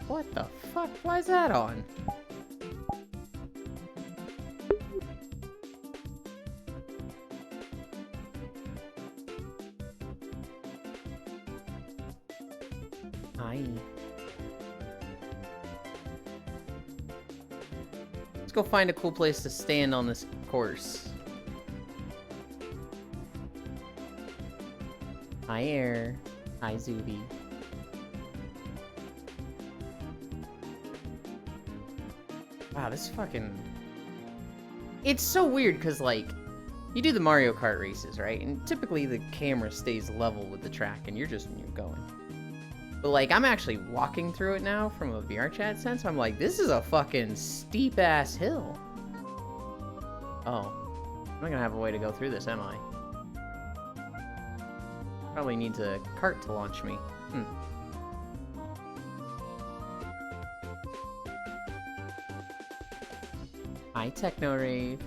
What the fuck? Why is that on? Hi. Let's go find a cool place to stand on this course. Hi, Air. Hi, Zuby. Wow, this fucking... It's so weird, because, like, you do the Mario Kart races, right? And typically the camera stays level with the track, and you're just going. But, like, I'm actually walking through it now from a VR chat sense. I'm like, this is a fucking steep-ass hill. Oh. I'm not gonna have a way to go through this, am I? Probably needs a cart to launch me. Hi, Techno Rave.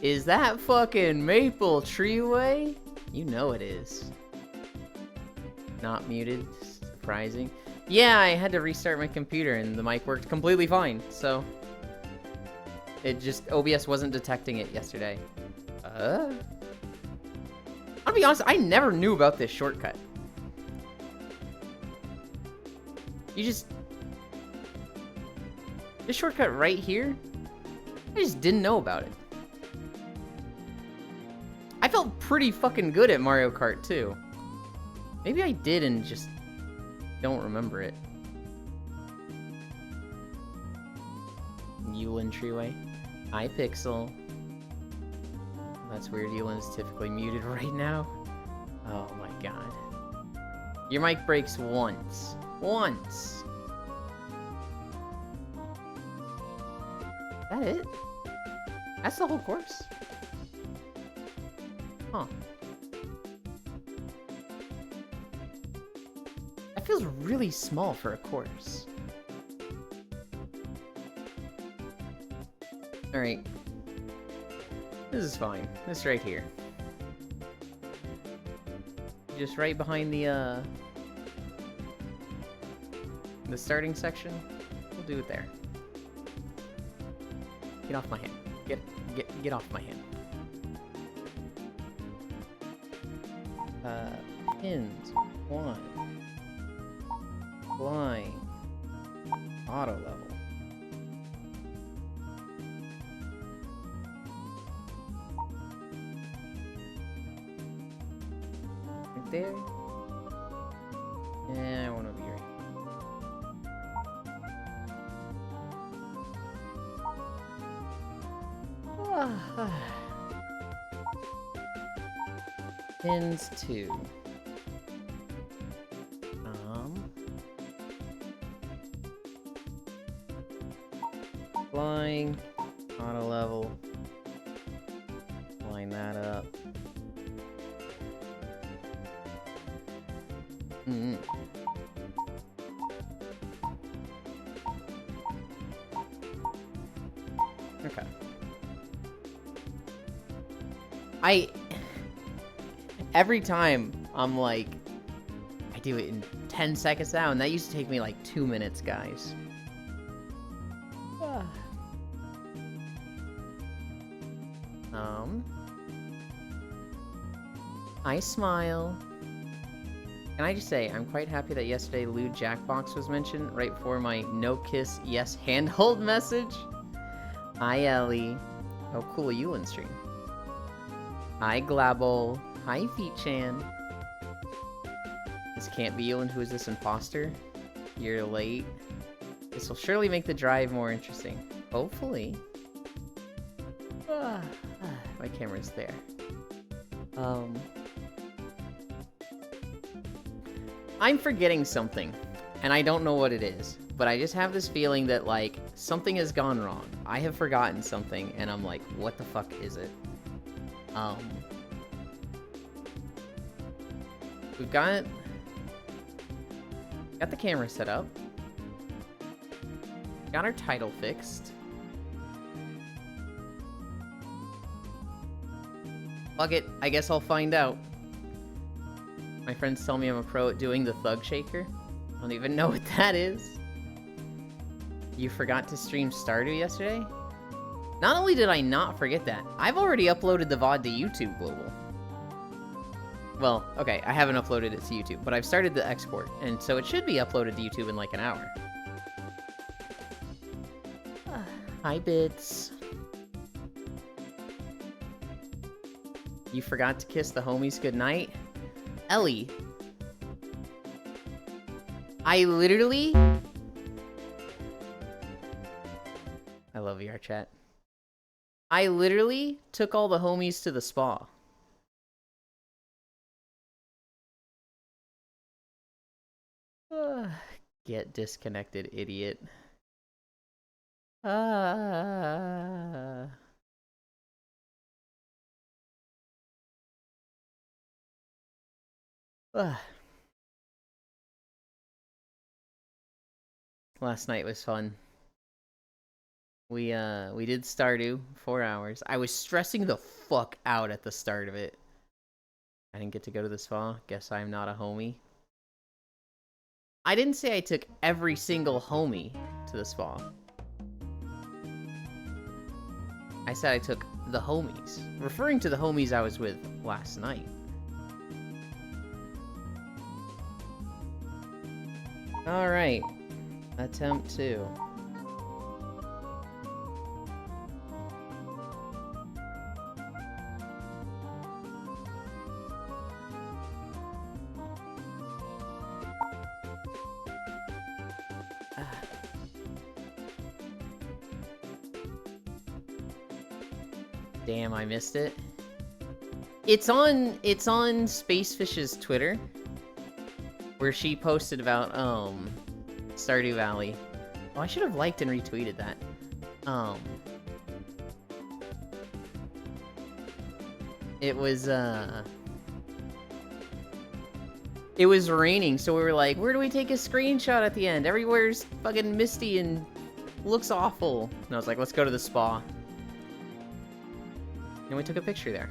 Is that fucking Maple Treeway? You know it is. Not muted. Surprising. Yeah, I had to restart my computer and the mic worked completely fine, so... It just... OBS wasn't detecting it yesterday. I'll be honest, I never knew about this shortcut. You just... This shortcut right here? I just didn't know about it. I felt pretty fucking good at Mario Kart, too. Maybe I did and just don't remember it. Yulin Treeway. Hi, Pixel. That's weird. Yulin is typically muted right now. Oh my god. Your mic breaks once. Once! Is that it? That's the whole course? Huh. That feels really small for a course. Alright. This is fine. This right here. Just right behind the starting section. We'll do it there. Get off my hand. Get off my hand. Pins. 1. Flying. Auto level. Right there. Yeah, I want to be right. Pins 2. Flying, auto level, line that up. Okay. Every time I'm like, I do it in 10 seconds now, and that used to take me like 2 minutes, guys. I smile. Can I just say, I'm quite happy that yesterday Lewd Jackbox was mentioned right before my no kiss yes handhold message. Hi Ellie. Oh cool, Yulin stream. Hi Glabble. Hi Feet-chan. This can't be Yulin. Who is this imposter? You're late. This will surely make the drive more interesting. Hopefully. My camera's there. I'm forgetting something, and I don't know what it is, but I just have this feeling that, like, something has gone wrong. I have forgotten something, and I'm like, what the fuck is it? We've got the camera set up. Got our title fixed. Fuck it, I guess I'll find out. My friends tell me I'm a pro at doing the thug shaker. I don't even know what that is. You forgot to stream Stardew yesterday? Not only did I not forget that, I've already uploaded the VOD to YouTube Global. Well, okay, I haven't uploaded it to YouTube, but I've started the export, and so it should be uploaded to YouTube in like an hour. Hi, Bits. You forgot to kiss the homies goodnight? Ellie. I literally... I love VR chat. I literally took all the homies to the spa. Get disconnected, idiot. Last night was fun. We did Stardew, 4 hours. I was stressing the fuck out at the start of it. I didn't get to go to the spa. Guess I'm not a homie. I didn't say I took every single homie to the spa. I said I took the homies, referring to the homies I was with last night. Alright. Attempt 2. Damn, I missed it. It's on Spacefish's Twitter, where she posted about Stardew Valley. Oh, I should have liked and retweeted that. It was raining, so we were like, where do we take a screenshot at the end? Everywhere's fucking misty and looks awful. And I was like, let's go to the spa. And we took a picture there.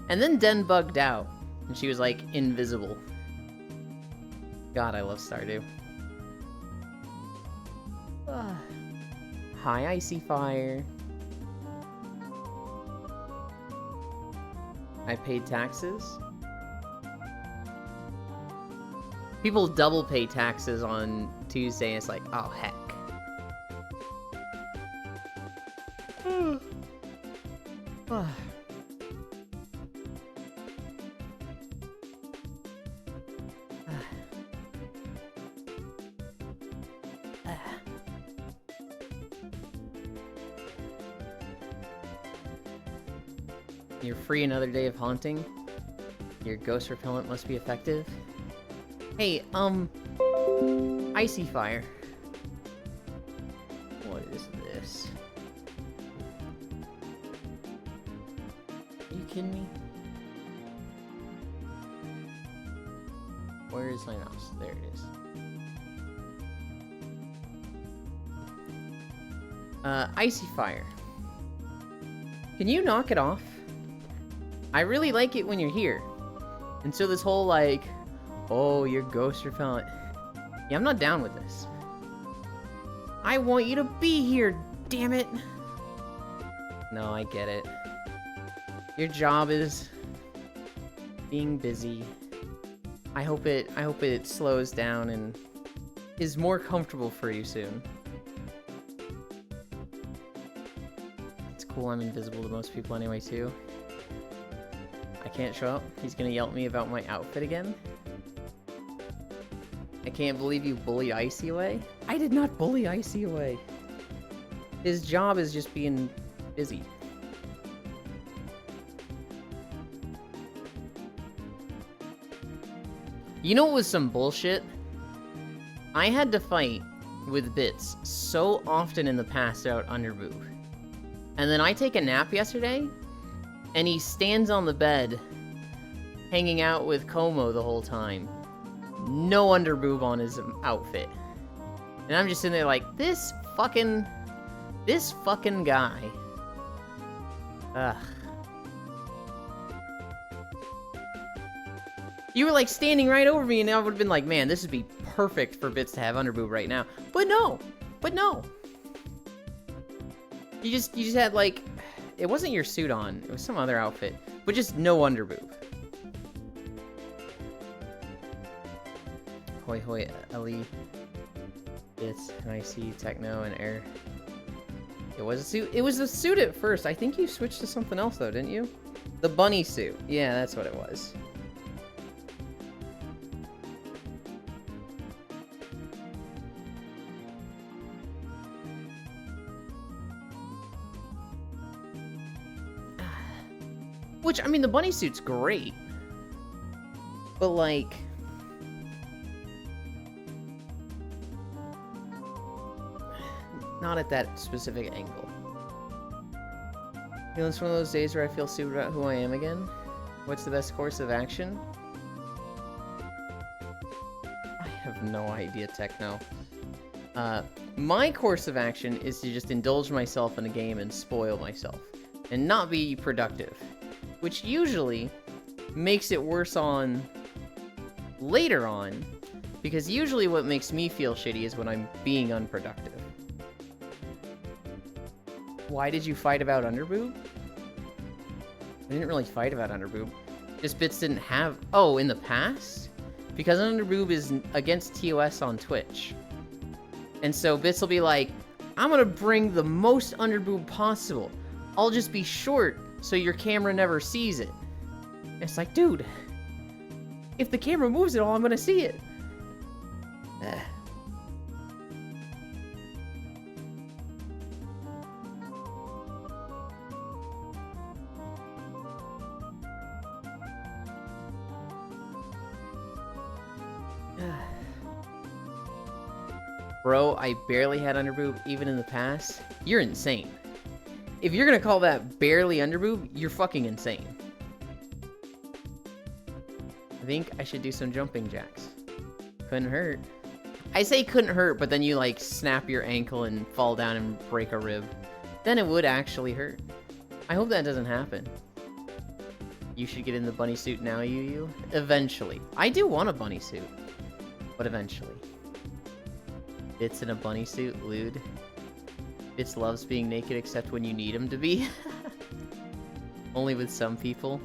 And then Den bugged out, and she was like, invisible. God, I love Stardew. Hi, Icy Fire. I paid taxes. People double pay taxes on Tuesday, and it's like, oh, heck. You're free another day of haunting? Your ghost repellent must be effective? Hey, Icy Fire. What is this? Are you kidding me? Where is my mouse? There it is. Icy Fire. Can you knock it off? I really like it when you're here. And so this whole, like, oh, your ghost repellent. Yeah, I'm not down with this. I want you to be here, damn it. No, I get it. Your job is being busy. I hope it slows down and is more comfortable for you soon. It's cool I'm invisible to most people anyway, too. I can't show up. He's gonna yell at me about my outfit again. I can't believe you bullied Icy away. I did not bully Icy away. His job is just being busy. You know what was some bullshit? I had to fight with Bits so often in the past about Underboob. And then I take a nap yesterday, and he stands on the bed, hanging out with Como the whole time. No underboob on his outfit. And I'm just sitting there like, this fucking guy. Ugh. You were like standing right over me, and I would have been like, man, this would be perfect for Bits to have underboob right now. But no! You just had like, it wasn't your suit on. It was some other outfit, but just no underboob. Hoi hoi, Ellie. It's nice techno and air. It was a suit. It was a suit at first. I think you switched to something else though, didn't you? The bunny suit. Yeah, that's what it was. Which, I mean, the bunny suit's great. But, like... not at that specific angle. You know, it's one of those days where I feel stupid about who I am again. What's the best course of action? I have no idea, Techno. My course of action is to just indulge myself in a game and spoil myself. And not be productive. Which usually makes it worse on later on, because usually what makes me feel shitty is when I'm being unproductive. Why did you fight about underboob? I didn't really fight about underboob. Just Bits didn't have... Oh, in the past? Because underboob is against TOS on Twitch. And so Bits will be like, I'm gonna bring the most underboob possible. I'll just be short so your camera never sees it. And it's like, dude, if the camera moves at all, I'm gonna see it. Bro, I barely had underboob even in the past. You're insane. If you're gonna call that barely underboob, you're fucking insane. I think I should do some jumping jacks. Couldn't hurt. I say couldn't hurt, but then you like snap your ankle and fall down and break a rib. Then it would actually hurt. I hope that doesn't happen. You should get in the bunny suit now, you. Eventually. I do want a bunny suit. But eventually. Bits in a bunny suit, lewd. Bits loves being naked except when you need him to be. Only with some people.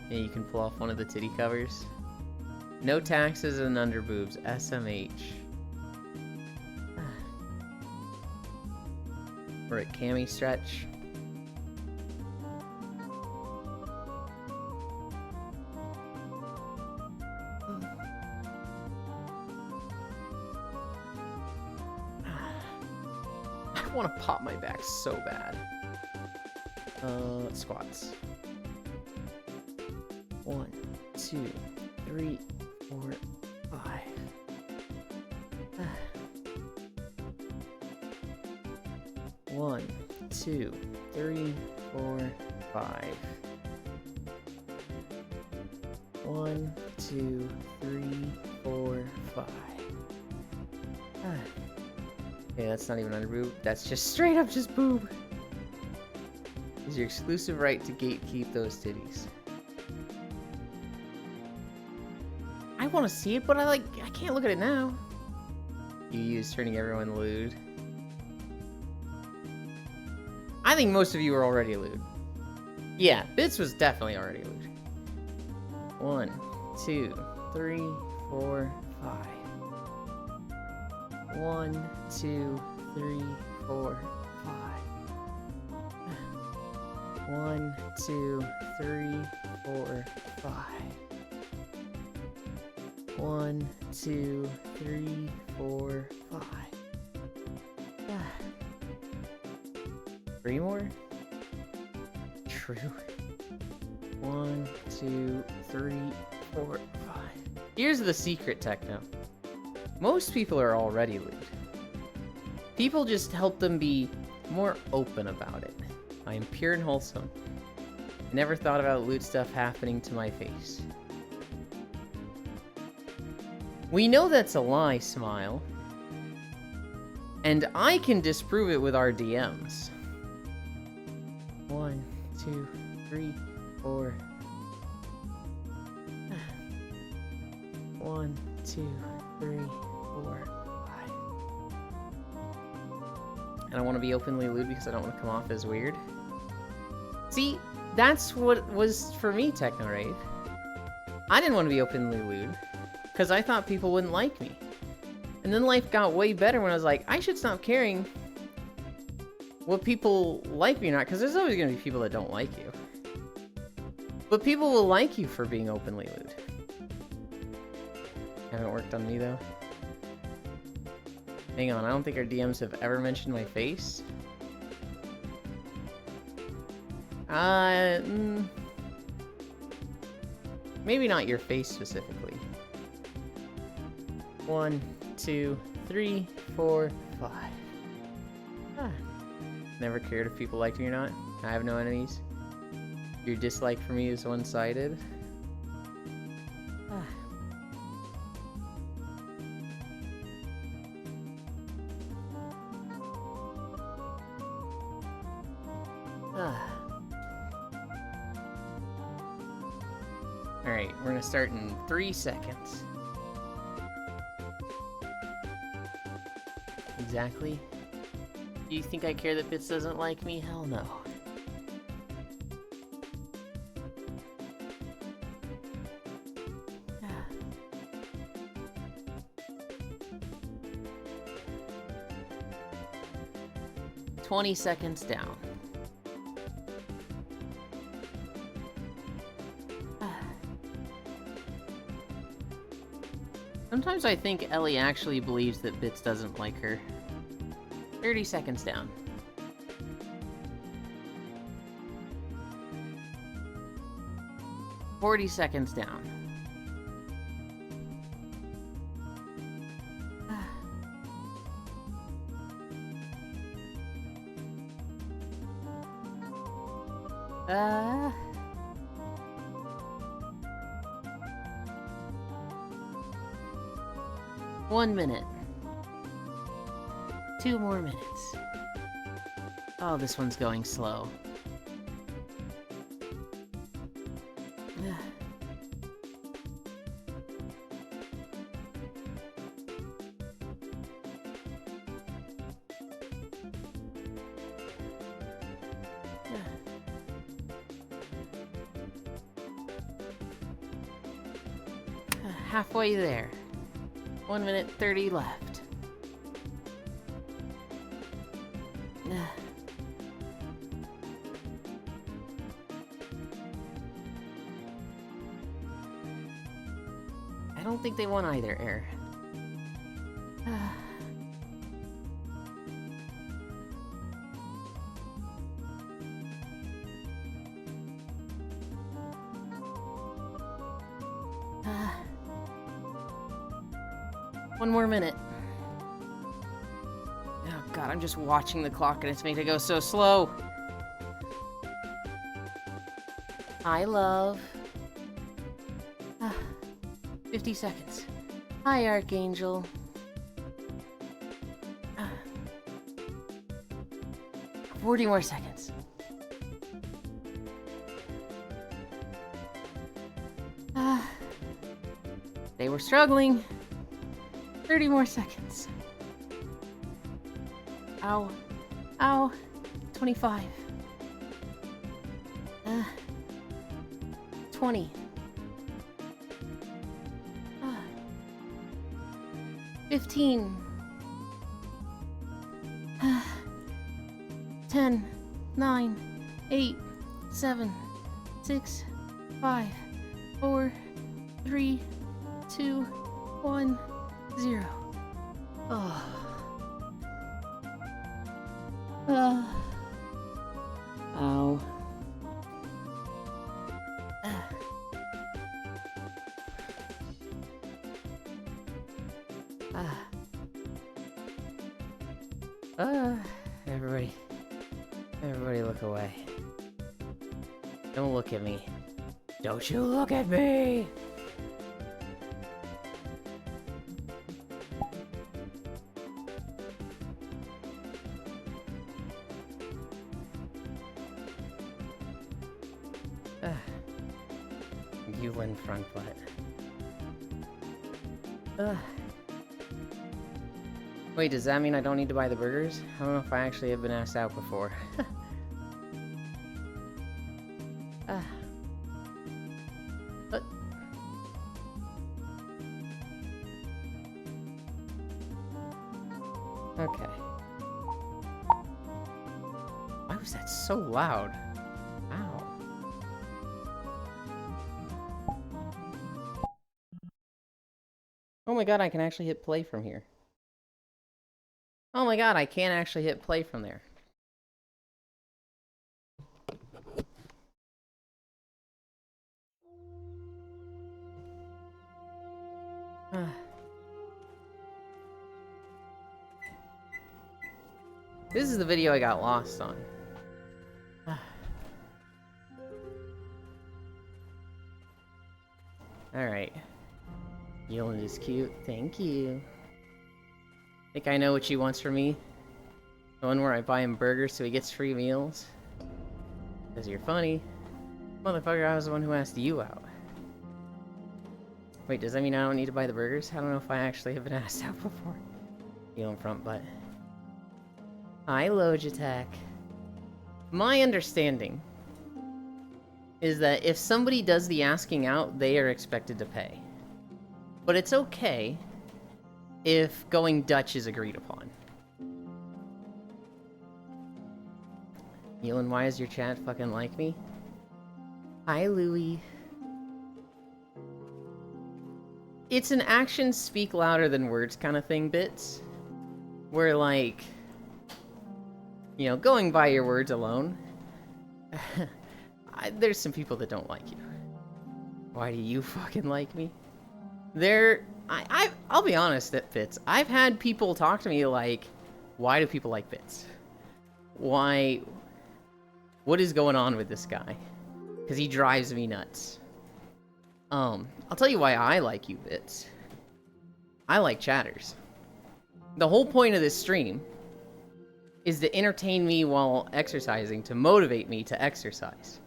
Yeah, you can pull off one of the titty covers. No taxes and underboobs. SMH. We're at Cami stretch. I want to pop my back so bad. Squats. 1, 2, 3, 4, 5. 1, 2, 3, 4, 5. 1, 2, 3, 4, 5. Okay, that's not even under boob. That's just straight up just boob. Is your exclusive right to gatekeep those titties. I want to see it, but I can't look at it now. You use turning everyone lewd. I think most of you are already lewd. Yeah, Bits was definitely already lewd. 1, 2, 3, 4, 5. 1, 2, 3, 4, 5. 1, 2, 3, 4, 5. 1, 2, 3, 4, 5. 3 more? True. 1, 2, 3, 4, 5. Here's the secret, Techno. Most people are already lewd. People just help them be more open about it. I am pure and wholesome. I never thought about lewd stuff happening to my face. We know that's a lie, Smile. And I can disprove it with our DMs. 1, 2, 3, 4. 1, 2, 3, 4, 5. and I want to be openly lewd because I don't want to come off as weird. See, that's what was for me, Techno Rave. I didn't want to be openly lewd because I thought people wouldn't like me. And then life got way better when I was like, I should stop caring what people like me or not, because there's always going to be people that don't like you. But people will like you for being openly lewd. Haven't worked on me, though. Hang on, I don't think our DMs have ever mentioned my face. Maybe not your face specifically. 1, 2, 3, 4, 5. Never cared if people liked me or not. I have no enemies. Your dislike for me is one-sided. Alright, we're gonna start in 3 seconds. Exactly. Do you think I care that Bits doesn't like me? Hell no. Yeah. 20 seconds down. Sometimes I think Ellie actually believes that Bits doesn't like her. 30 seconds down. $40 seconds down. One minute. 2 more minutes. Oh, this one's going slow. Halfway there. 1 minute 30 left. I don't think they want either, Air. One more minute. Oh god, I'm just watching the clock and it's making it go so slow. Hi, love. 50 seconds. Hi, Archangel. 40 more seconds. They were struggling. 30 more seconds. Ow. Ow. 25. 20. 15. 10. 9. 8. 7. 6. 5. 4. 3. 2. 1. 0. Oh. Ow. Everybody look away. Don't look at me. Don't you look at me! Yulin front butt. Wait, does that mean I don't need to buy the burgers? I don't know if I actually have been asked out before. But... Okay. Why was that so loud? Ow. Oh my god, I can actually hit play from here. Oh my god, I can actually hit play from there. This is the video I got lost on. Alright. Yolan is cute. Thank you. Think I know what she wants from me? The one where I buy him burgers so he gets free meals? Because you're funny. Motherfucker, I was the one who asked you out. Wait, does that mean I don't need to buy the burgers? I don't know if I actually have been asked out before. Yolan front butt. Hi, Logitech. My understanding is that if somebody does the asking out, they are expected to pay. But it's okay if going Dutch is agreed upon. Yolan, why is your chat fucking like me? Hi, Louie. It's an actions speak louder than words kind of thing, Bits. Where, like, you know, going by your words alone, there's some people that don't like you. Why do you fucking like me? I'll be honest, at Bits, I've had people talk to me like, why do people like Bits? Why? What is going on with this guy? Because he drives me nuts. I'll tell you why I like you, Bits. I like chatters. The whole point of this stream is to entertain me while exercising, to motivate me to exercise.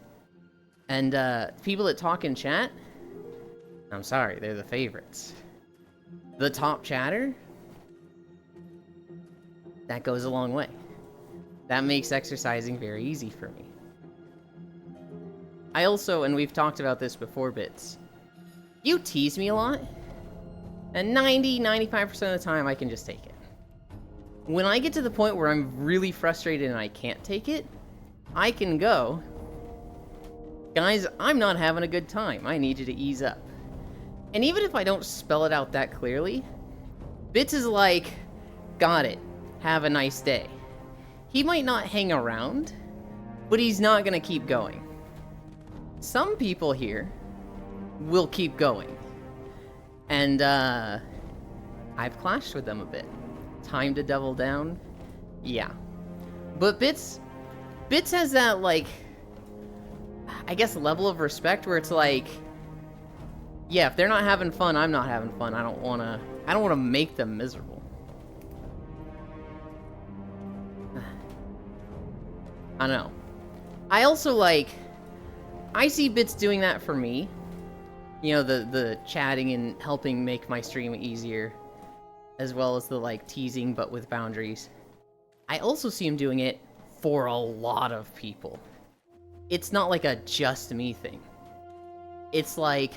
And people that talk in chat, I'm sorry, they're the favorites. The top chatter, that goes a long way. That makes exercising very easy for me. I also, and we've talked about this before, Bits, you tease me a lot, and 90-95% of the time I can just take it. When I get to the point where I'm really frustrated and I can't take it, I can go, guys, I'm not having a good time. I need you to ease up. And even if I don't spell it out that clearly, Bits is like, got it, have a nice day. He might not hang around, but he's not gonna keep going. Some people here will keep going. And, I've clashed with them a bit. Time to double down? Yeah. But Bits has that, like, I guess level of respect where it's like, yeah, if they're not having fun, I'm not having fun. I don't wanna make them miserable. I don't know. I also, like, I see Bits doing that for me. You know, the chatting and helping make my stream easier, as well as the, like, teasing but with boundaries. I also see him doing it for a lot of people. It's not like a just me thing. It's like,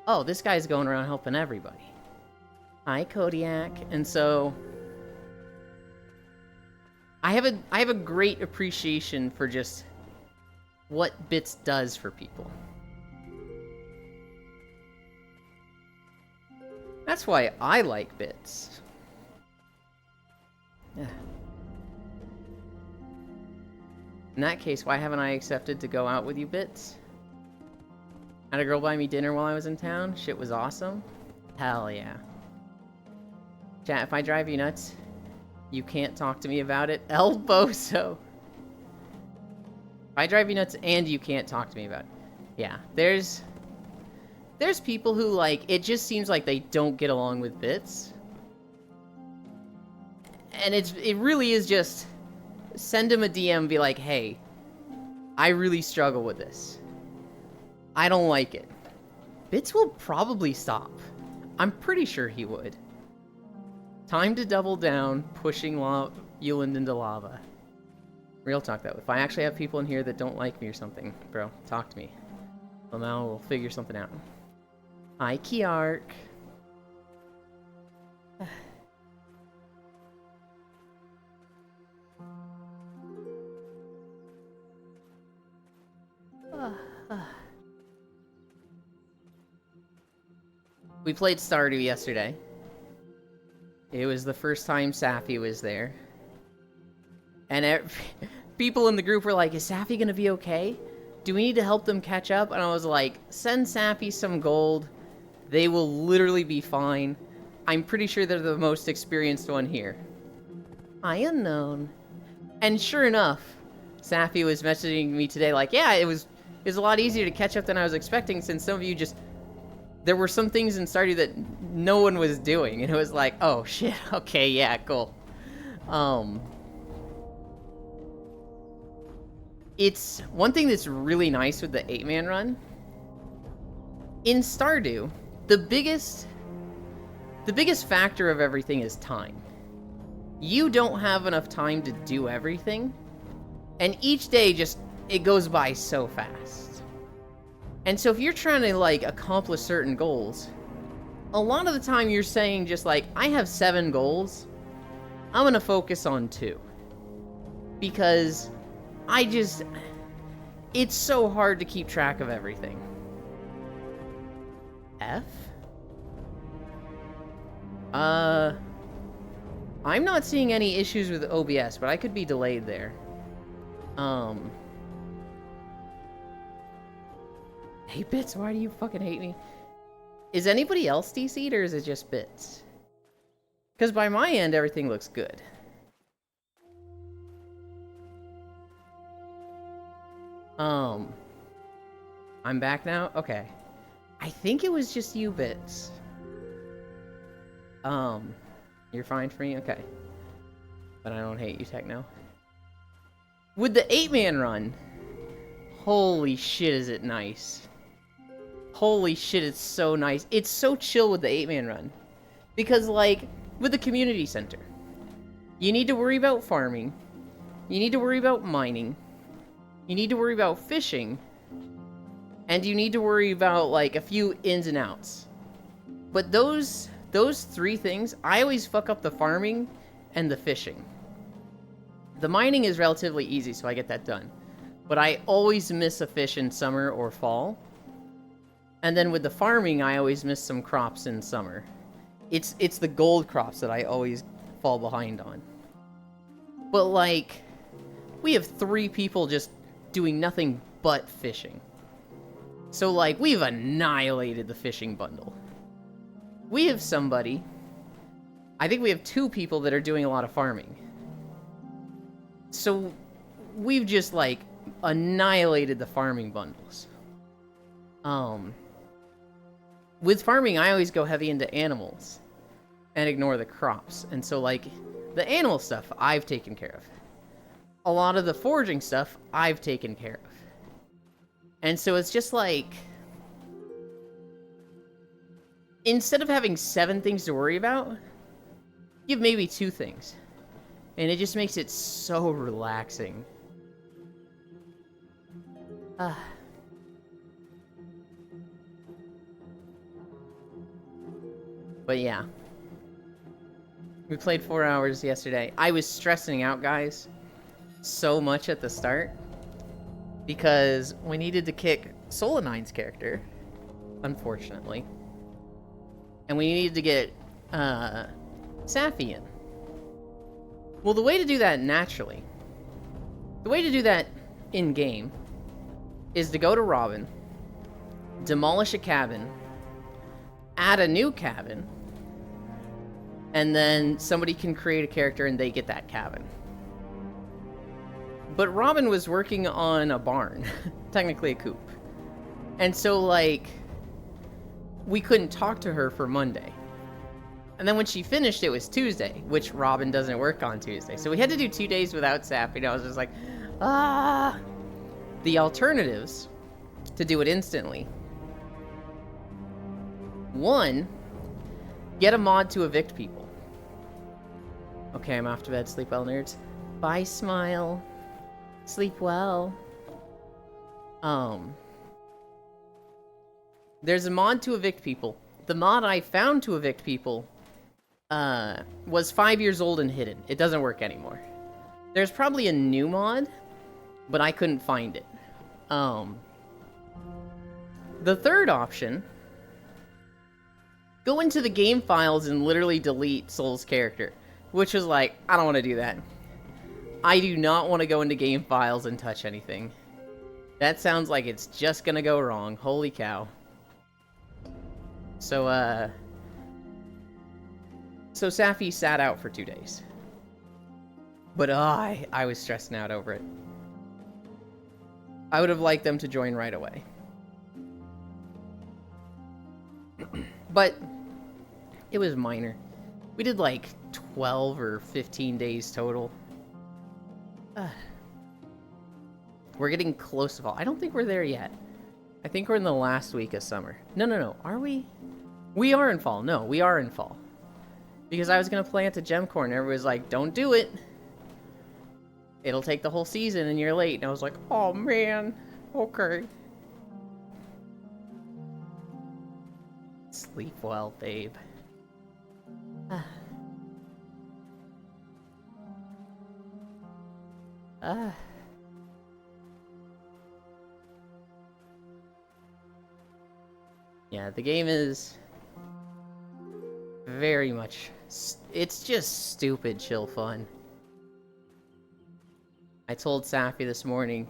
oh, this guy's going around helping everybody. Hi, Kodiak. And so I have a great appreciation for just what Bits does for people. That's why I like Bits. Yeah. In that case, why haven't I accepted to go out with you, Bits? Had a girl buy me dinner while I was in town. Shit was awesome. Hell yeah. Chat, if I drive you nuts, you can't talk to me about it. El Boso. If I drive you nuts and you can't talk to me about it. Yeah, there's people who, like, it just seems like they don't get along with Bits. And it really is just send him a DM and be like, hey, I really struggle with this. I don't like it. Bits will probably stop. I'm pretty sure he would. Time to double down, pushing Yuland into lava. Real talk, though. If I actually have people in here that don't like me or something, bro, talk to me. Well, now we'll figure something out. Hi, Kiark. We played Stardew yesterday. It was the first time Safi was there. And people in the group were like, is Safi gonna be okay? Do we need to help them catch up? And I was like, send Safi some gold. They will literally be fine. I'm pretty sure they're the most experienced one here. I unknown. And sure enough, Safi was messaging me today like, yeah, it was a lot easier to catch up than I was expecting, since some of you just... There were some things in Stardew that no one was doing, and it was like, oh shit, okay, yeah, cool. It's one thing that's really nice with the 8-man run. In Stardew, the biggest factor of everything is time. You don't have enough time to do everything, and each day it goes by so fast. And so if you're trying to, like, accomplish certain goals, a lot of the time you're saying just like, I have 7 goals, I'm gonna focus on 2. Because it's so hard to keep track of everything. F? I'm not seeing any issues with OBS, but I could be delayed there. Hey, Bits, why do you fucking hate me? Is anybody else DC'd, or is it just Bits? Because by my end, everything looks good. I'm back now? Okay. I think it was just you, Bits. You're fine for me? Okay. But I don't hate you, Techno. With the 8-man run, holy shit, is it nice. Holy shit, it's so nice. It's so chill with the 8-man run. Because, like, with the community center, you need to worry about farming. You need to worry about mining. You need to worry about fishing. And you need to worry about, like, a few ins and outs. But those 3 things, I always fuck up the farming and the fishing. The mining is relatively easy, so I get that done. But I always miss a fish in summer or fall. And then with the farming, I always miss some crops in summer. It's the gold crops that I always fall behind on. But, like, we have 3 people just doing nothing but fishing. So, like, we've annihilated the fishing bundle. We have somebody... I think we have 2 people that are doing a lot of farming. So, we've just, like, annihilated the farming bundles. With farming, I always go heavy into animals and ignore the crops. And so, like, the animal stuff, I've taken care of. A lot of the foraging stuff, I've taken care of. And so it's just like... Instead of having 7 things to worry about, you have maybe 2 things. And it just makes it so relaxing. But yeah. We played 4 hours yesterday. I was stressing out, guys, so much at the start. Because we needed to kick Solanine's character, unfortunately. And we needed to get Safi in. Well, the way to do that naturally, the way to do that in-game, is to go to Robin, demolish a cabin, add a new cabin, and then somebody can create a character and they get that cabin. But Robin was working on a barn, technically a coop. And so, like, we couldn't talk to her for Monday. And then when she finished, it was Tuesday, which Robin doesn't work on Tuesday. So we had to do 2 days without Safi, and I was just like, ah. The alternatives to do it instantly. 1, get a mod to evict people. Okay, I'm off to bed. Sleep well, nerds. Bye, Smile. Sleep well. There's a mod to evict people. The mod I found to evict people was 5 years old and hidden. It doesn't work anymore. There's probably a new mod, but I couldn't find it. The third option, go into the game files and literally delete Soul's character, which was like, I don't want to do that. I do not want to go into game files and touch anything. That sounds like it's just gonna go wrong. Holy cow. So Safi sat out for 2 days. But I was stressing out over it. I would have liked them to join right away. But it was minor. We did like 12 or 15 days total. We're getting close to fall. I don't think we're there yet. I think we're in the last week of summer. No. Are we? We are in fall. No, we are in fall. Because I was going to plant a gem corn. Everybody was like, don't do it. It'll take the whole season and you're late. And I was like, oh man. Okay. Sleep well, babe. Yeah, the game is very much... It's just stupid chill fun. I told Safi this morning,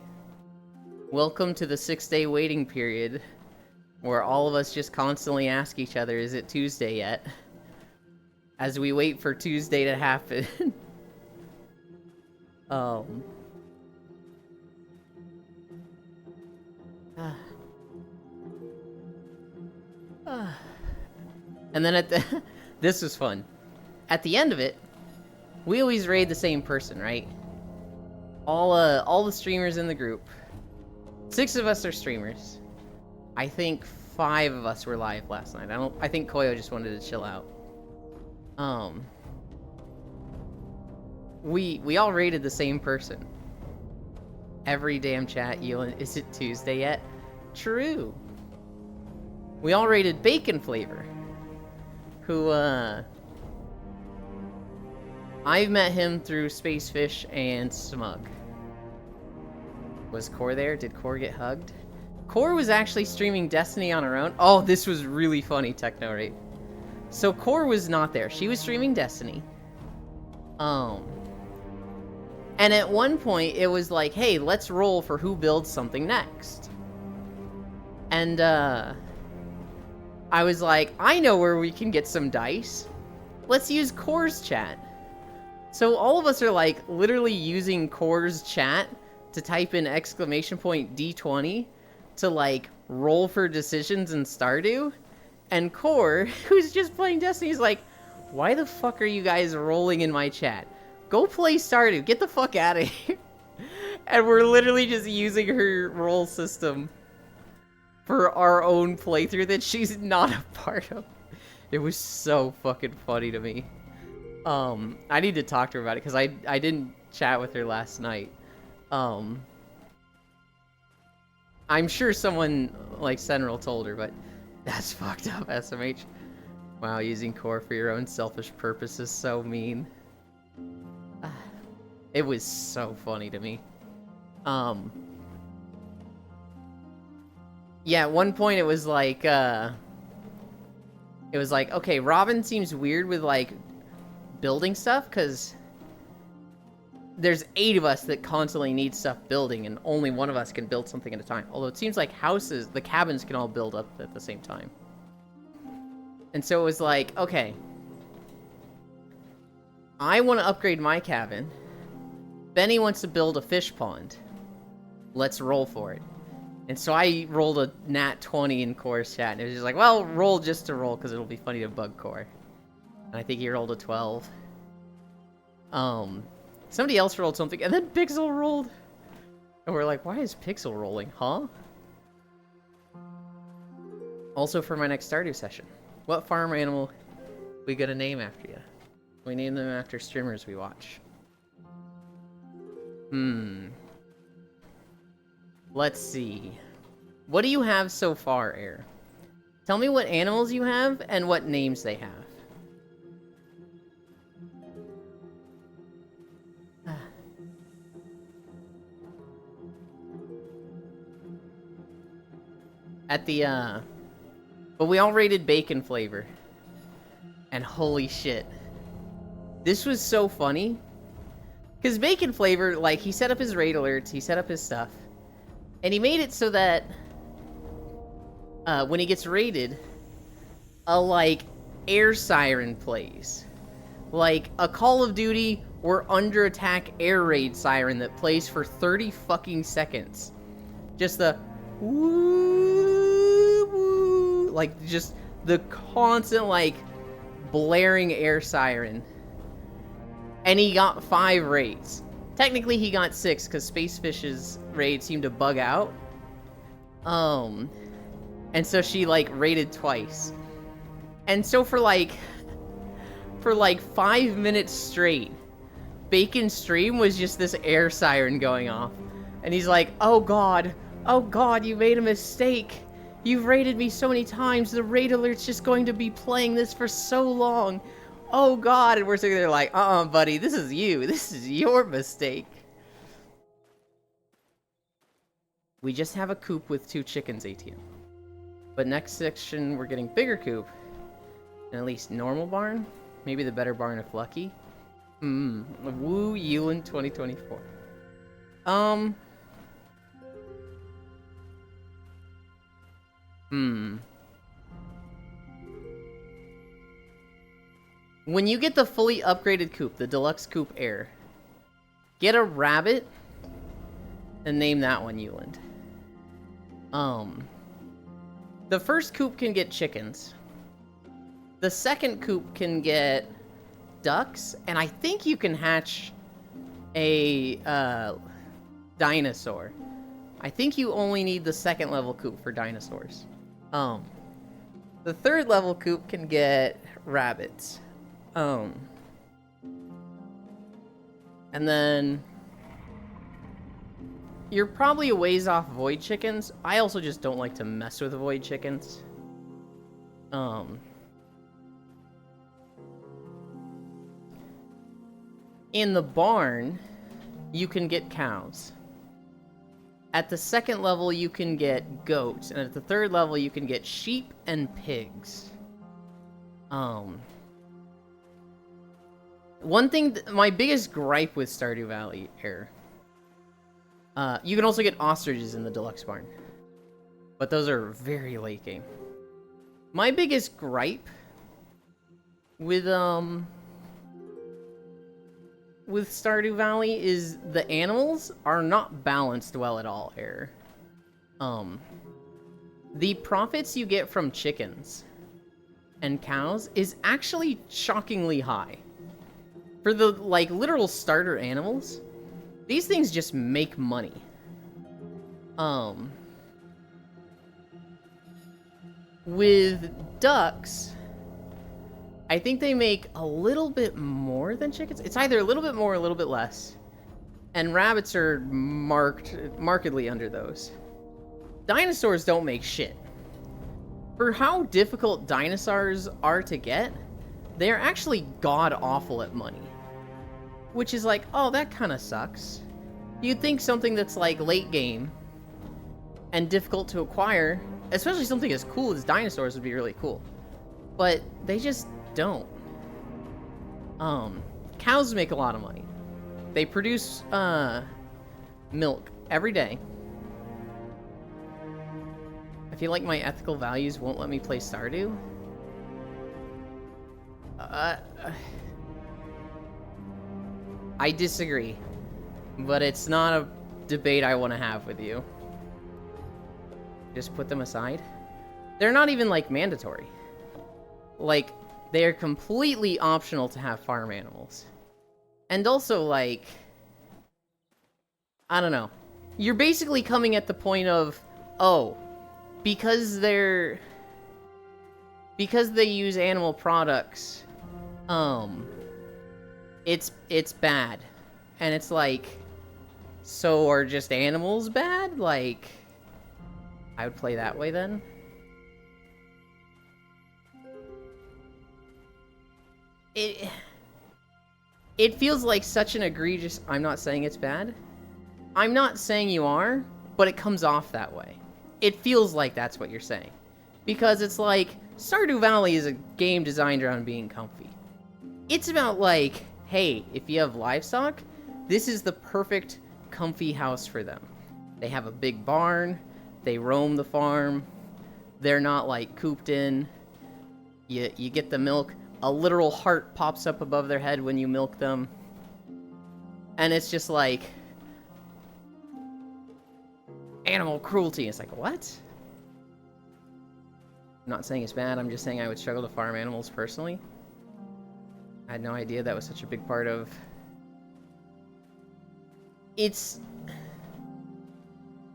welcome to the 6-day waiting period, where all of us just constantly ask each other, is it Tuesday yet? As we wait for Tuesday to happen. And then this was fun. At the end of it, we always raid the same person, right? All the streamers in the group. 6 of us are streamers. I think 5 of us were live last night. I think Koyo just wanted to chill out. We all rated the same person. Every damn chat, is it Tuesday yet? True. We all rated Bacon Flavor, who, I've met him through Spacefish and Smug. Was Core there? Did Core get hugged? Core was actually streaming Destiny on her own. Oh, this was really funny, Techno Rape. So Core was not there. She was streaming Destiny. And at one point, it was like, hey, let's roll for who builds something next. And, I was like, I know where we can get some dice. Let's use Core's chat. So all of us are like literally using Core's chat to type in !D20 to like roll for decisions in Stardew. And Core, who's just playing Destiny, is like, why the fuck are you guys rolling in my chat? Go play Stardew. Get the fuck out of here. And we're literally just using her roll system for our own playthrough that she's not a part of. It was so fucking funny to me. I need to talk to her about it because I didn't chat with her last night. I'm sure someone like Senral told her, but that's fucked up, SMH. Wow, using Core for your own selfish purpose is so mean. It was so funny to me. Yeah, at one point it was like, okay, Robin seems weird with, like, building stuff, because there's 8 of us that constantly need stuff building, and only one of us can build something at a time. Although it seems like the cabins can all build up at the same time. And so it was like, okay, I want to upgrade my cabin. Benny wants to build a fish pond. Let's roll for it. And so I rolled a nat 20 in Core's chat, and it was just like, well, roll just to roll, because it'll be funny to bug Core. And I think he rolled a 12. Somebody else rolled something, and then Pixel rolled. And we're like, why is Pixel rolling, huh? Also for my next Stardew session. What farm animal we gonna name after you? We name them after streamers we watch. Let's see. What do you have so far, Air? Tell me what animals you have and what names they have. At the, but we all rated bacon flavor. And holy shit. This was so funny. Because bacon flavor, like, he set up his raid alerts, he set up his stuff. And he made it so that when he gets raided, a, like, air siren plays. Like, a Call of Duty or Under Attack air raid siren that plays for 30 fucking seconds. Just the woo, woo, like, just the constant, like, blaring air siren. And he got 5 raids. Technically, he got 6, because Spacefish's raid seemed to bug out. And so she, like, raided twice. And so for, like 5 minutes straight, Bacon's stream was just this air siren going off. And he's like, oh god, you made a mistake. You've raided me so many times, the raid alert's just going to be playing this for so long. Oh god, and we're sitting there like, buddy, this is you. This is your mistake. We just have a coop with 2 chickens, ATM. But next section, we're getting bigger coop. And at least normal barn. Maybe the better barn if lucky. Woo Yulin 2024. When you get the fully upgraded coop, the deluxe coop air, get a rabbit and name that one Yuland. The first coop can get chickens. The second coop can get ducks, and I think you can hatch a dinosaur. I think you only need the second level coop for dinosaurs. The third level coop can get rabbits. And then you're probably a ways off void chickens. I also just don't like to mess with void chickens. In the barn, you can get cows. At the second level, you can get goats, and at the third level, you can get sheep and pigs. One thing, my biggest gripe with Stardew Valley Air, you can also get ostriches in the deluxe barn, but those are very late game. My biggest gripe with Stardew Valley is the animals are not balanced well at all here. The profits you get from chickens and cows is actually shockingly high. For the, like, literal starter animals, these things just make money. With ducks, I think they make a little bit more than chickens. It's either a little bit more or a little bit less. And rabbits are markedly under those. Dinosaurs don't make shit. For how difficult dinosaurs are to get, they're actually god-awful at money. Which is like, oh, that kind of sucks. You'd think something that's like late game and difficult to acquire, especially something as cool as dinosaurs, would be really cool. But they just don't. Cows make a lot of money. They produce milk every day. I feel like my ethical values won't let me play Stardew. I disagree, but it's not a debate I want to have with you. Just put them aside. They're not even, like, mandatory. Like, they are completely optional to have farm animals. And also, like, I don't know. You're basically coming at the point of, oh, because they use animal products, It's bad. And it's like, so are just animals bad? Like, I would play that way then. It feels like such an egregious... I'm not saying it's bad. I'm not saying you are, but it comes off that way. It feels like that's what you're saying. Because it's like, Stardew Valley is a game designed around being comfy. It's about like, hey, if you have livestock, this is the perfect comfy house for them. They have a big barn, they roam the farm, they're not like cooped in. You get the milk, a literal heart pops up above their head when you milk them. And it's just like, animal cruelty. It's like, what? I'm not saying it's bad, I'm just saying I would struggle to farm animals personally. I had no idea that was such a big part of...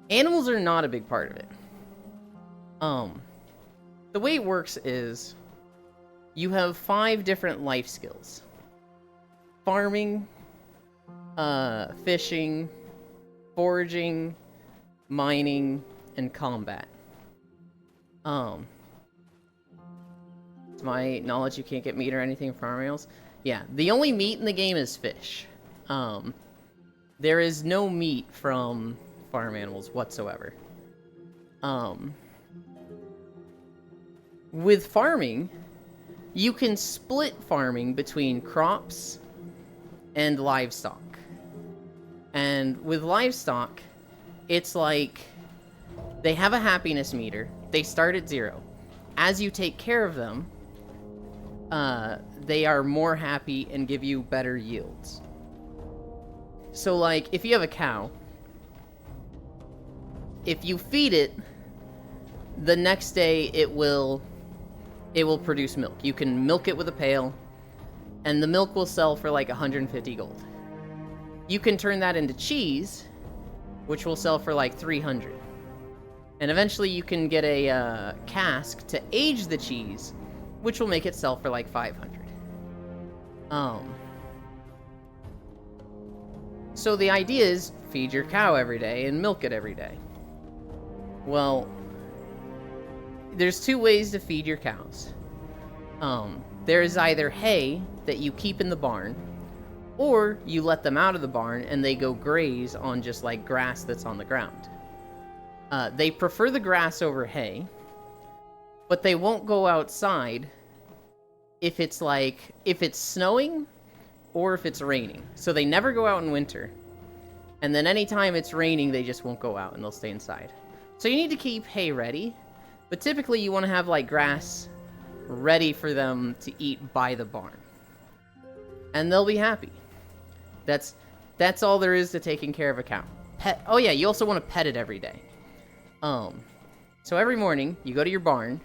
Animals are not a big part of it. The way it works is you have 5 different life skills. Farming, fishing, foraging, mining, and combat. To my knowledge, you can't get meat or anything from farm animals. Yeah, the only meat in the game is fish. There is no meat from farm animals whatsoever. With farming, you can split farming between crops and livestock. And with livestock, it's like they have a happiness meter. They start at 0. As you take care of them, they are more happy and give you better yields. So like, if you have a cow, if you feed it, the next day it will produce milk. You can milk it with a pail, and the milk will sell for like 150 gold. You can turn that into cheese, which will sell for like 300. And eventually you can get a cask to age the cheese, which will make it sell for like 500. So the idea is feed your cow every day and milk it every day. Well, there's 2 ways to feed your cows. There is either hay that you keep in the barn, or you let them out of the barn and they go graze on just like grass that's on the ground. They prefer the grass over hay, but they won't go outside if it's snowing or if it's raining. So they never go out in winter. And then anytime it's raining, they just won't go out and they'll stay inside. So you need to keep hay ready, but typically you want to have like grass ready for them to eat by the barn. And they'll be happy. That's all there is to taking care of a cow. Oh yeah, you also want to pet it every day. So every morning you go to your barn,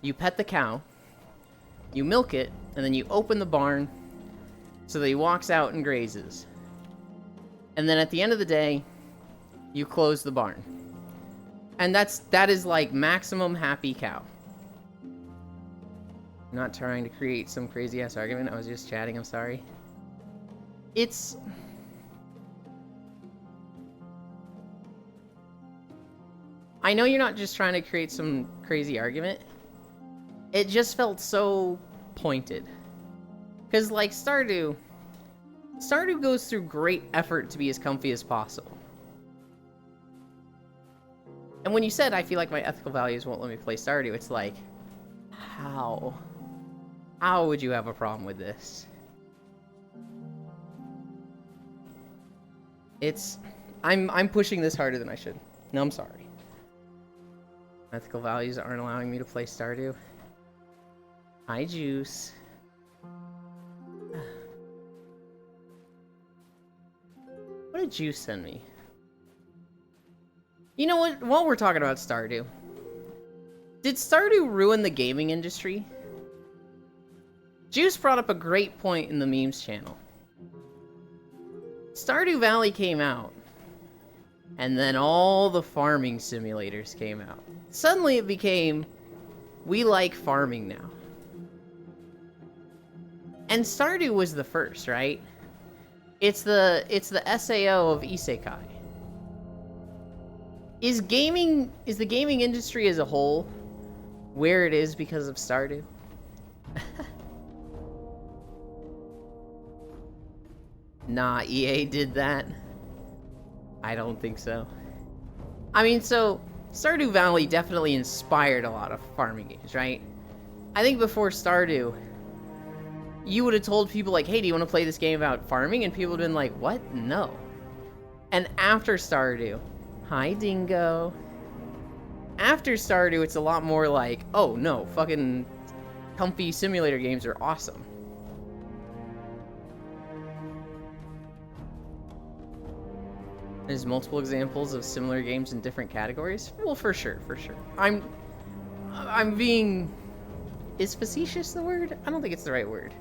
you pet the cow, you milk it, and then you open the barn so that he walks out and grazes. And then at the end of the day, you close the barn. And that is like maximum happy cow. I'm not trying to create some crazy ass argument. I was just chatting, I'm sorry. I know you're not just trying to create some crazy argument. It just felt so pointed. Because, like, Stardew goes through great effort to be as comfy as possible. And when you said, I feel like my ethical values won't let me play Stardew, it's like, how? How would you have a problem with this? I'm pushing this harder than I should. No, I'm sorry. Ethical values aren't allowing me to play Stardew. Hi, Juice. What did Juice send me? You know what? While we're talking about Stardew, did Stardew ruin the gaming industry? Juice brought up a great point in the memes channel. Stardew Valley came out, and then all the farming simulators came out. Suddenly it became, we like farming now. And Stardew was the first, right? It's the SAO of Isekai. Is the gaming industry as a whole where it is because of Stardew? Nah, EA did that. I don't think so. I mean, so Stardew Valley definitely inspired a lot of farming games, right? I think before Stardew, you would have told people like, hey, do you want to play this game about farming? And people would have been like, what? No. And after Stardew, hi Dingo. After Stardew, it's a lot more like, oh no, fucking comfy simulator games are awesome. There's multiple examples of similar games in different categories? Well, for sure, for sure. I'm being... Is facetious the word? I don't think it's the right word.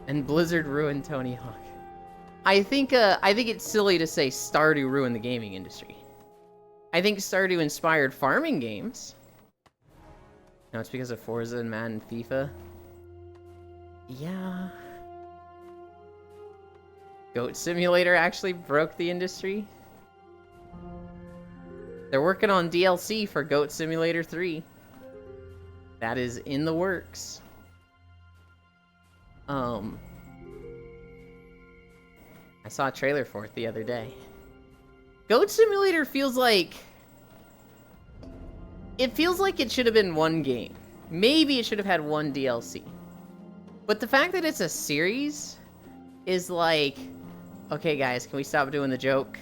And Blizzard ruined Tony Hawk. I think it's silly to say Stardew ruined the gaming industry. I think Stardew inspired farming games. No, it's because of Forza and Madden and FIFA. Yeah. Goat Simulator actually broke the industry. They're working on DLC for Goat Simulator 3. That is in the works. I saw a trailer for it the other day. Goat Simulator feels like... It feels like it should have been one game. Maybe it should have had one DLC. But the fact that it's a series is like... Okay, guys, can we stop doing the joke?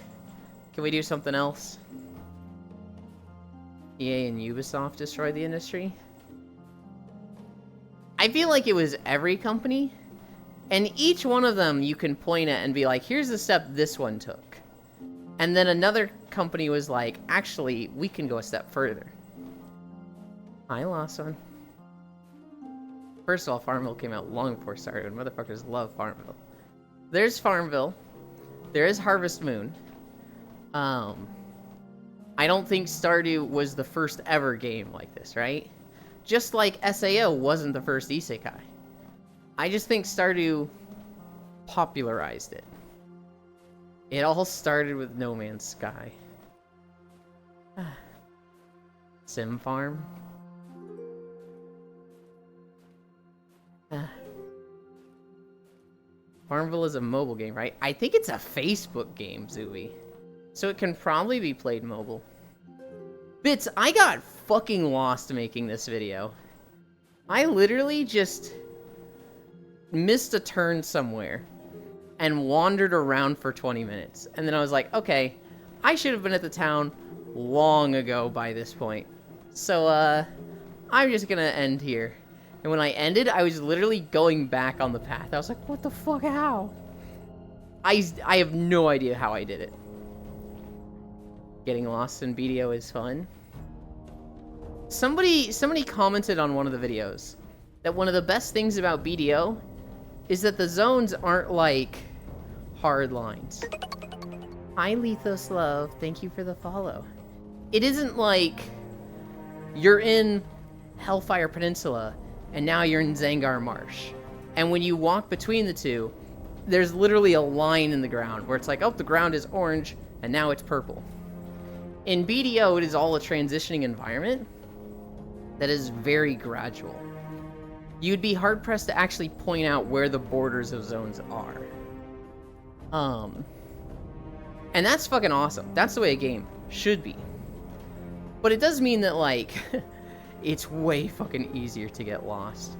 Can we do something else? EA and Ubisoft destroyed the industry? I feel like it was every company, and each one of them you can point at and be like, here's the step this one took. And then another company was like, actually, we can go a step further. I lost one. First of all, Farmville came out long before Stardew, and motherfuckers love Farmville. There's Farmville. There is Harvest Moon. I don't think Stardew was the first ever game like this, right? Just like SAO wasn't the first isekai. I just think Stardew popularized it. It all started with No Man's Sky. Sim Farm. Farmville is a mobile game, right? I think it's a Facebook game, Zooey. So it can probably be played mobile. Bits, I got fucking lost making this video. I literally just missed a turn somewhere and wandered around for 20 minutes. And then I was like, okay, I should have been at the town long ago by this point. So, I'm just gonna end here. And when I ended, I was literally going back on the path. I was like, what the fuck, how? I have no idea how I did it. Getting lost in BDO is fun. Somebody commented on one of the videos that one of the best things about BDO is that the zones aren't like hard lines. Hi, Lethos Love. Thank you for the follow. It isn't like you're in Hellfire Peninsula and now you're in Zangar Marsh. And when you walk between the two, there's literally a line in the ground where it's like, oh, the ground is orange and now it's purple. In BDO, it is all a transitioning environment that is very gradual. You'd be hard-pressed to actually point out where the borders of zones are. And that's fucking awesome. That's the way a game should be. But it does mean that, like, it's way fucking easier to get lost.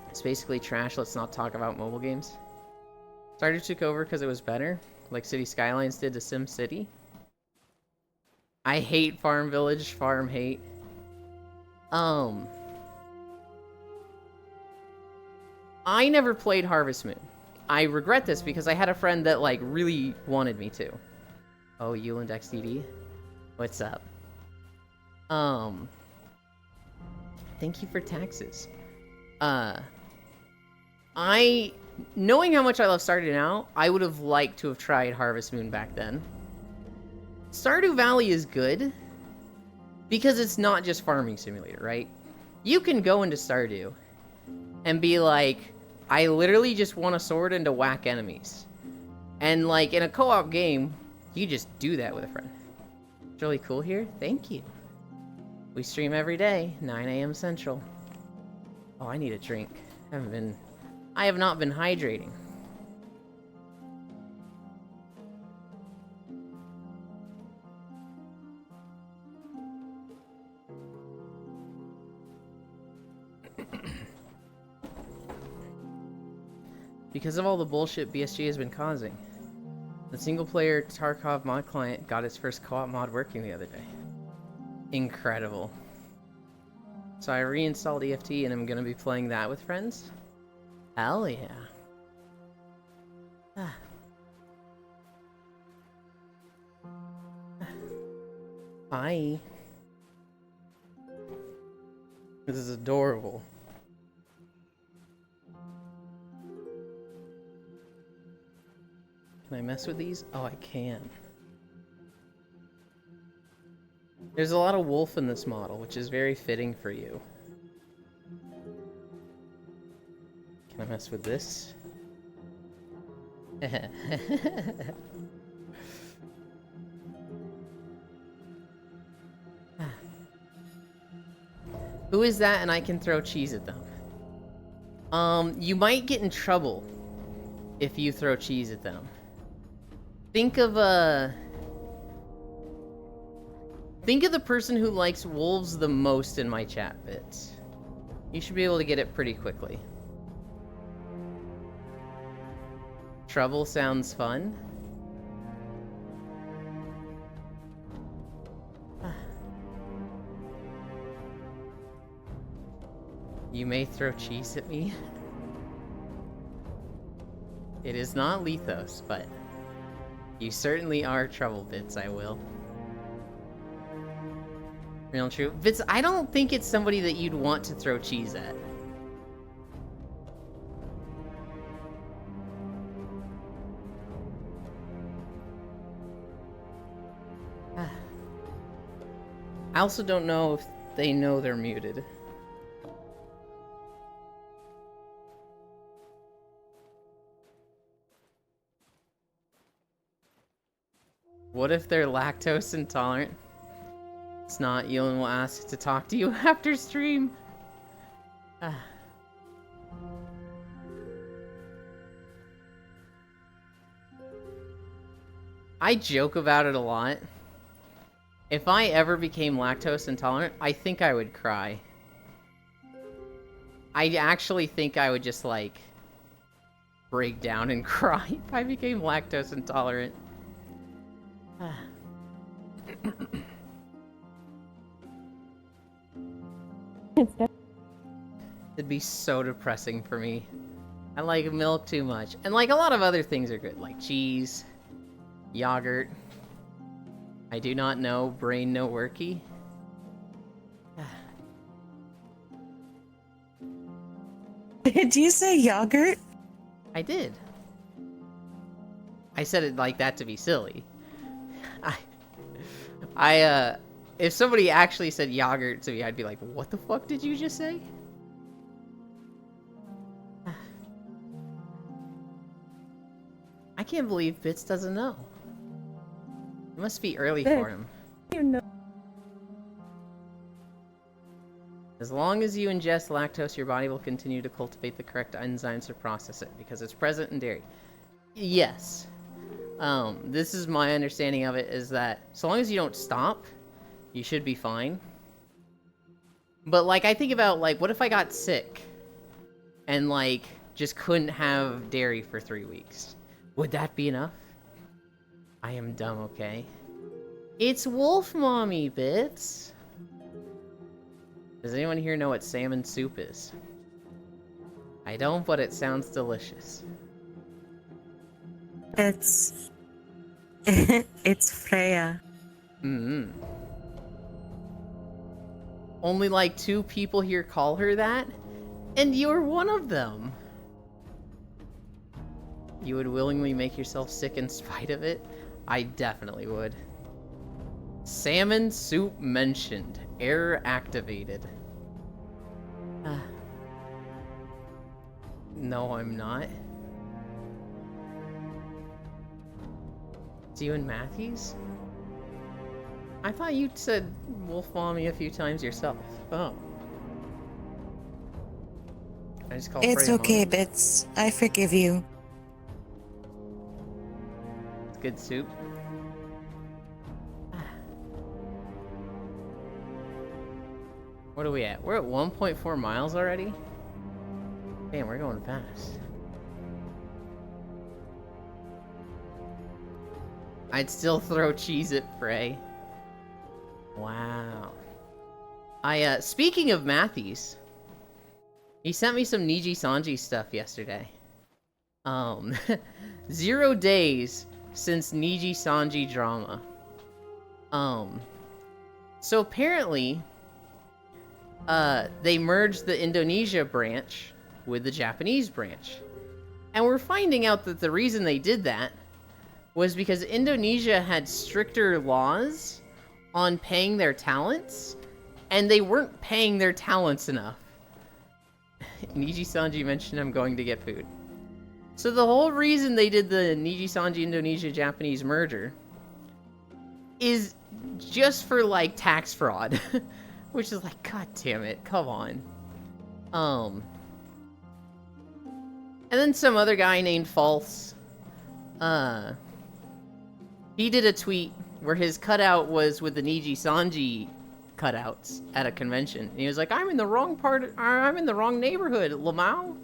It's basically trash. Let's not talk about mobile games. Stardew took over because it was better, like City Skylines did to SimCity. I hate Farm Village, farm hate. I never played Harvest Moon. I regret this because I had a friend that, like, really wanted me to. Oh, Yuland XDD? What's up? Thank you for taxes. Knowing how much I love Stardew now, I would have liked to have tried Harvest Moon back then. Stardew Valley is good because it's not just farming simulator, right? You can go into Stardew and be like, I literally just want a sword and to whack enemies. And like in a co-op game, you just do that with a friend. It's really cool here. Thank you. We stream every day, 9 a.m. Central. Oh, I need a drink. I have not been hydrating. Because of all the bullshit BSG has been causing. The single-player Tarkov mod client got its first co-op mod working the other day. Incredible. So I reinstalled EFT and I'm gonna be playing that with friends. Hell yeah. Hi. This is adorable. Can I mess with these? Oh, I can. There's a lot of wolf in this model, which is very fitting for you. Can I mess with this? Who is that and I can throw cheese at them? You might get in trouble if you throw cheese at them. Think of the person who likes wolves the most in my chat bits. You should be able to get it pretty quickly. Trouble sounds fun. You may throw cheese at me. It is not Lethos, but you certainly are Trouble Bits, I will. Real and true. Bits, I don't think it's somebody that you'd want to throw cheese at. I also don't know if they know they're muted. What if they're lactose intolerant? It's not, Elon will ask to talk to you after stream. I joke about it a lot. If I ever became lactose intolerant, I think I would cry. I actually think I would just, like, break down and cry if I became lactose intolerant. It'd be so depressing for me. I like milk too much. And like a lot of other things are good, like cheese, yogurt. I do not know, brain no worky. Did you say yogurt? I did. I said it like that to be silly. If somebody actually said yogurt to me, I'd be like, what the fuck did you just say? I can't believe Bits doesn't know. It must be early for him. You know. As long as you ingest lactose, your body will continue to cultivate the correct enzymes to process it, because it's present in dairy. Yes. This is my understanding of it, is that so long as you don't stop, you should be fine. But, like, I think about, like, what if I got sick and, like, just couldn't have dairy for 3 weeks? Would that be enough? I am dumb, okay? It's Wolf Mommy, Bits! Does anyone here know what salmon soup is? I don't, but it sounds delicious. It's Freya. Mm-hmm. Only like 2 people here call her that, and you're one of them. You would willingly make yourself sick in spite of it? I definitely would. Salmon soup mentioned. Error activated. No, I'm not. It's you and Matthews? I thought you said Wolf Mommy a few times yourself. Oh. I just called It's Freya okay, Mommy. Bits. I forgive you. It's good soup. What are we at? We're at 1.4 miles already? Damn, we're going fast. I'd still throw cheese at Frey. Wow. Speaking of Matthews, he sent me some Niji Sanji stuff yesterday. 0 days since Niji Sanji drama. So apparently, they merged the Indonesia branch with the Japanese branch. And we're finding out that the reason they did that was because Indonesia had stricter laws on paying their talents, and they weren't paying their talents enough. Niji Sanji mentioned I'm going to get food. So the whole reason they did the Niji Sanji Indonesia-Japanese merger is just for, like, tax fraud. Which is like, god damn it, come on. And then some other guy named False, he did a tweet where his cutout was with the Niji Sanji cutouts at a convention. And he was like, I'm in the wrong neighborhood, Lamau.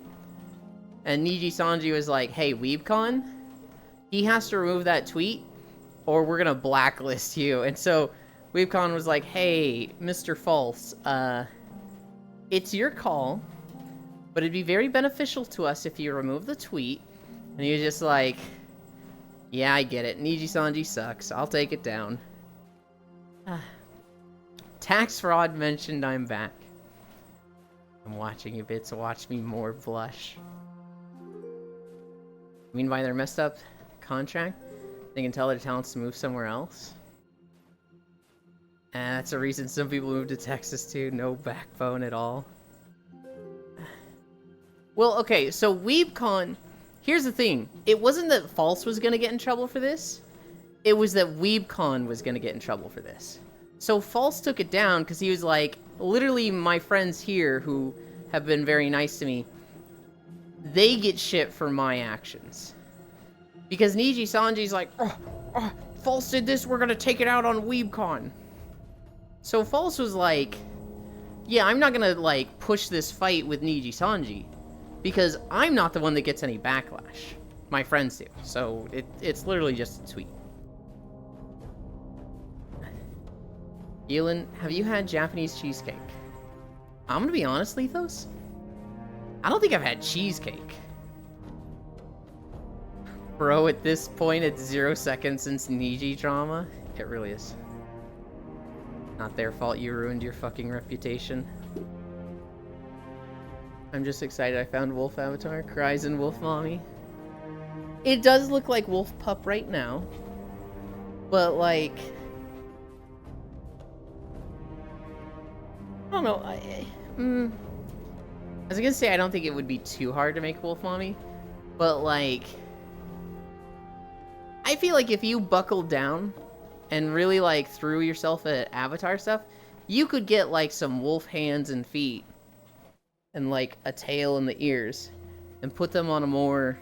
And Niji Sanji was like, hey, Weebcon, he has to remove that tweet or we're gonna blacklist you. And so Weebcon was like, hey, Mr. False, it's your call, but it'd be very beneficial to us if you remove the tweet. And he was just like, yeah, I get it. Niji Sanji sucks. I'll take it down. Tax fraud mentioned I'm back. I'm watching you, Bits. Watch me more blush. You mean by their messed up contract? They can tell their talents to move somewhere else? And that's a reason some people move to Texas too. No backbone at all. Well, okay, so Weebcon, here's the thing. It wasn't that False was gonna get in trouble for this. It was that Weebcon was gonna get in trouble for this. So False took it down because he was like, literally my friends here who have been very nice to me, they get shit for my actions. Because Niji Sanji's like, False did this, we're gonna take it out on Weebcon. So False was like, yeah, I'm not gonna, like, push this fight with Niji Sanji, because I'm not the one that gets any backlash. My friends do. So it's literally just a tweet. Elin, have you had Japanese cheesecake? I'm gonna be honest, Lethos. I don't think I've had cheesecake. Bro, at this point, it's 0 seconds since Niji drama. It really is. Not their fault you ruined your fucking reputation. I'm just excited I found Wolf Avatar. Cries and Wolf Mommy. It does look like Wolf Pup right now. But, like... I don't know. I was gonna say I don't think it would be too hard to make Wolf Mommy. But, like... I feel like if you buckled down and really, like, threw yourself at Avatar stuff, you could get, like, some wolf hands and feet and, like, a tail and the ears and put them on a more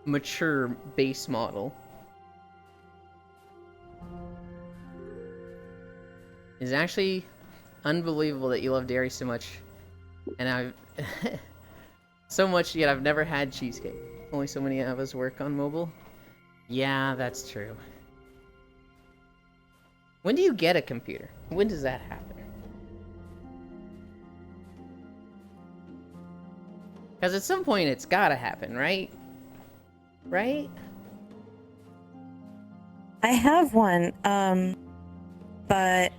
mature base model. It's actually unbelievable that you love dairy so much, and I've so much yet I've never had cheesecake. Only so many of us work on mobile. Yeah, that's true. When do you get a computer? When does that happen? Because at some point it's gotta happen, right? Right? I have one, but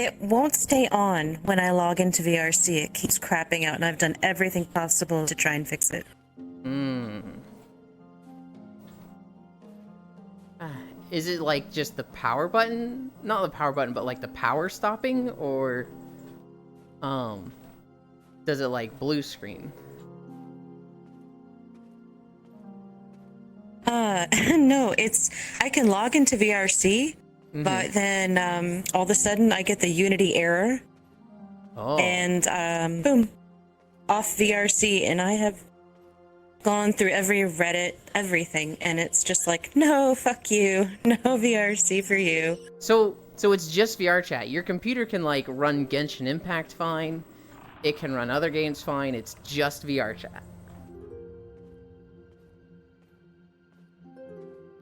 it won't stay on when I log into VRC. It keeps crapping out, and I've done everything possible to try and fix it. is it like just the power button? Not the power button, but like the power stopping, or does it like blue screen? No, I can log into VRC, Mm-hmm. but then all of a sudden I get the Unity error, Oh. and boom, off VRC, and I have gone through every Reddit, everything, and it's just like, no, fuck you, no VRC for you. So it's just VR chat. Your computer can like run Genshin Impact fine. It can run other games fine. It's just VR chat.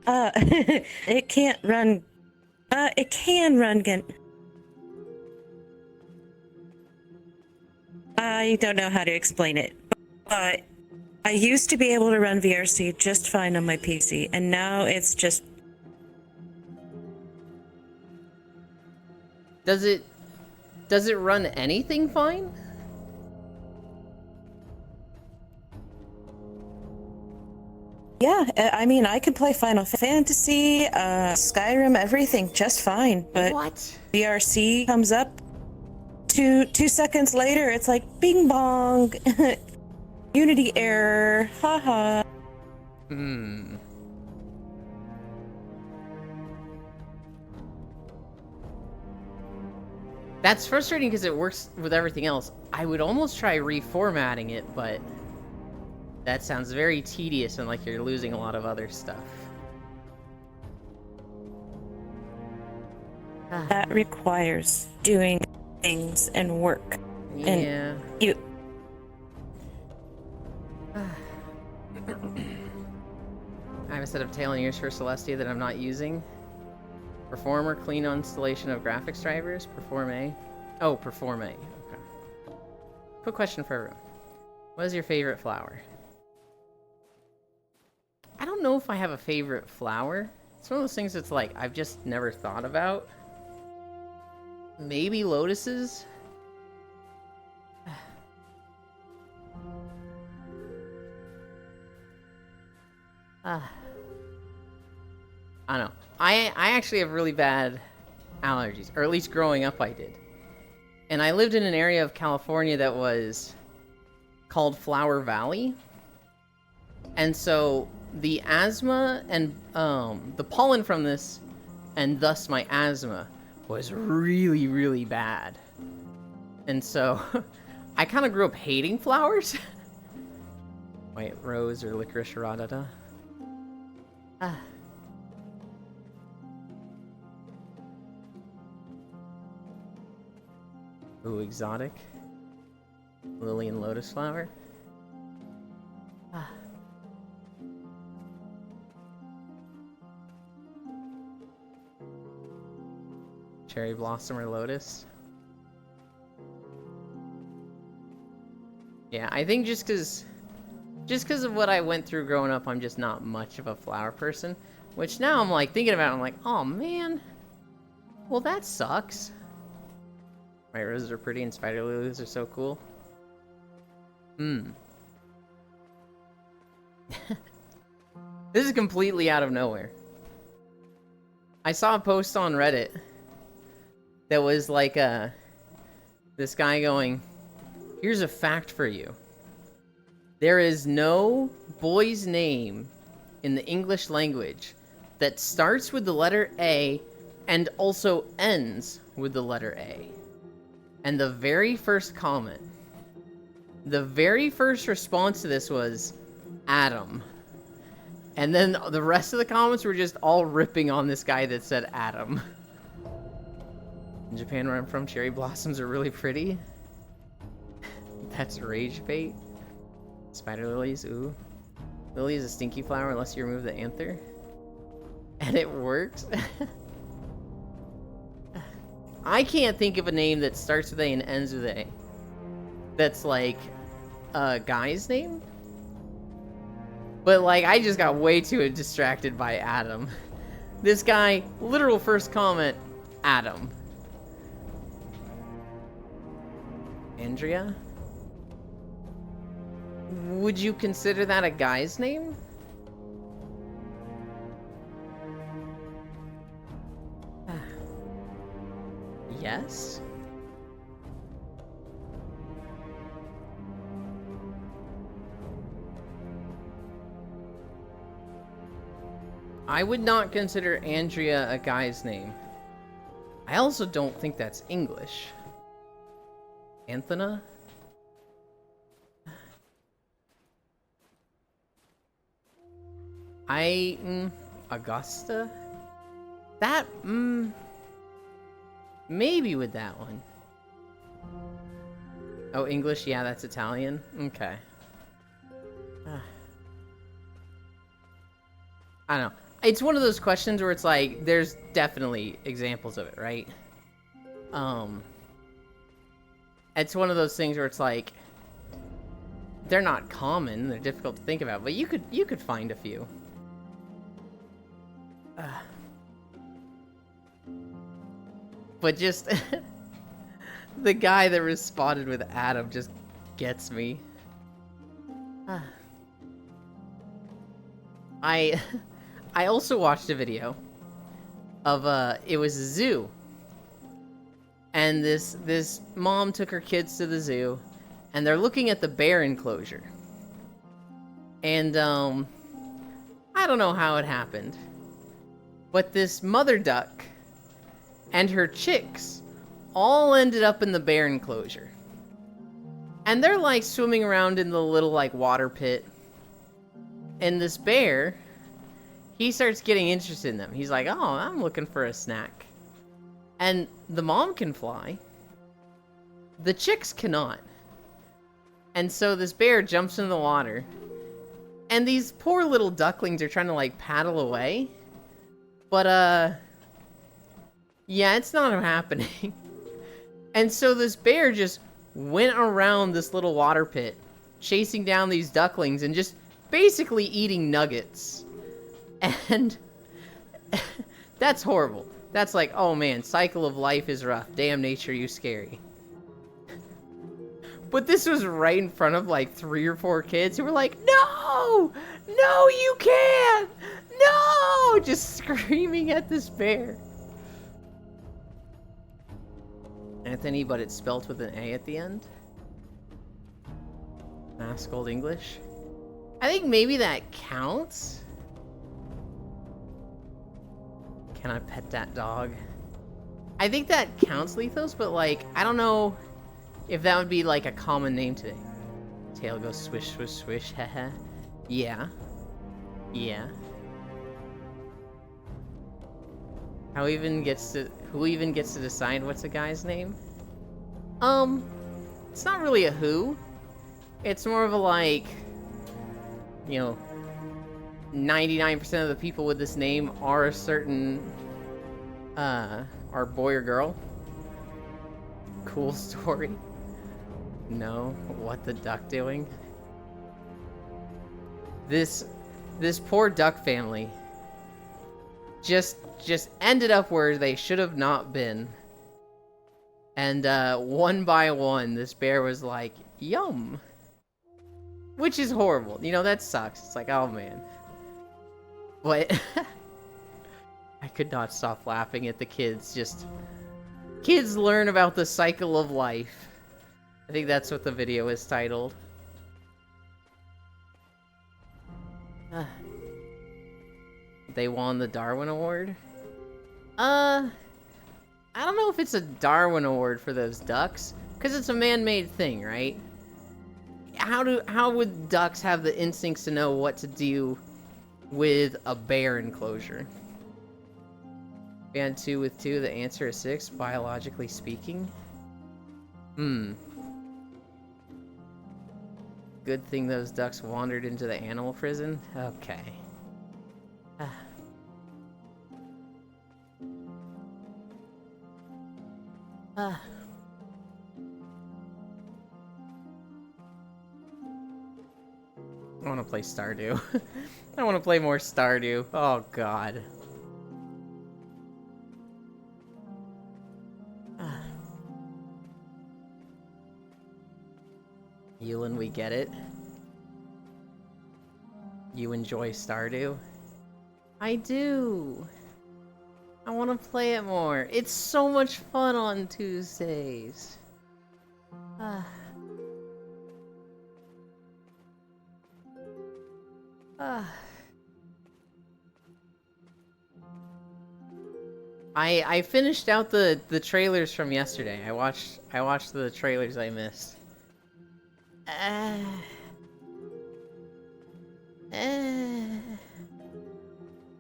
It can't run. It can run I don't know how to explain it, but I used to be able to run VRC just fine on my PC, and now it's just. Does it run anything fine? Yeah, I mean, I can play Final Fantasy, Skyrim, everything just fine, but What? VRC comes up. 2 seconds later, it's like bing bong, Unity error, haha. Hmm. That's frustrating because it works with everything else. I would almost try reformatting it, but that sounds very tedious and like you're losing a lot of other stuff. That requires doing things and work. Yeah. And you. I have a set of tail and ears for Celestia that I'm not using. Perform or clean installation of graphics drivers. Perform A. Oh, Perform A. Okay. Quick question for everyone. What is your favorite flower? I don't know if I have a favorite flower. It's one of those things that's like, I've just never thought about. Maybe lotuses? I don't know. I actually have really bad allergies, or at least growing up I did. And I lived in an area of California that was called Flower Valley. And so the asthma and the pollen from this, and thus my asthma, was really, really bad. And so I kind of grew up hating flowers. White rose or licorice rhodota. Ooh, exotic. Lily and lotus flower. Cherry blossom or lotus. Yeah, I think just because of what I went through growing up, I'm just not much of a flower person. Which now I'm like thinking about it, I'm like, oh man, well that sucks. White roses are pretty and spider lilies are so cool. This is completely out of nowhere. I saw a post on Reddit that was like this guy going, here's a fact for you. There is no boy's name in the English language that starts with the letter A and also ends with the letter A. And the very first comment, the very first response to this was Adam. And then the rest of the comments were just all ripping on this guy that said Adam. In Japan, where I'm from, cherry blossoms are really pretty. That's rage bait. Spider lilies, ooh. Lily is a stinky flower unless you remove the anther. And it works. I can't think of a name that starts with A and ends with A. That's like a guy's name. But like, I just got way too distracted by Adam. This guy, literal first comment, Adam. Andrea? Would you consider that a guy's name? I would not consider Andrea a guy's name. I also don't think that's English. Anthena? Augusta? That, maybe with that one. Oh, English? Yeah, that's Italian? Okay. I don't know. It's one of those questions where it's like, there's definitely examples of it, right? It's one of those things where it's like, they're not common, they're difficult to think about, but you could find a few. But just the guy that responded with Adam just gets me. I also watched a video of it was a zoo. And this mom took her kids to the zoo and they're looking at the bear enclosure. And I don't know how it happened, but this mother duck and her chicks all ended up in the bear enclosure. And they're like swimming around in the little like water pit. And this bear, he starts getting interested in them. He's like, oh, I'm looking for a snack. And the mom can fly. The chicks cannot. And so this bear jumps into the water. And these poor little ducklings are trying to like paddle away. But yeah, it's not happening. And so this bear just went around this little water pit, chasing down these ducklings and just basically eating nuggets. And that's horrible. That's like, oh man, cycle of life is rough. Damn nature, you scary. But this was right in front of like 3 or 4 kids who were like, no! No, you can't! No! Just screaming at this bear. Anthony, but it's spelt with an A at the end. Mask Old English. I think maybe that counts. Can I pet that dog? I think that counts, Lethos, but like, I don't know if that would be like a common name today. Tail goes swish, swish, swish, haha. Yeah. Yeah. Who even gets to decide what's a guy's name? It's not really a who. It's more of a like, you know, 99% of the people with this name are a certain, are boy or girl. Cool story. No, what the duck doing? This poor duck family just ended up where they should have not been. And one by one, this bear was like, yum. Which is horrible. You know, that sucks. It's like, oh man. But I could not stop laughing at the kids. Just kids learn about the cycle of life. I think that's what the video is titled. They won the Darwin Award? I don't know if it's a Darwin Award for those ducks, because it's a man-made thing, right? How would ducks have the instincts to know what to do with a bear enclosure? And 2 with 2, the answer is 6, biologically speaking. Good thing those ducks wandered into the animal prison. Okay. I want to play Stardew. I want to play more Stardew. Oh god. Yulin, we get it. You enjoy Stardew? I do. I want to play it more. It's so much fun on Tuesdays. I finished out the trailers from yesterday. I watched the trailers I missed. Uh,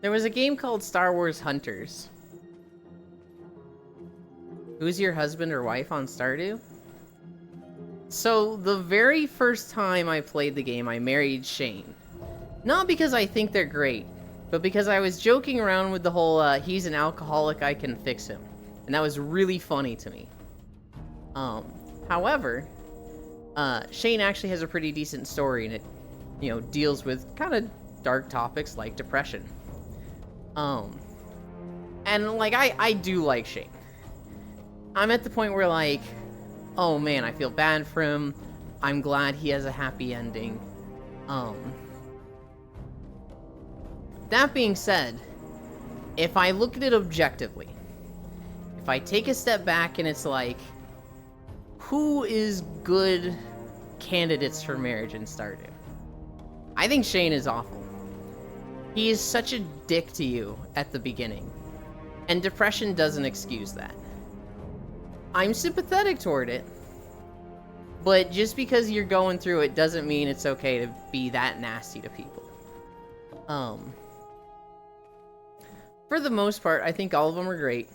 There was a game called Star Wars Hunters. Who's your husband or wife on Stardew? So, the very first time I played the game, I married Shane. Not because I think they're great, but because I was joking around with the whole, he's an alcoholic, I can fix him. And that was really funny to me. However, Shane actually has a pretty decent story, and it, you know, deals with kind of dark topics like depression. And, like, I do like Shane. I'm at the point where, like, oh man, I feel bad for him. I'm glad he has a happy ending. That being said, if I look at it objectively, if I take a step back and it's like, who is good candidates for marriage in Stardew? I think Shane is awful. He is such a dick to you at the beginning, and depression doesn't excuse that. I'm sympathetic toward it, but just because you're going through it doesn't mean it's okay to be that nasty to people. For the most part, I think all of them are great.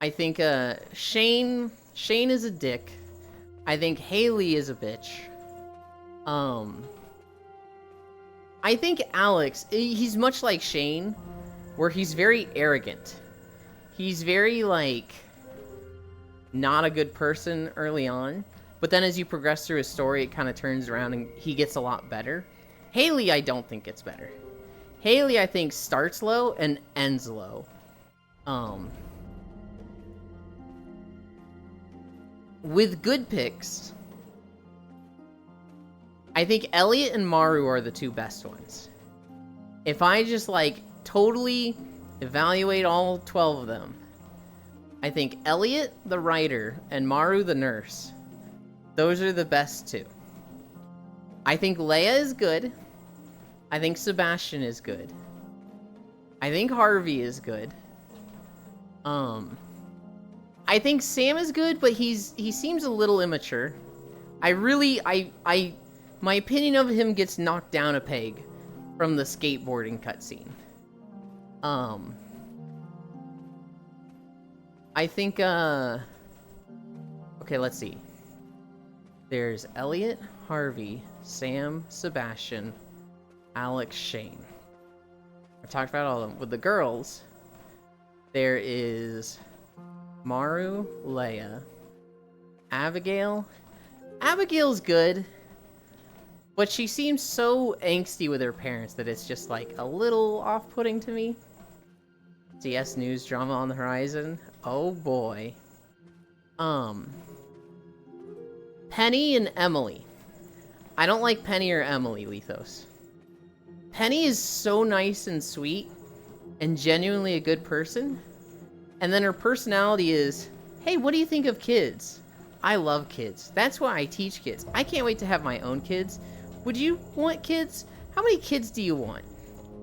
I think Shane is a dick. I think Haley is a bitch. I think Alex, he's much like Shane, where he's very arrogant. He's very, like, not a good person early on, but then as you progress through his story, it kind of turns around and he gets a lot better. Haley, I don't think gets better. Haley, I think, starts low and ends low. With good picks, I think Elliot and Maru are the two best ones. If I just, like, totally evaluate all 12 of them, I think Elliot, the writer, and Maru, the nurse, those are the best two. I think Leia is good. I think Sebastian is good. I think Harvey is good. I think Sam is good, but he seems a little immature. My opinion of him gets knocked down a peg from the skateboarding cutscene. I think, okay, let's see. There's Elliot, Harvey, Sam, Sebastian, Alex, Shane. I talked about all of them. With the girls, there is Maru, Leia, Abigail. Abigail's good, but she seems so angsty with her parents that it's just, like, a little off-putting to me. CS news drama on the horizon. Oh boy. Penny and Emily. I don't like Penny or Emily, Lethos. Penny is so nice and sweet and genuinely a good person. And then her personality is, hey, what do you think of kids? I love kids. That's why I teach kids. I can't wait to have my own kids. Would you want kids? How many kids do you want?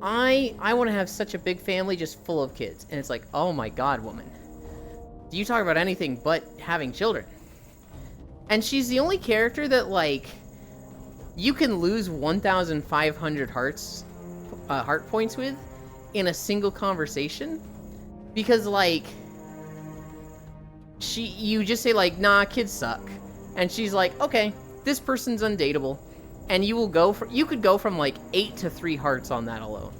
I want to have such a big family just full of kids. And it's like, oh my god, woman. Do you talk about anything but having children? And she's the only character that, like, you can lose 1,500 heart points with in a single conversation. Because, like, you just say, like, nah, kids suck. And she's like, okay, this person's undateable. And you could go from, like, 8 to 3 hearts on that alone.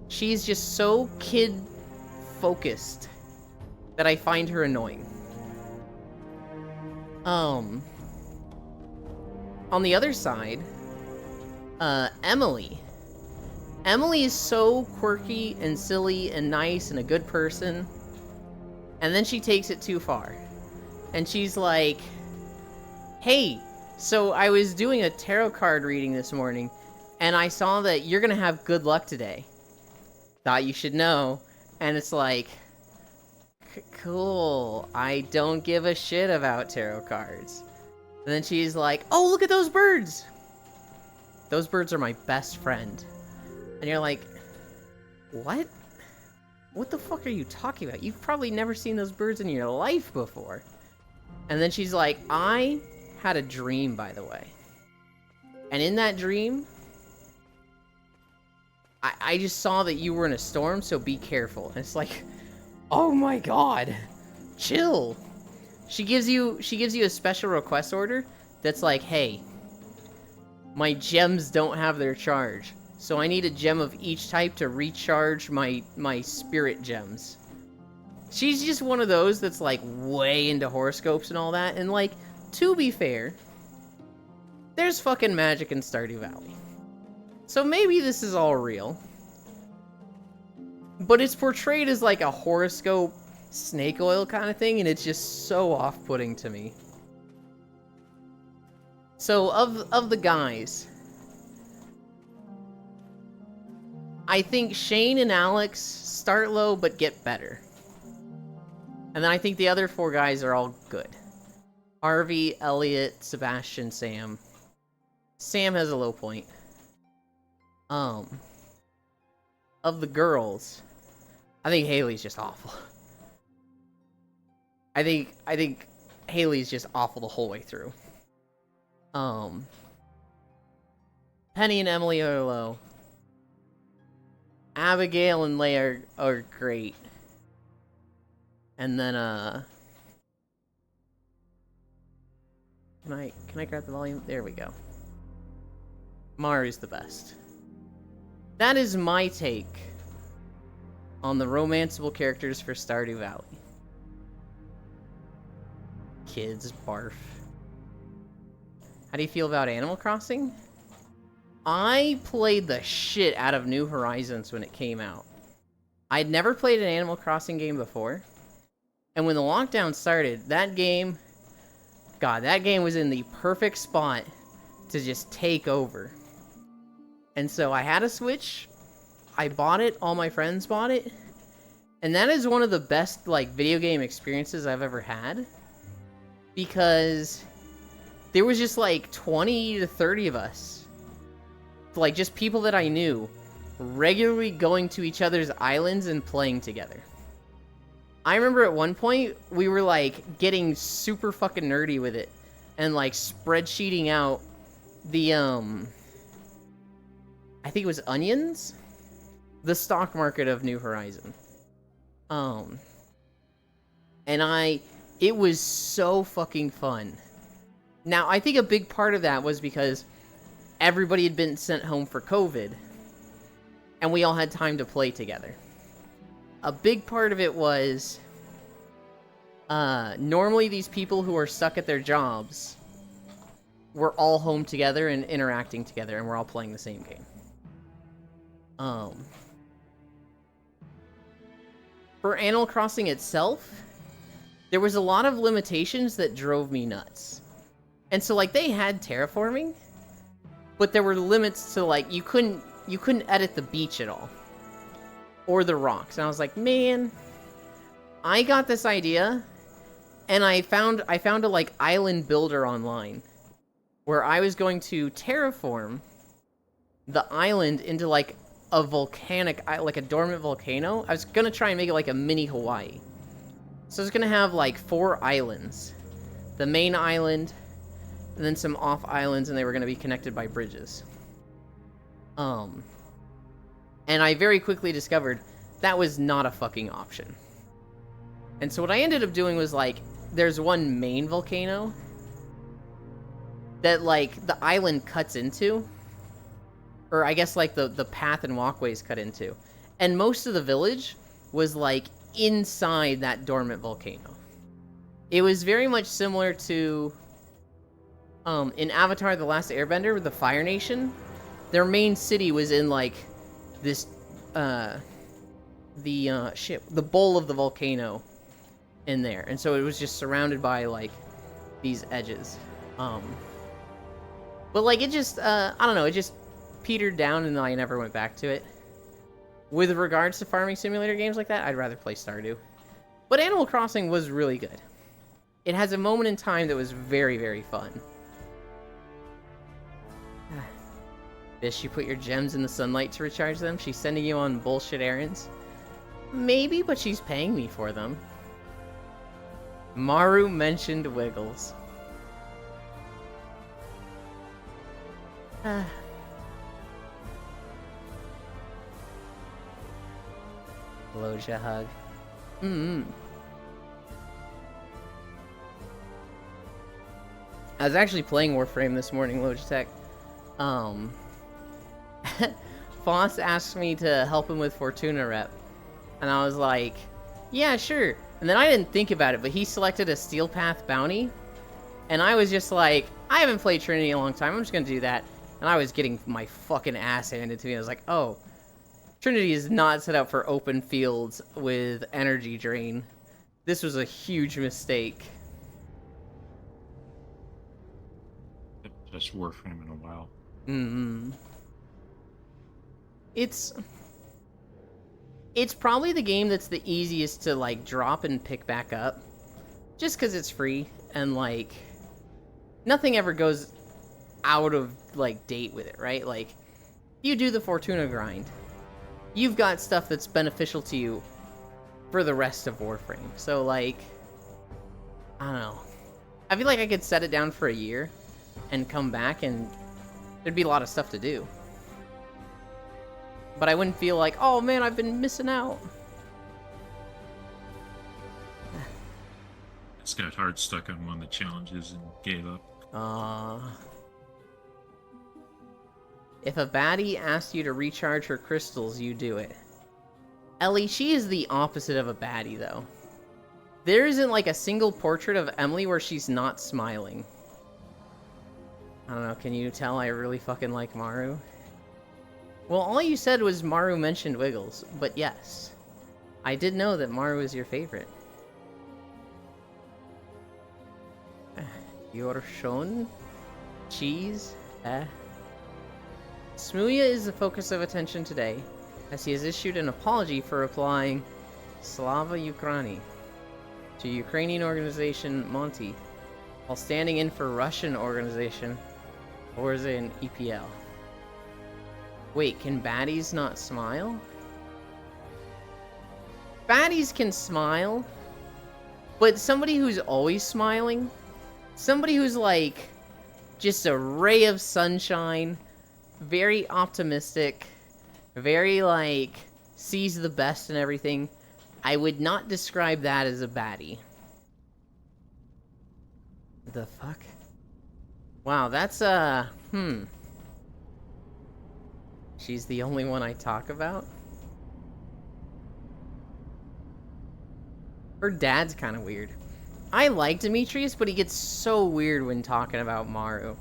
She's just so kid-focused that I find her annoying. On the other side, Emily. Emily is so quirky and silly and nice and a good person. And then she takes it too far. And she's like, hey, so I was doing a tarot card reading this morning, and I saw that you're gonna have good luck today. Thought you should know. And it's like, cool, I don't give a shit about tarot cards. And then she's like, oh, look at those birds! Those birds are my best friend. And you're like, what? what the fuck are you talking about? You've probably never seen those birds in your life before. And then she's like, I had a dream, by the way. And in that dream, I just saw that you were in a storm, so be careful. And it's like, oh my god, chill. She gives you a special request order that's like, hey, my gems don't have their charge, so I need a gem of each type to recharge my spirit gems. She's just one of those that's like way into horoscopes and all that, and like, to be fair, there's fucking magic in Stardew Valley. So maybe this is all real. But it's portrayed as like a horoscope snake oil kind of thing, and it's just so off-putting to me. So, of the guys, I think Shane and Alex start low but get better. And then I think the other 4 guys are all good. Harvey, Elliot, Sebastian, Sam. Sam has a low point. Of the girls, I think Haley's just awful. I think Haley's just awful the whole way through. Penny and Emily are low. Abigail and Leia are great. And then, can I grab the volume? There we go. Mari's the best. That is my take on the romanceable characters for Stardew Valley. Kids, barf. How do you feel about Animal Crossing? I played the shit out of New Horizons when it came out. I'd never played an Animal Crossing game before. And when the lockdown started, that game was in the perfect spot to just take over. And so I had a Switch, I bought it, all my friends bought it, and that is one of the best, like, video game experiences I've ever had. Because there was just, like, 20 to 30 of us. Like, just people that I knew, regularly going to each other's islands and playing together. I remember at one point, we were, like, getting super fucking nerdy with it. And, like, spreadsheeting out the, I think it was onions? The stock market of New Horizon. And it was so fucking fun. Now, I think a big part of that was because everybody had been sent home for COVID. And we all had time to play together. A big part of it was, normally these people who are stuck at their jobs were all home together and interacting together, and we're all playing the same game. For Animal Crossing itself, there was a lot of limitations that drove me nuts. And so, like, they had terraforming, but there were limits to, like, you couldn't edit the beach at all. Or the rocks. And I was like, man, I got this idea, and I found a, like, island builder online, where I was going to terraform the island into, like, a volcanic, like a dormant volcano. I was gonna try and make it like a mini Hawaii. So I was gonna have like 4 islands. The main island, and then some off islands, and they were gonna be connected by bridges. And I very quickly discovered that was not a fucking option. And so what I ended up doing was, like, there's one main volcano that, like, the island cuts into. Or I guess, like, the path and walkways cut into. And most of the village was, like, inside that dormant volcano. It was very much similar to, in Avatar: The Last Airbender, with the Fire Nation. Their main city was in, like, this, the bowl of the volcano in there. And so it was just surrounded by, like, these edges. But, like, it just, I don't know, it just petered down, and then I never went back to it. With regards to farming simulator games like that, I'd rather play Stardew. But Animal Crossing was really good. It has a moment in time that was very, very fun. Bish, you put your gems in the sunlight to recharge them? She's sending you on bullshit errands? Maybe, but she's paying me for them. Maru mentioned Wiggles. Loja hug. I was actually playing Warframe this morning, Logitech. Foss asked me to help him with Fortuna rep. And I was like, yeah, sure. And then I didn't think about it, but he selected a Steel Path bounty. And I was just like, I haven't played Trinity in a long time, I'm just gonna do that. And I was getting my fucking ass handed to me. I was like, oh, Trinity is not set up for open fields with energy drain. This was a huge mistake. Just Warframe in a while. It's probably the game that's the easiest to like drop and pick back up, just because it's free and like nothing ever goes out of like date with it, right? Like you do the Fortuna grind, you've got stuff that's beneficial to you for the rest of Warframe. So like, I don't know. I feel like I could set it down for a year and come back and there'd be a lot of stuff to do. But I wouldn't feel like, oh man, I've been missing out. It's got hard stuck on one of the challenges and gave up. If a baddie asked you to recharge her crystals, you do it. Ellie, she is the opposite of a baddie, though. There isn't like a single portrait of Emily where she's not smiling. I don't know, can you tell I really fucking like Maru? Well, all you said was Maru mentioned Wiggles, but yes. I did know that Maru is your favorite. You're shown? Cheese? Smooya is the focus of attention today, as he has issued an apology for replying Slava Ukraini to Ukrainian organization Monty, while standing in for Russian organization Orza and EPL. Wait, can baddies not smile? Baddies can smile, but somebody who's always smiling, somebody who's like just a ray of sunshine, very optimistic, very like sees the best in everything, I would not describe that as a baddie. The fuck? Wow, that's She's the only one I talk about? Her dad's kind of weird. I like Demetrius, but he gets so weird when talking about Maru.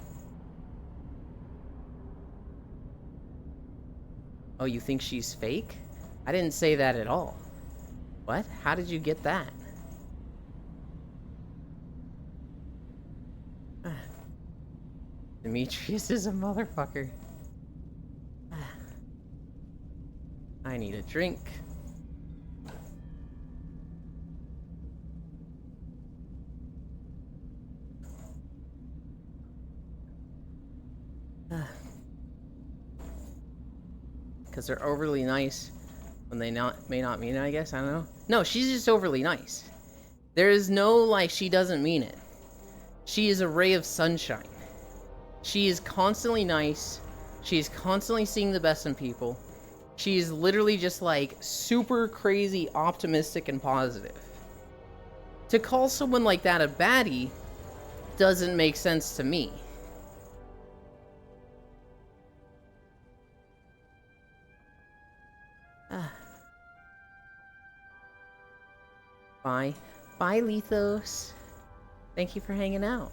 Oh, you think she's fake? I didn't say that at all. What? How did you get that? Demetrius is a motherfucker. I need a drink. Because they're overly nice when they may not mean it, I guess. I don't know. No, she's just overly nice. There is no, like, she doesn't mean it. She is a ray of sunshine. She is constantly nice. She is constantly seeing the best in people. She is literally just, like, super crazy optimistic and positive. To call someone like that a baddie doesn't make sense to me. Bye. Bye, Lethos. Thank you for hanging out.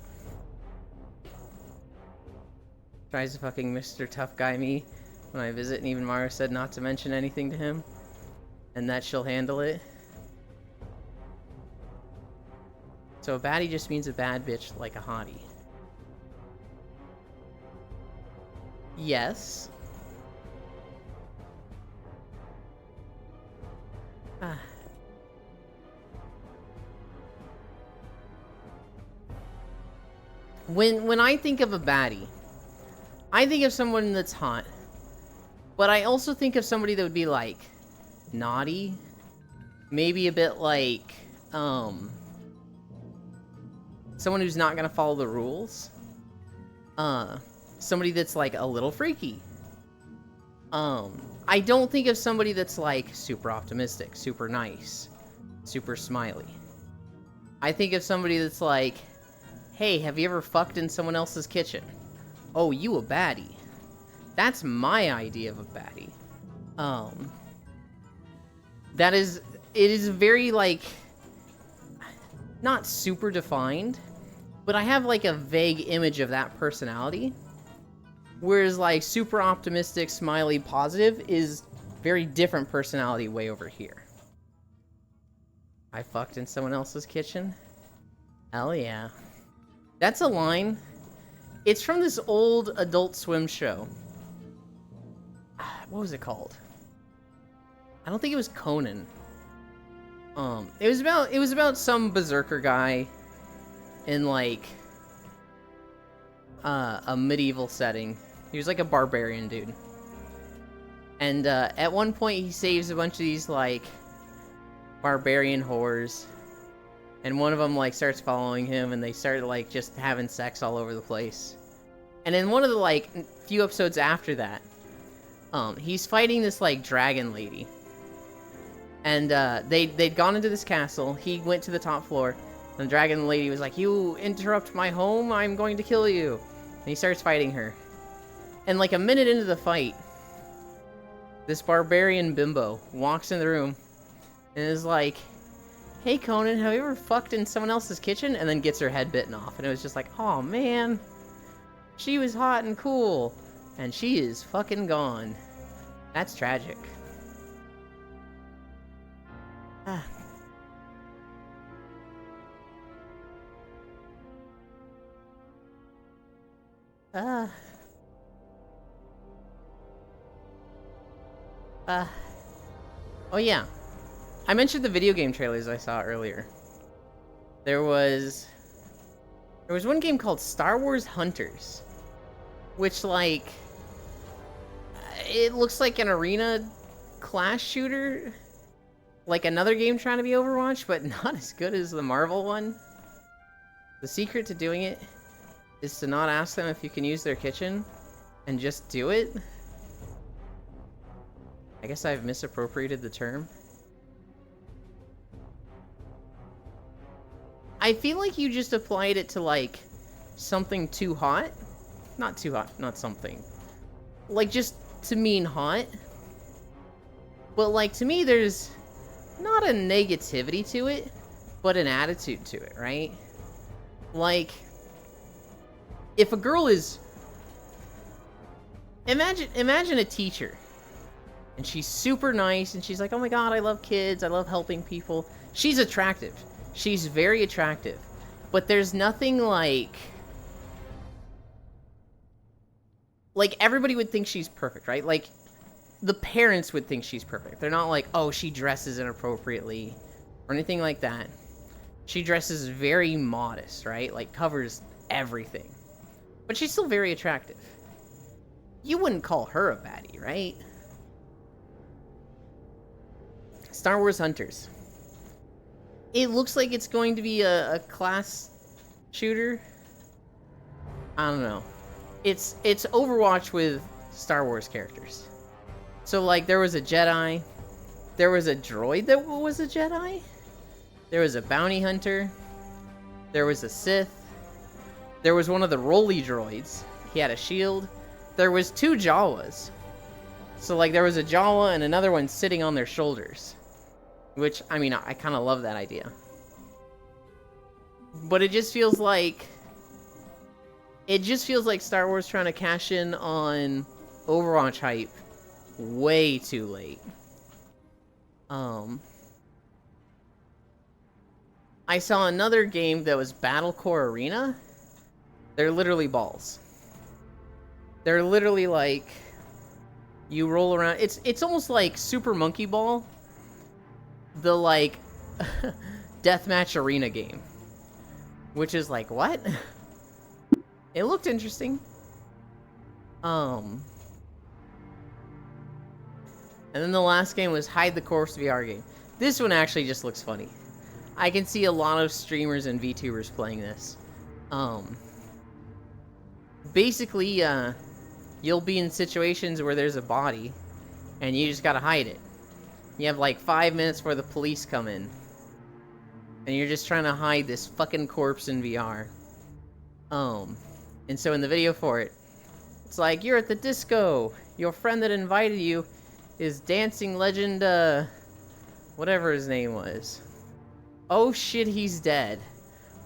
Tries to fucking Mr. Tough Guy me when I visit, and even Mara said not to mention anything to him. And that she'll handle it. So a baddie just means a bad bitch like a hottie. Yes. When I think of a baddie, I think of someone that's hot, but I also think of somebody that would be like naughty maybe a bit like, someone who's not gonna follow the rules. Somebody that's like a little freaky. I don't think of somebody that's like super optimistic, super nice, super smiley. I think of somebody that's like, hey, have you ever fucked in someone else's kitchen? Oh, you a baddie. That's my idea of a baddie. It is very, like, not super defined, but I have, like, a vague image of that personality. Whereas, like, super optimistic, smiley, positive is very different personality way over here. I fucked in someone else's kitchen? Hell yeah. That's a line. It's from this old Adult Swim show. What was it called? I don't think it was Conan. It was about some berserker guy in like a medieval setting. He was like a barbarian dude. And at one point he saves a bunch of these like barbarian whores. And one of them like starts following him and they start like just having sex all over the place. And in one of the like few episodes after that, he's fighting this like dragon lady. And they'd gone into this castle. He went to the top floor. And the dragon lady was like, you interrupt my home, I'm going to kill you. And he starts fighting her. And like a minute into the fight, this barbarian bimbo walks in the room and is like, hey Conan, have you ever fucked in someone else's kitchen? And then gets her head bitten off. And it was just like, oh man, she was hot and cool. And she is fucking gone. That's tragic. Ah. Oh yeah. I mentioned the video game trailers I saw earlier. There was one game called Star Wars Hunters, which like it looks like an arena class shooter, like another game trying to be Overwatch, but not as good as the Marvel one. The secret to doing it is to not ask them if you can use their kitchen and just do it. I guess I've misappropriated the term. I feel like you just applied it to like something too hot. Not too hot, not something. Like just to mean hot. But like to me there's not a negativity to it, but an attitude to it, right? Like if a girl is imagine a teacher and she's super nice and she's like, oh my god, I love kids, I love helping people. She's attractive. She's very attractive. But there's nothing like everybody would think she's perfect, right? Like the parents would think she's perfect. They're not like, oh, she dresses inappropriately or anything like that. She dresses very modest, right? Like covers everything. But she's still very attractive. You wouldn't call her a baddie, right? Star Wars Hunters. It looks like it's going to be a class shooter. I don't know. It's Overwatch with Star Wars characters. So like there was a Jedi, there was a droid that was a Jedi, there was a bounty hunter, there was a Sith, there was one of the Rolly droids. He had a shield. There was 2 Jawas. So like there was a Jawa and another one sitting on their shoulders. Which, I mean, I kind of love that idea. But it just feels like Star Wars trying to cash in on Overwatch hype way too late. I saw another game that was Battlecore Arena. They're literally balls. They're literally like you roll around. It's almost like Super Monkey Ball, the like deathmatch arena game, which is like what? It looked interesting. And then the last game was Hide the Corpse VR game. This one actually just looks funny. I can see a lot of streamers and VTubers playing this. Basically, you'll be in situations where there's a body, and you just gotta hide it. You have like 5 minutes before the police come in, and you're just trying to hide this fucking corpse in VR. And so in the video for it, it's like, you're at the disco. Your friend that invited you is dancing legend, whatever his name was. Oh shit, he's dead.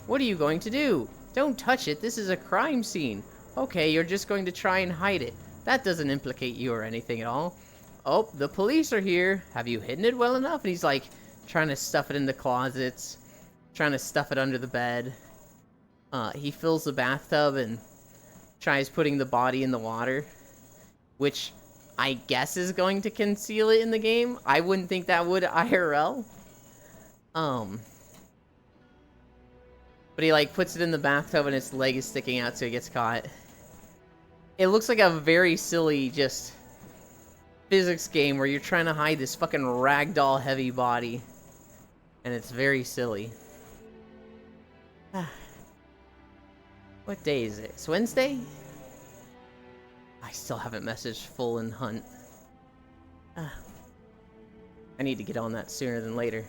What are you going to do? Don't touch it, this is a crime scene. Okay, you're just going to try and hide it. That doesn't implicate you or anything at all. Oh, the police are here. Have you hidden it well enough? And he's like, trying to stuff it in the closets, trying to stuff it under the bed. He fills the bathtub and tries putting the body in the water, which I guess is going to conceal it in the game. I wouldn't think that would IRL. But he like puts it in the bathtub and its leg is sticking out so he gets caught. It looks like a very silly just physics game where you're trying to hide this fucking ragdoll heavy body. And it's very silly. What day is it? It's Wednesday? I still haven't messaged Full and Hunt. I need to get on that sooner than later.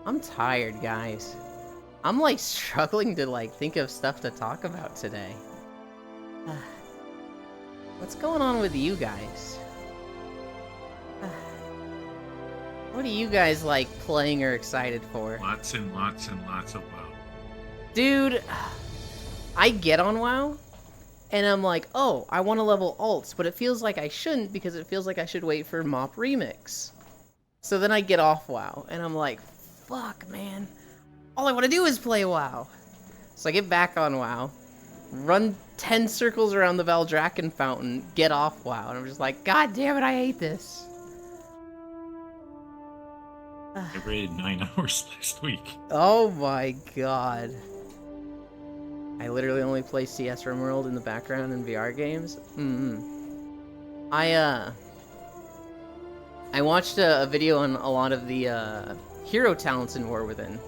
I'm tired, guys. I'm like struggling to like think of stuff to talk about today. What's going on with you guys? What are you guys like playing or excited for? Lots and lots and lots of WoW. Dude, I get on WoW and I'm like, oh, I want to level alts, but it feels like I shouldn't because it feels like I should wait for Mop Remix. So then I get off WoW and I'm like, fuck, man. All I want to do is play WoW. So I get back on WoW, run 10 circles around the Valdrakken fountain, get off WoW, and I'm just like, god damn it, I hate this. I raided 9 hours last week. Oh my god. I literally only play CS RimWorld in the background in VR games. I watched a video on a lot of the hero talents in War Within.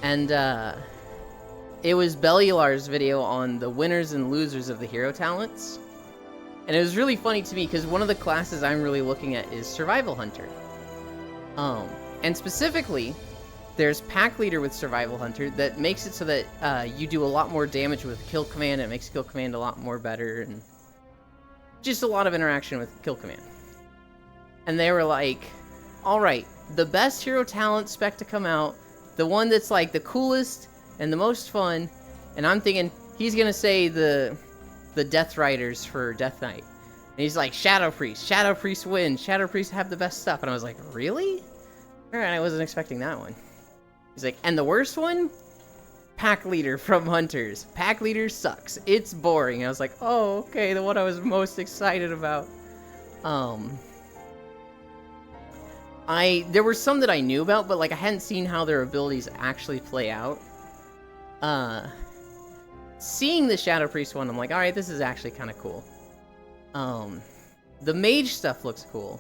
And it was Bellular's video on the winners and losers of the hero talents. And it was really funny to me because one of the classes I'm really looking at is Survival Hunter. And specifically, there's Pack Leader with Survival Hunter that makes it so that you do a lot more damage with Kill Command. It makes Kill Command a lot more better, and just a lot of interaction with Kill Command. And they were like, alright, the best hero talent spec to come out, the one that's like the coolest and the most fun, and I'm thinking, he's gonna say the Death Riders for Death Knight. And he's like, Shadow Priest. Shadow Priest wins. Shadow Priest have the best stuff. And I was like, really? Alright, I wasn't expecting that one. He's like, and the worst one? Pack Leader from Hunters. Pack Leader sucks. It's boring. And I was like, oh, okay, the one I was most excited about. There were some that I knew about, but like I hadn't seen how their abilities actually play out. Seeing the Shadow Priest one, I'm like, alright, this is actually kind of cool. The Mage stuff looks cool.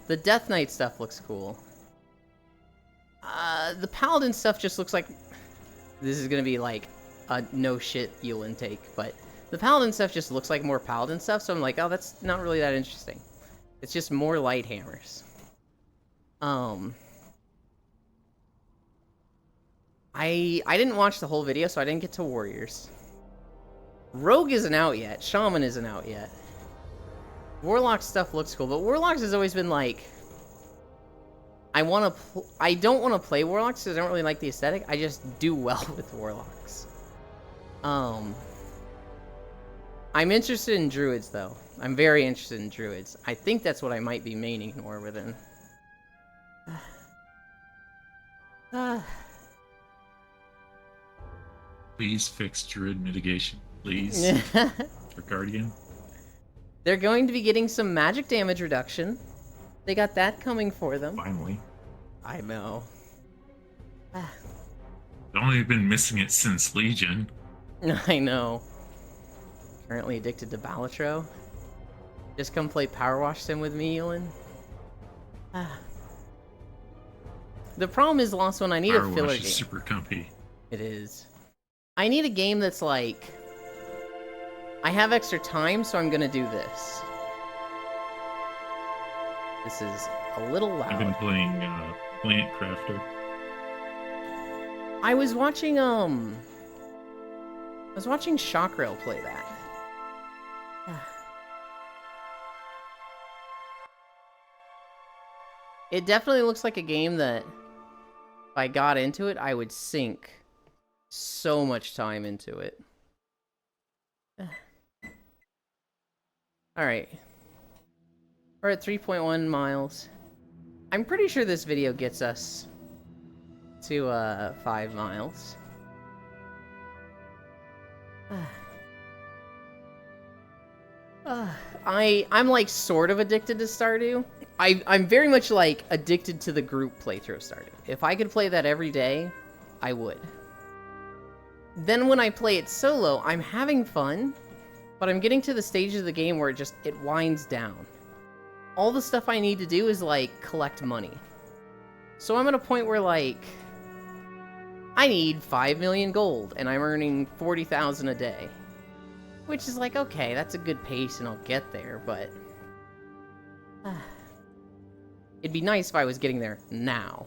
The Death Knight stuff looks cool. The Paladin stuff just looks like... This is gonna be like a no shit you'll intake, but the Paladin stuff just looks like more Paladin stuff, so I'm like, oh, that's not really that interesting. It's just more light hammers. I didn't watch the whole video, so I didn't get to Warriors. Rogue isn't out yet. Shaman isn't out yet. Warlock stuff looks cool, but Warlocks has always been like... I don't want to play Warlocks because I don't really like the aesthetic. I just do well with Warlocks. I'm interested in Druids, though. I'm very interested in Druids. I think that's what I might be maining in War Within. Please fix Druid mitigation, please. For Guardian. They're going to be getting some magic damage reduction. They got that coming for them. Finally. I know. Ah, I've only been missing it since Legion. I know. Currently addicted to Balatro. Just come play Power Wash Sim with me, Elin. Ah. The problem is, Lost One, I need Power a filler Wash game. is super comfy. It is. I need a game that's like... I have extra time, so I'm gonna do this. This is a little loud. I've been playing Plant Crafter. I was watching Shockrail play that. It definitely looks like a game that if I got into it, I would sink so much time into it. Alright. We're at 3.1 miles. I'm pretty sure this video gets us to 5 miles. I'm like sort of addicted to Stardew. I'm very much like addicted to the group playthrough of Stardew. If I could play that every day, I would. Then when I play it solo, I'm having fun, but I'm getting to the stage of the game where it winds down. All the stuff I need to do is like collect money. So I'm at a point where like I need 5 million gold and I'm earning 40,000 a day. Which is like, okay, that's a good pace and I'll get there, but it'd be nice if I was getting there now.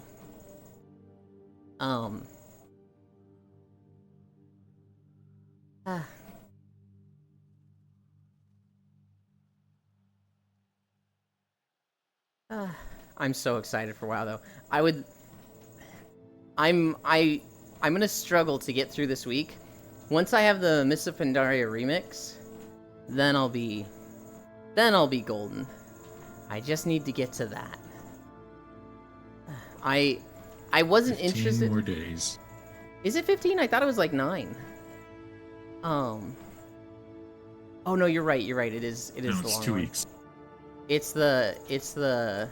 I'm so excited for WoW though. I'm gonna struggle to get through this week. Once I have the Mists of Pandaria remix, then I'll be golden. I just need to get to that. I wasn't 15 interested. more days. Is it 15? I thought it was like 9. Oh no, you're right. It is No, the it's long 2 one. weeks. It's the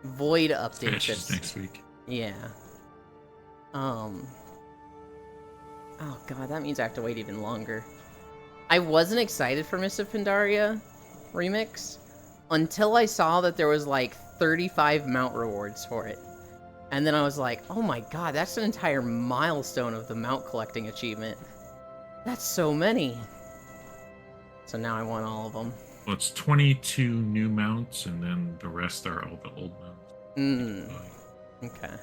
Void update Patches that's next week. yeah. Oh god, that means I have to wait even longer. I wasn't excited for Mists of Pandaria remix until I saw that there was like 35 mount rewards for it. And then I was like, oh my god, that's an entire milestone of the mount collecting achievement. That's so many. So now I want all of them. Well, it's 22 new mounts, and then the rest are all the old mounts. Okay.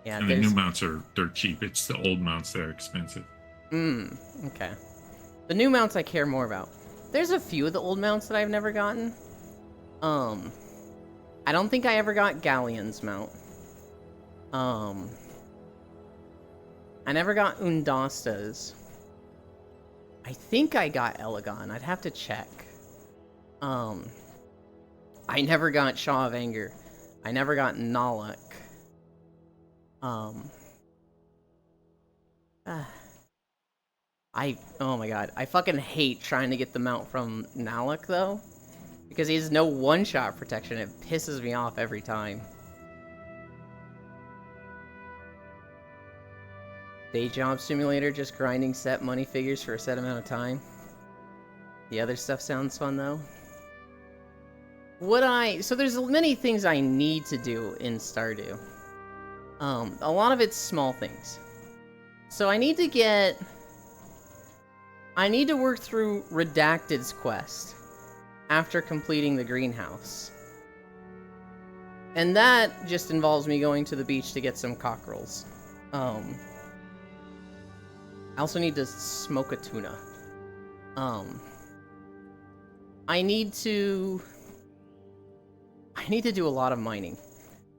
Yeah, And the new mounts they're cheap. It's the old mounts that are expensive. Okay. The new mounts I care more about. There's a few of the old mounts that I've never gotten. I don't think I ever got Galleon's mount. I never got Undasta's. I think I got Elegon. I'd have to check. I never got Shaw of Anger. I never got Nalak. Oh my god, I fucking hate trying to get the mount from Nalak though, because he has no one-shot protection. It pisses me off every time. Day job simulator, just grinding set money figures for a set amount of time. The other stuff sounds fun though. So there's many things I need to do in Stardew. A lot of it's small things. So I need to work through Redacted's quest after completing the greenhouse. And that just involves me going to the beach to get some cockerels. I also need to smoke a tuna. I need to do a lot of mining.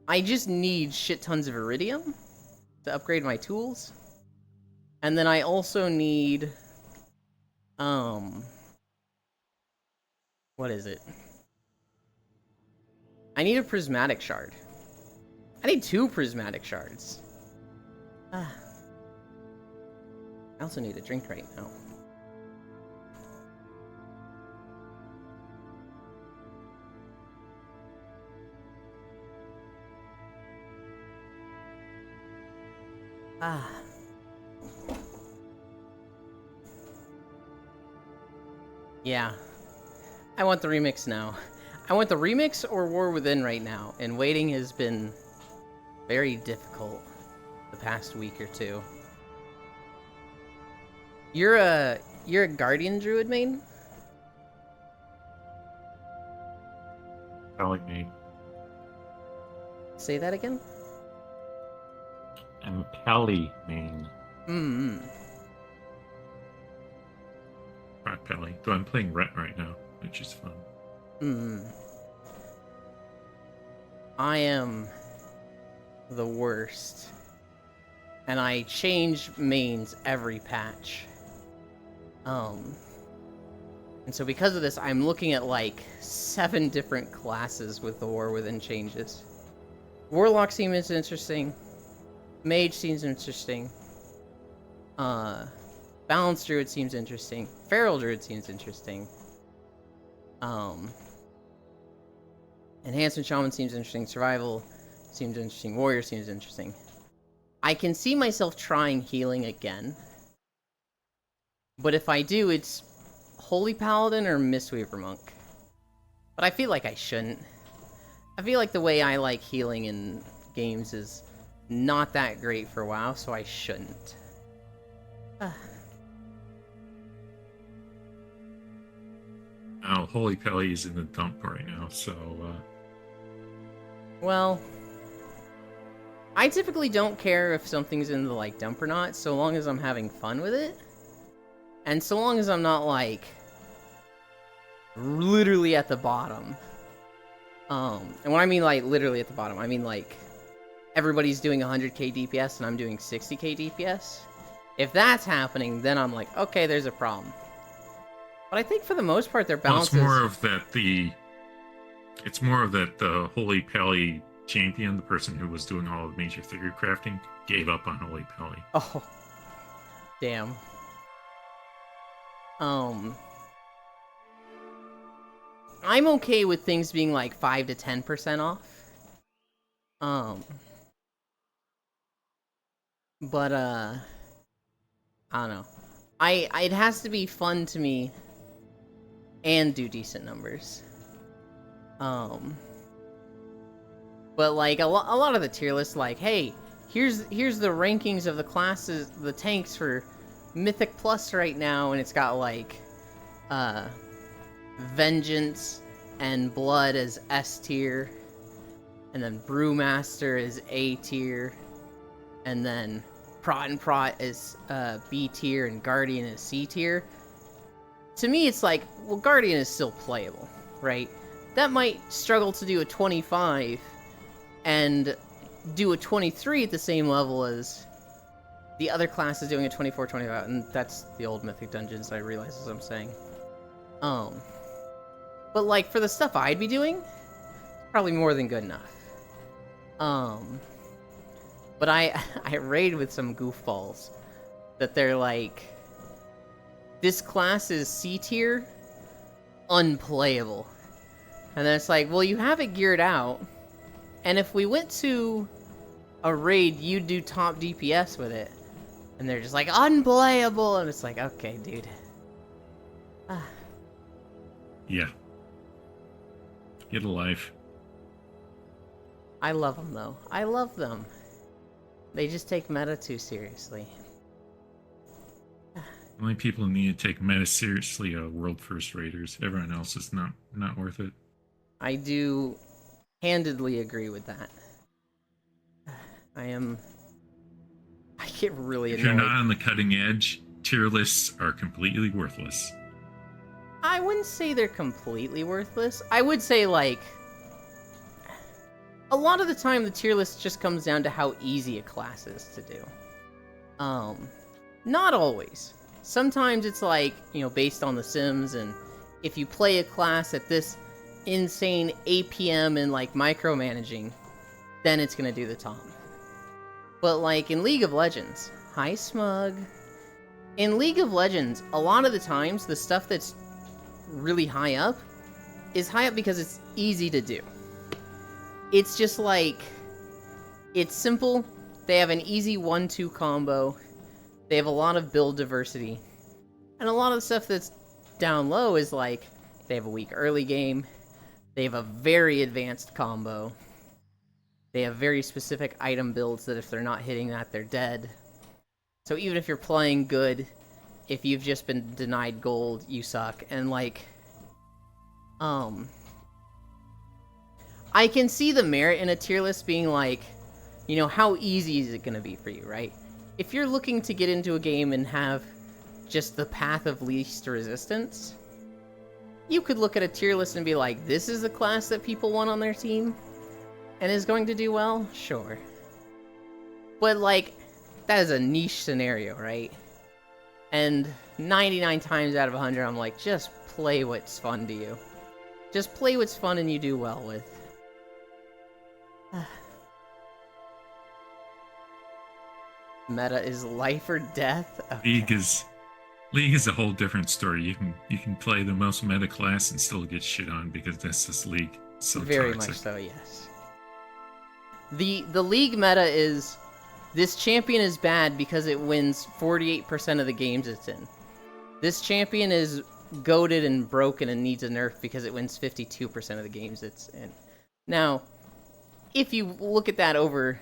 I just need shit tons of iridium to upgrade my tools. And then I also need what is it? I need a prismatic shard. I need 2 prismatic shards. I also need a drink right now. Ah. Yeah. I want the remix now. I want the remix or War Within right now, and waiting has been very difficult the past week or two. You're a Guardian Druid main? Pally main. Say that again? And Pally main. Rat Pally. Though I'm playing Ret right now, which is fun. I am the worst. And I change mains every patch. And so because of this, I'm looking at like 7 different classes with the War Within changes. Warlock seems interesting. Mage seems interesting. Balanced Druid seems interesting. Feral Druid seems interesting. Enhancement Shaman seems interesting. Survival seems interesting. Warrior seems interesting. I can see myself trying healing again. But if I do, it's Holy Paladin or Mistweaver Monk. But I feel like I shouldn't. I feel like the way I like healing in games is not that great for WoW, so I shouldn't. Oh, Holy Pally is in the dump right now, so Well, I typically don't care if something's in the like dump or not, so long as I'm having fun with it. And so long as I'm not like literally at the bottom. And when I mean like literally at the bottom, I mean like everybody's doing 100k DPS and I'm doing 60k DPS. If that's happening, then I'm like, okay, there's a problem. But I think for the most part, their balance it's more of that the Holy Pally champion, the person who was doing all of major figure crafting, gave up on Holy Pally. Oh, damn. I'm okay with things being like 5 to 10% off. But I don't know. It has to be fun to me and do decent numbers. But like a lot of the tier lists, like, hey, here's the rankings of the classes, the tanks for Mythic Plus right now, and it's got like Vengeance and Blood as S tier, and then Brewmaster is A tier, and then Prot is B tier, and Guardian is C tier. To me, it's like, well, Guardian is still playable, right? That might struggle to do a 25 and do a 23 at the same level as the other class is doing a 24, 25, and that's the old Mythic Dungeons, I realize as I'm saying. But like, for the stuff I'd be doing, probably more than good enough. But I raid with some goofballs that they're like, this class is C tier, unplayable. And then it's like, well, you have it geared out, and if we went to a raid, you'd do top DPS with it. And they're just like, unplayable! And it's like, okay, dude. Yeah. Get a life. I love them, though. I love them. They just take meta too seriously. Only people who need to take meta seriously are world first raiders. Everyone else is not worth it. I do handedly agree with that. I get really If annoyed. you're not on the cutting edge, tier lists are completely worthless. I wouldn't say they're completely worthless. I would say, like, a lot of the time the tier list just comes down to how easy a class is to do. Not always. Sometimes it's like, you know, based on the sims, and if you play a class at this insane APM and like micromanaging, then it's gonna do the top. But like in League of Legends, hi Smug. In League of Legends, a lot of the times the stuff that's really high up is high up because it's easy to do. It's just like, it's simple, They have an easy 1-2 combo. They have a lot of build diversity. And a lot of the stuff that's down low is like, they have a weak early game. They have a very advanced combo. They have very specific item builds that if they're not hitting that, they're dead. So even if you're playing good, if you've just been denied gold, you suck. And like, I can see the merit in a tier list being like, you know, how easy is it going to be for you, right? If you're looking to get into a game and have just the path of least resistance, you could look at a tier list and be like, this is the class that people want on their team and is going to do well? Sure. But like, that is a niche scenario, right? And 99 times out of 100, I'm like, just play what's fun to you. Just play what's fun and you do well with. Meta is life or death? Okay. League is a whole different story. You can play the most meta class and still get shit on because that's this League. So very toxic. much so, yes. The League meta is, this champion is bad because it wins 48% of the games it's in. This champion is goated and broken and needs a nerf because it wins 52% of the games it's in. Now, if you look at that over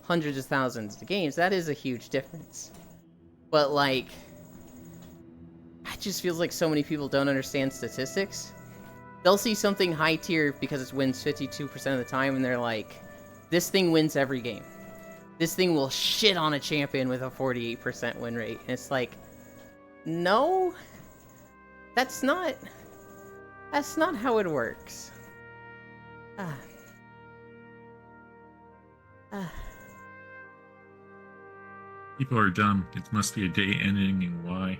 hundreds of thousands of games, that is a huge difference. But like, it just feels like so many people don't understand statistics. They'll see something high tier because it wins 52% of the time and they're like, this thing wins every game. This thing will shit on a champion with a 48% win rate. And it's like, no, that's not how it works. People are dumb. It must be a day ending in Y.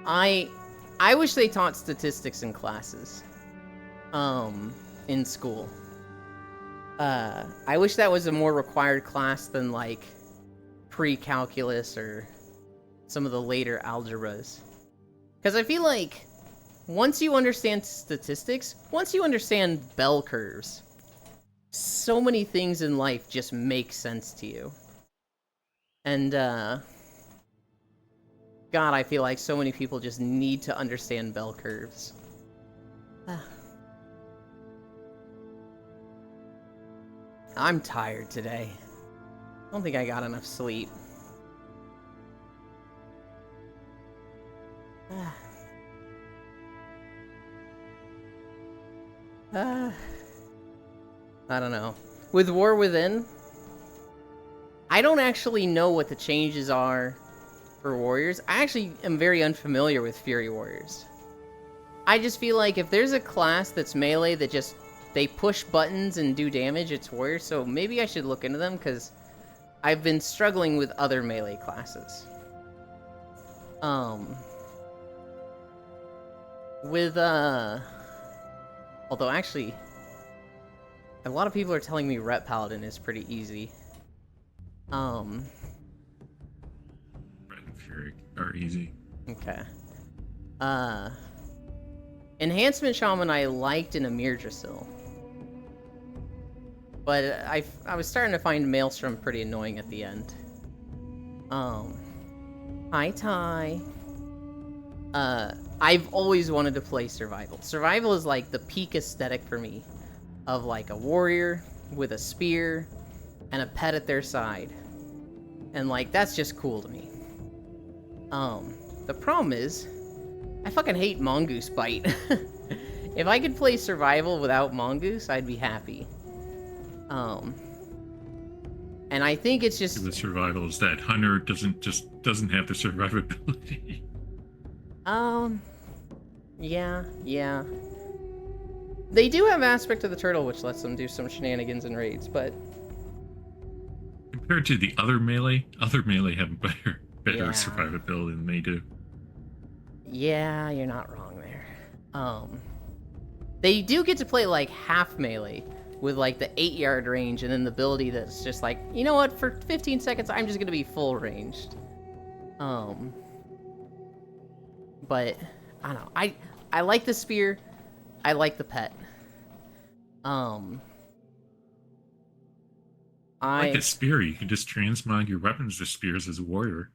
I wish they taught statistics in classes. In school. I wish that was a more required class than like pre-calculus or some of the later algebras. Because I feel like once you understand statistics, once you understand bell curves, so many things in life just make sense to you. And, God, I feel like so many people just need to understand bell curves. I'm tired today. I don't think I got enough sleep. I don't know. With War Within, I don't actually know what the changes are for warriors. I actually am very unfamiliar with Fury Warriors. I just feel like if there's a class that's melee that just, they push buttons and do damage, it's warriors, so maybe I should look into them, because I've been struggling with other melee classes. Although actually, a lot of people are telling me Ret Paladin is pretty easy. Red and Fury are easy. Okay. Enhancement Shaman I liked in Amir Drasil. But I was starting to find Maelstrom pretty annoying at the end. Hi Ty. I've always wanted to play Survival. Survival is like the peak aesthetic for me. Of like a warrior with a spear and a pet at their side. And like, that's just cool to me. The problem is, I fucking hate Mongoose Bite. If I could play Survival without Mongoose, I'd be happy. And I think it's just... The survival is that Hunter doesn't have the survivability. Yeah. They do have Aspect of the Turtle, which lets them do some shenanigans and raids, but... Compared to the other melee have better Yeah. survivability than they do. Yeah, you're not wrong there. They do get to play like half melee with like the 8-yard range and then the ability that's just like, you know what, for 15 seconds I'm just gonna be full ranged. But I don't know. I like the spear. I like the pet. Like a spear, you can just transmog your weapons to spears as a warrior.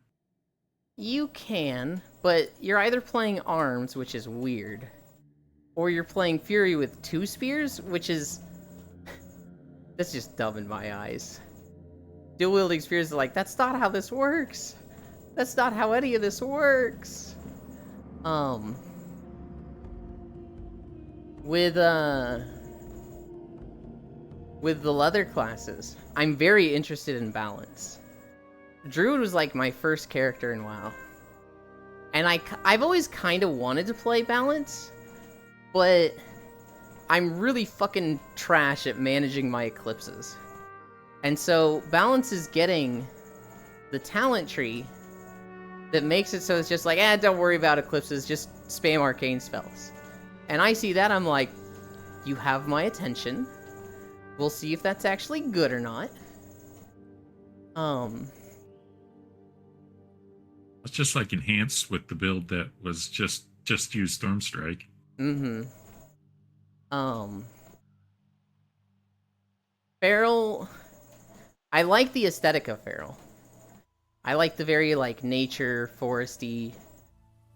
You can, but you're either playing arms, which is weird, or you're playing Fury with 2 spears, which is... That's just dumb in my eyes. Dual-wielding spears are like, that's not how this works! That's not how any of this works! With the leather classes, I'm very interested in balance. Druid was like my first character in WoW. And I've always kind of wanted to play balance, but I'm really fucking trash at managing my eclipses. And so balance is getting the talent tree that makes it so it's just like, don't worry about eclipses, just spam arcane spells. And I see that, I'm like, you have my attention. We'll see if that's actually good or not. It's just like enhanced with the build that was just use Stormstrike. Feral... I like the aesthetic of Feral. I like the very, like, nature, foresty,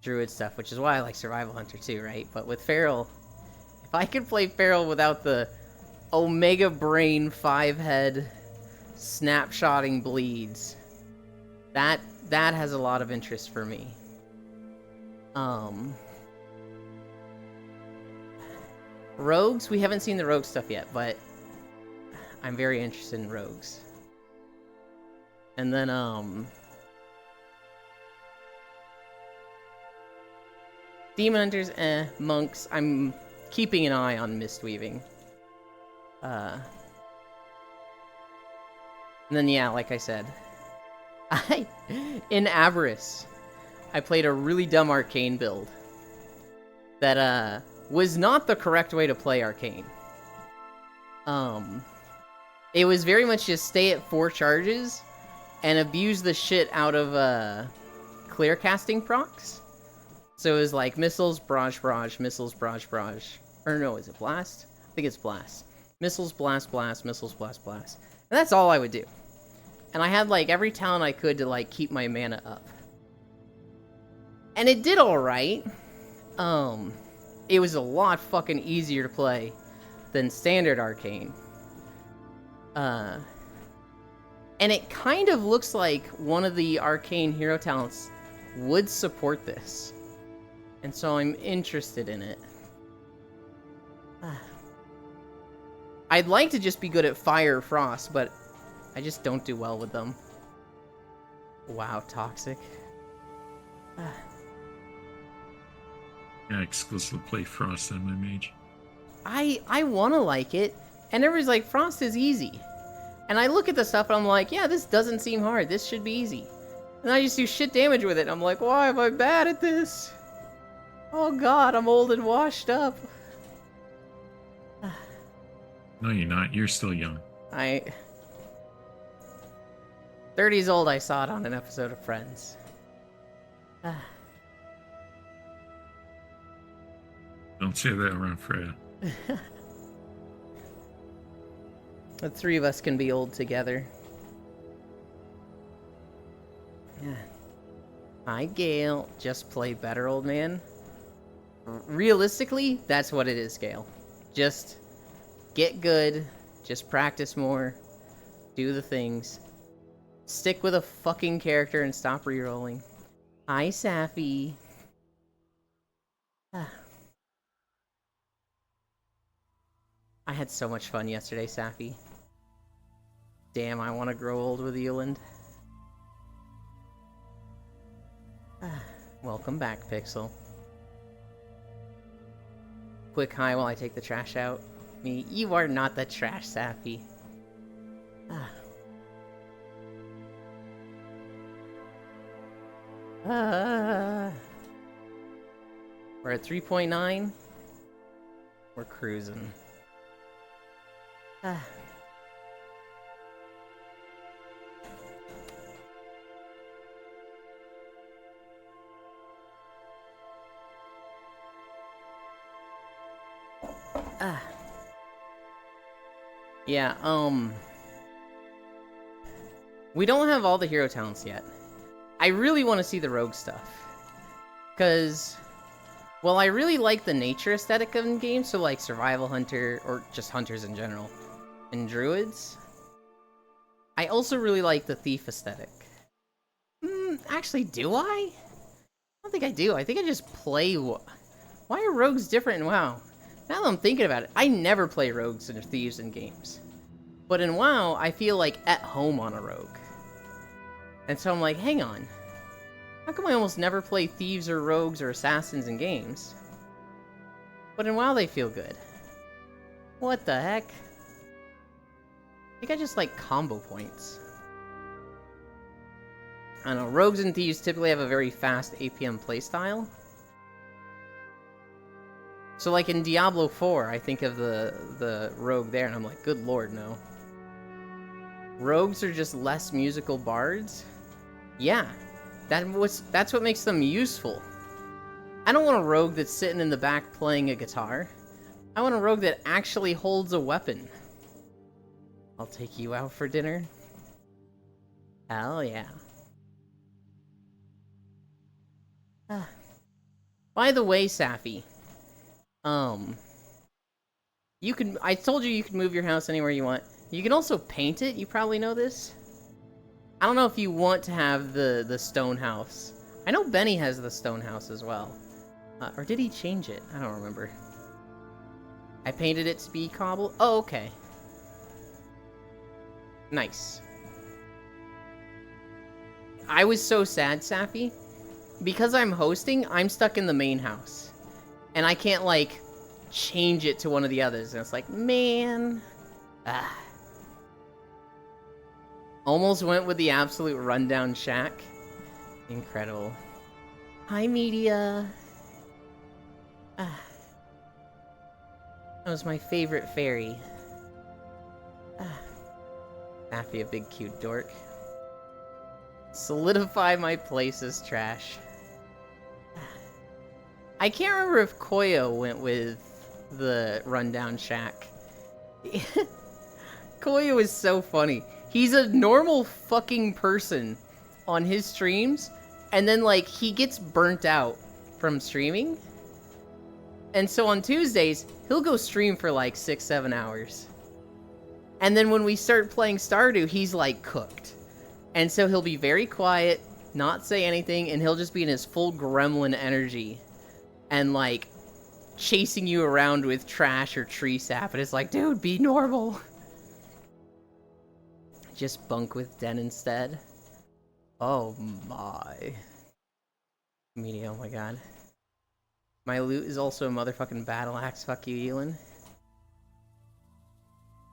druid stuff, which is why I like Survival Hunter too, right? But with Feral, if I could play Feral without the Omega Brain 5-head snapshotting bleeds, that has a lot of interest for me. Rogues, we haven't seen the rogue stuff yet, but I'm very interested in rogues. And then, Demon Hunters, monks, I'm keeping an eye on Mistweaving. And then, yeah, like I said, in Avarice, I played a really dumb arcane build that, was not the correct way to play arcane. It was very much just stay at 4 charges and abuse the shit out of, clear casting procs. So it was like missiles, barrage, missiles, barrage. Or no, is it blast? I think it's blast. Missiles, blast, missiles, blast. And that's all I would do. And I had, like, every talent I could to, like, keep my mana up. And it did alright. It was a lot fucking easier to play than standard arcane. And it kind of looks like one of the arcane hero talents would support this. And so I'm interested in it. I'd like to just be good at fire or frost, but I just don't do well with them. Wow, toxic. Yeah, I exclusively play Frost on my mage. I want to like it, and everybody's like, Frost is easy. And I look at the stuff and I'm like, yeah, this doesn't seem hard. This should be easy. And I just do shit damage with it. And I'm like, why am I bad at this? Oh god, I'm old and washed up. No, you're not. You're still young. 30's old, I saw it on an episode of Friends. Don't say that around Freya. The 3 of us can be old together. Yeah. Hi, Gale. Just play better, old man. Realistically, that's what it is, Gale. Just get good. Just practice more. Do the things. Stick with a fucking character and stop rerolling. Hi, Safi. I had so much fun yesterday, Safi. Damn, I want to grow old with Euland. Welcome back, Pixel. Quick hi while I take the trash out. Me, you are not the trash, Safi. We're at 3.9. We're cruising. Yeah, We don't have all the hero talents yet. I really want to see the rogue stuff. Because, well, I really like the nature aesthetic of the game, so like Survival Hunter, or just hunters in general, and druids. I also really like the thief aesthetic. Actually, do I? I don't think I do. I think I just play... Why are rogues different in WoW? Now that I'm thinking about it, I never play rogues and thieves in games. But in WoW, I feel like at home on a rogue. And so I'm like, hang on. How come I almost never play thieves or rogues or assassins in games? But in WoW they feel good. What the heck? I think I just like combo points. I don't know, rogues and thieves typically have a very fast APM playstyle. So like in Diablo 4, I think of the rogue there and I'm like, good lord, no. Rogues are just less musical bards? Yeah, that's what makes them useful. I don't want a rogue that's sitting in the back playing a guitar. I want a rogue that actually holds a weapon. I'll take you out for dinner. Hell yeah. By the way, Safi, you can. I told you you can move your house anywhere you want. You can also paint it. You probably know this. I don't know if you want to have the stone house. I know Benny has the stone house as well. Or did he change it? I don't remember. I painted it to be cobble. Oh, okay. Nice. I was so sad, Safi. Because I'm hosting, I'm stuck in the main house. And I can't, like, change it to one of the others. And it's like, man. Almost went with the absolute rundown shack. Incredible. Hi, media. That was my favorite fairy. Safi, a big cute dork. Solidify my place as trash. I can't remember if Koyo went with the rundown shack. Koyo is so funny. He's a normal fucking person on his streams, and then, like, he gets burnt out from streaming. And so on Tuesdays, he'll go stream for, like, 6-7 hours. And then when we start playing Stardew, he's, like, cooked. And so he'll be very quiet, not say anything, and he'll just be in his full gremlin energy. And, like, chasing you around with trash or tree sap. And it's like, dude, be normal. Just bunk with Den instead. Oh my. Media, oh my god. My loot is also a motherfucking battle axe. Fuck you, Elin.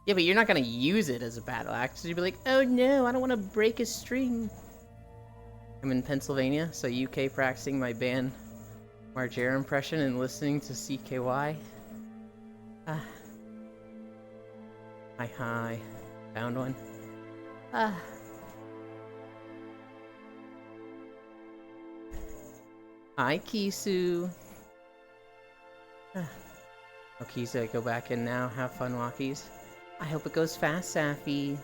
Yeah, but you're not gonna use it as a battle axe. You'd be like, oh no, I don't want to break a string. I'm in Pennsylvania, so UK practicing my band Margera impression and listening to CKY. Hi. Found one. Hi, Kisu. Oh, Kisu, go back in now. Have fun, walkies. I hope it goes fast, Safi.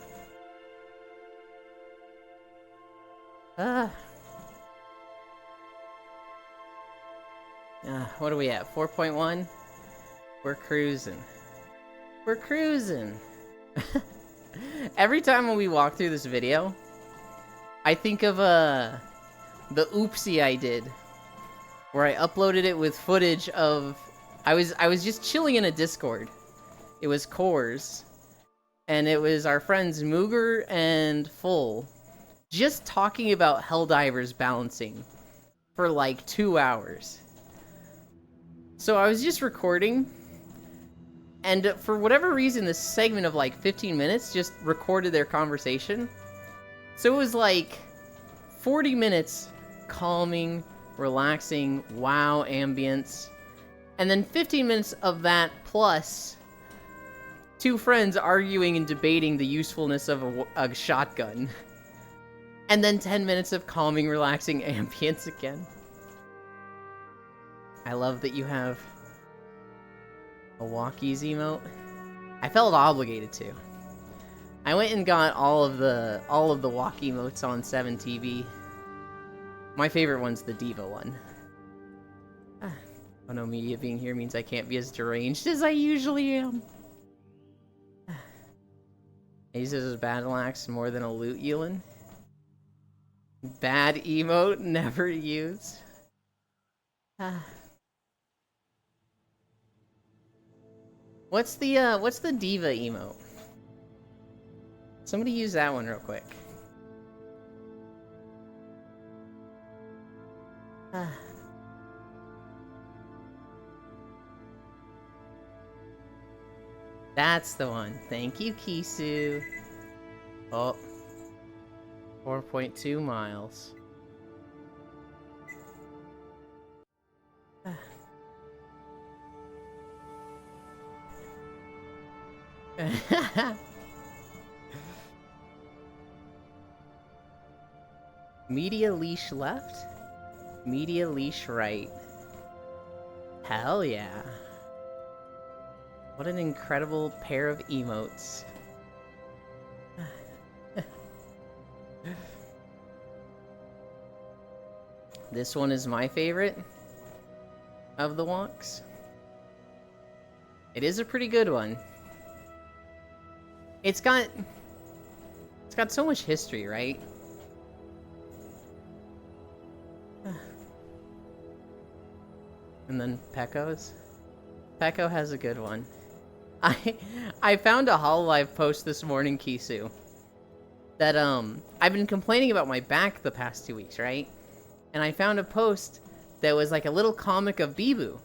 What are we at? 4.1? We're cruising. We're cruising. Every time when we walk through this video, I think of the oopsie I did, where I uploaded it with footage of I was just chilling in a Discord. It was Cores, and it was our friends Mooger and Full just talking about Helldivers balancing for like 2 hours. So I was just recording, and for whatever reason, this segment of like 15 minutes just recorded their conversation. So it was like 40 minutes calming, relaxing, WoW ambience, and then 15 minutes of that plus 2 friends arguing and debating the usefulness of a shotgun. And then 10 minutes of calming, relaxing ambience again. I love that you have a walkies emote. I felt obligated to. I went and got all of the walk emotes on 7TV. My favorite one's the Diva one. Oh no, media being here means I can't be as deranged as I usually am. He uses his battle axe more than a loot Yulin. Bad emote, never used. What's the Diva emote? Somebody use that one real quick. That's the one. Thank you, Kisu. Oh. 4.2 miles. Media leash left? Media leash right. Hell yeah. What an incredible pair of emotes. This one is my favorite of the walks. It is a pretty good one. It's got so much history, right? And then Pecco's. Pecco has a good one. I found a Hololive post this morning, Kisu, that I've been complaining about my back the past 2 weeks, right? And I found a post that was like a little comic of Bibu,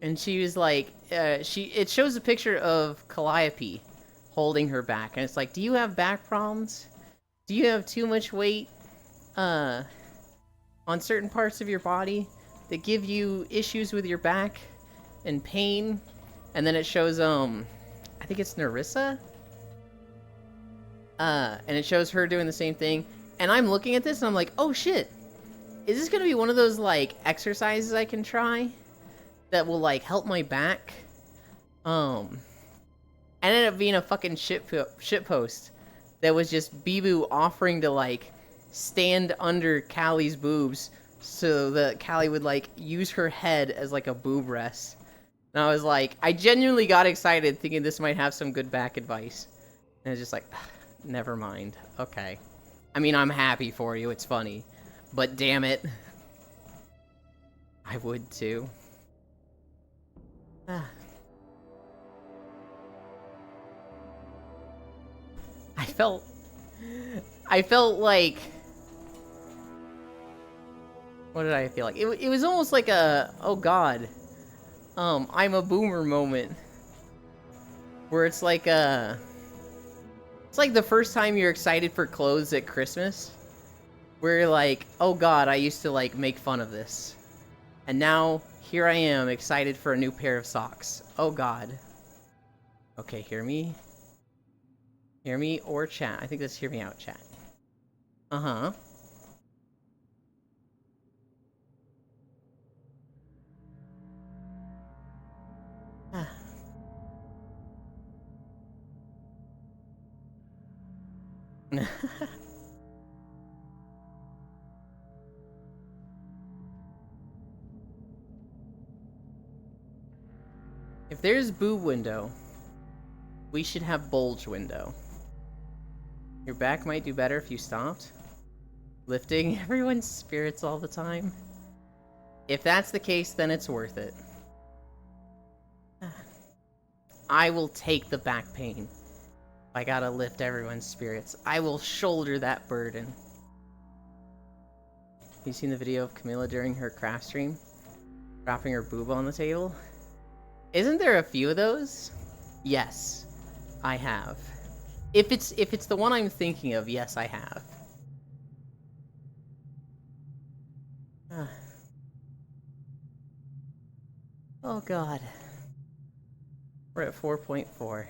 and she was like, it shows a picture of Calliope holding her back, and it's like, do you have back problems? Do you have too much weight on certain parts of your body that give you issues with your back and pain? And then it shows I think it's Nerissa, and it shows her doing the same thing, and I'm looking at this and I'm like, oh shit, is this gonna be one of those like exercises I can try that will like help my back? And ended up being a fucking shit post that was just Bibu offering to like stand under Callie's boobs so that Callie would like use her head as like a boob rest. And I was like, I genuinely got excited thinking this might have some good back advice. And it's just like, never mind. Okay. I mean, I'm happy for you. It's funny. But damn it. I would too. I felt like... What did I feel like? It was almost like a, oh god, I'm a boomer moment. Where it's like it's like the first time you're excited for clothes at Christmas. Where you're like, oh god, I used to like make fun of this. And now, here I am, excited for a new pair of socks. Oh god. Okay, hear me. Hear me or chat. I think that's hear me out, chat. Uh-huh. If there's boob window, we should have bulge window. Your back might do better if you stopped lifting everyone's spirits all the time. If that's the case, then it's worth it. I will take the back pain. I gotta lift everyone's spirits. I will shoulder that burden. You seen the video of Camilla during her craft stream? Dropping her boob on the table? Isn't there a few of those? Yes, I have. If it's the one I'm thinking of, yes, I have. Oh god. We're at 4.4.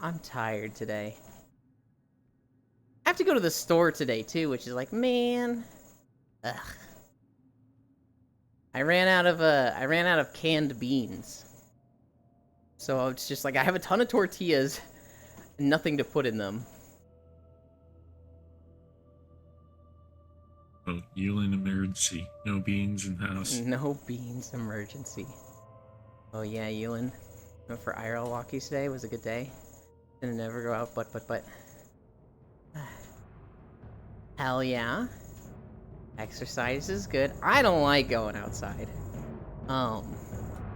I'm tired today. I have to go to the store today too, which is like, man. Ugh. I ran out of canned beans. So it's just like, I have a ton of tortillas, nothing to put in them. Well, Yulin emergency. No beans in house. No beans emergency. Oh yeah, Yulin. Went for IRL walkies today. Was a good day. Didn't never go out, but. Hell yeah. Exercise is good. I don't like going outside.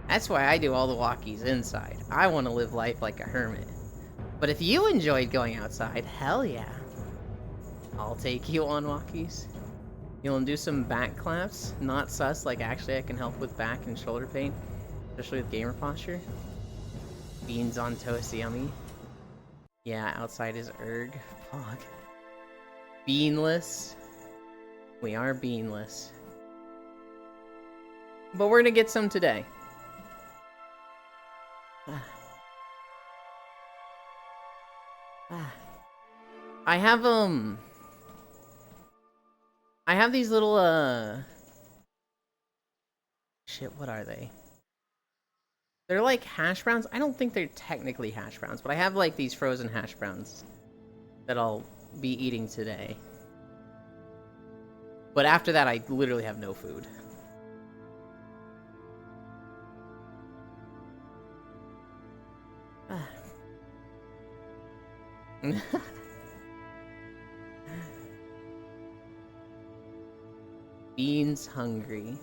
That's why I do all the walkies inside. I want to live life like a hermit. But if you enjoyed going outside, hell yeah. I'll take you on walkies. You'll do some back claps. Not sus, like actually I can help with back and shoulder pain. Especially with gamer posture. Beans on toast, yummy. Yeah, outside is erg. Pog. Beanless. We are beanless. But we're gonna get some today. I have these little shit, what are they? They're like hash browns. I don't think they're technically hash browns, but I have like these frozen hash browns that I'll be eating today. But after that, I literally have no food. Beans hungry.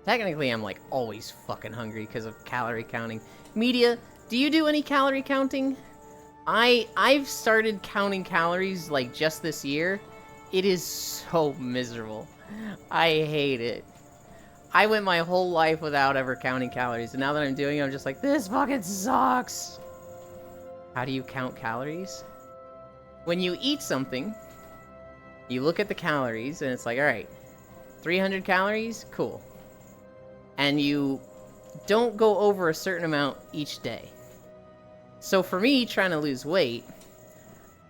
Technically, I'm like always fucking hungry because of calorie counting. Media, do you do any calorie counting? I've started counting calories like just this year. It is so miserable. I hate it. I went my whole life without ever counting calories, and now that I'm doing it, I'm just like, this fucking sucks. How do you count calories? When you eat something, you look at the calories, and it's like, alright, 300 calories? Cool. And you don't go over a certain amount each day. So for me, trying to lose weight,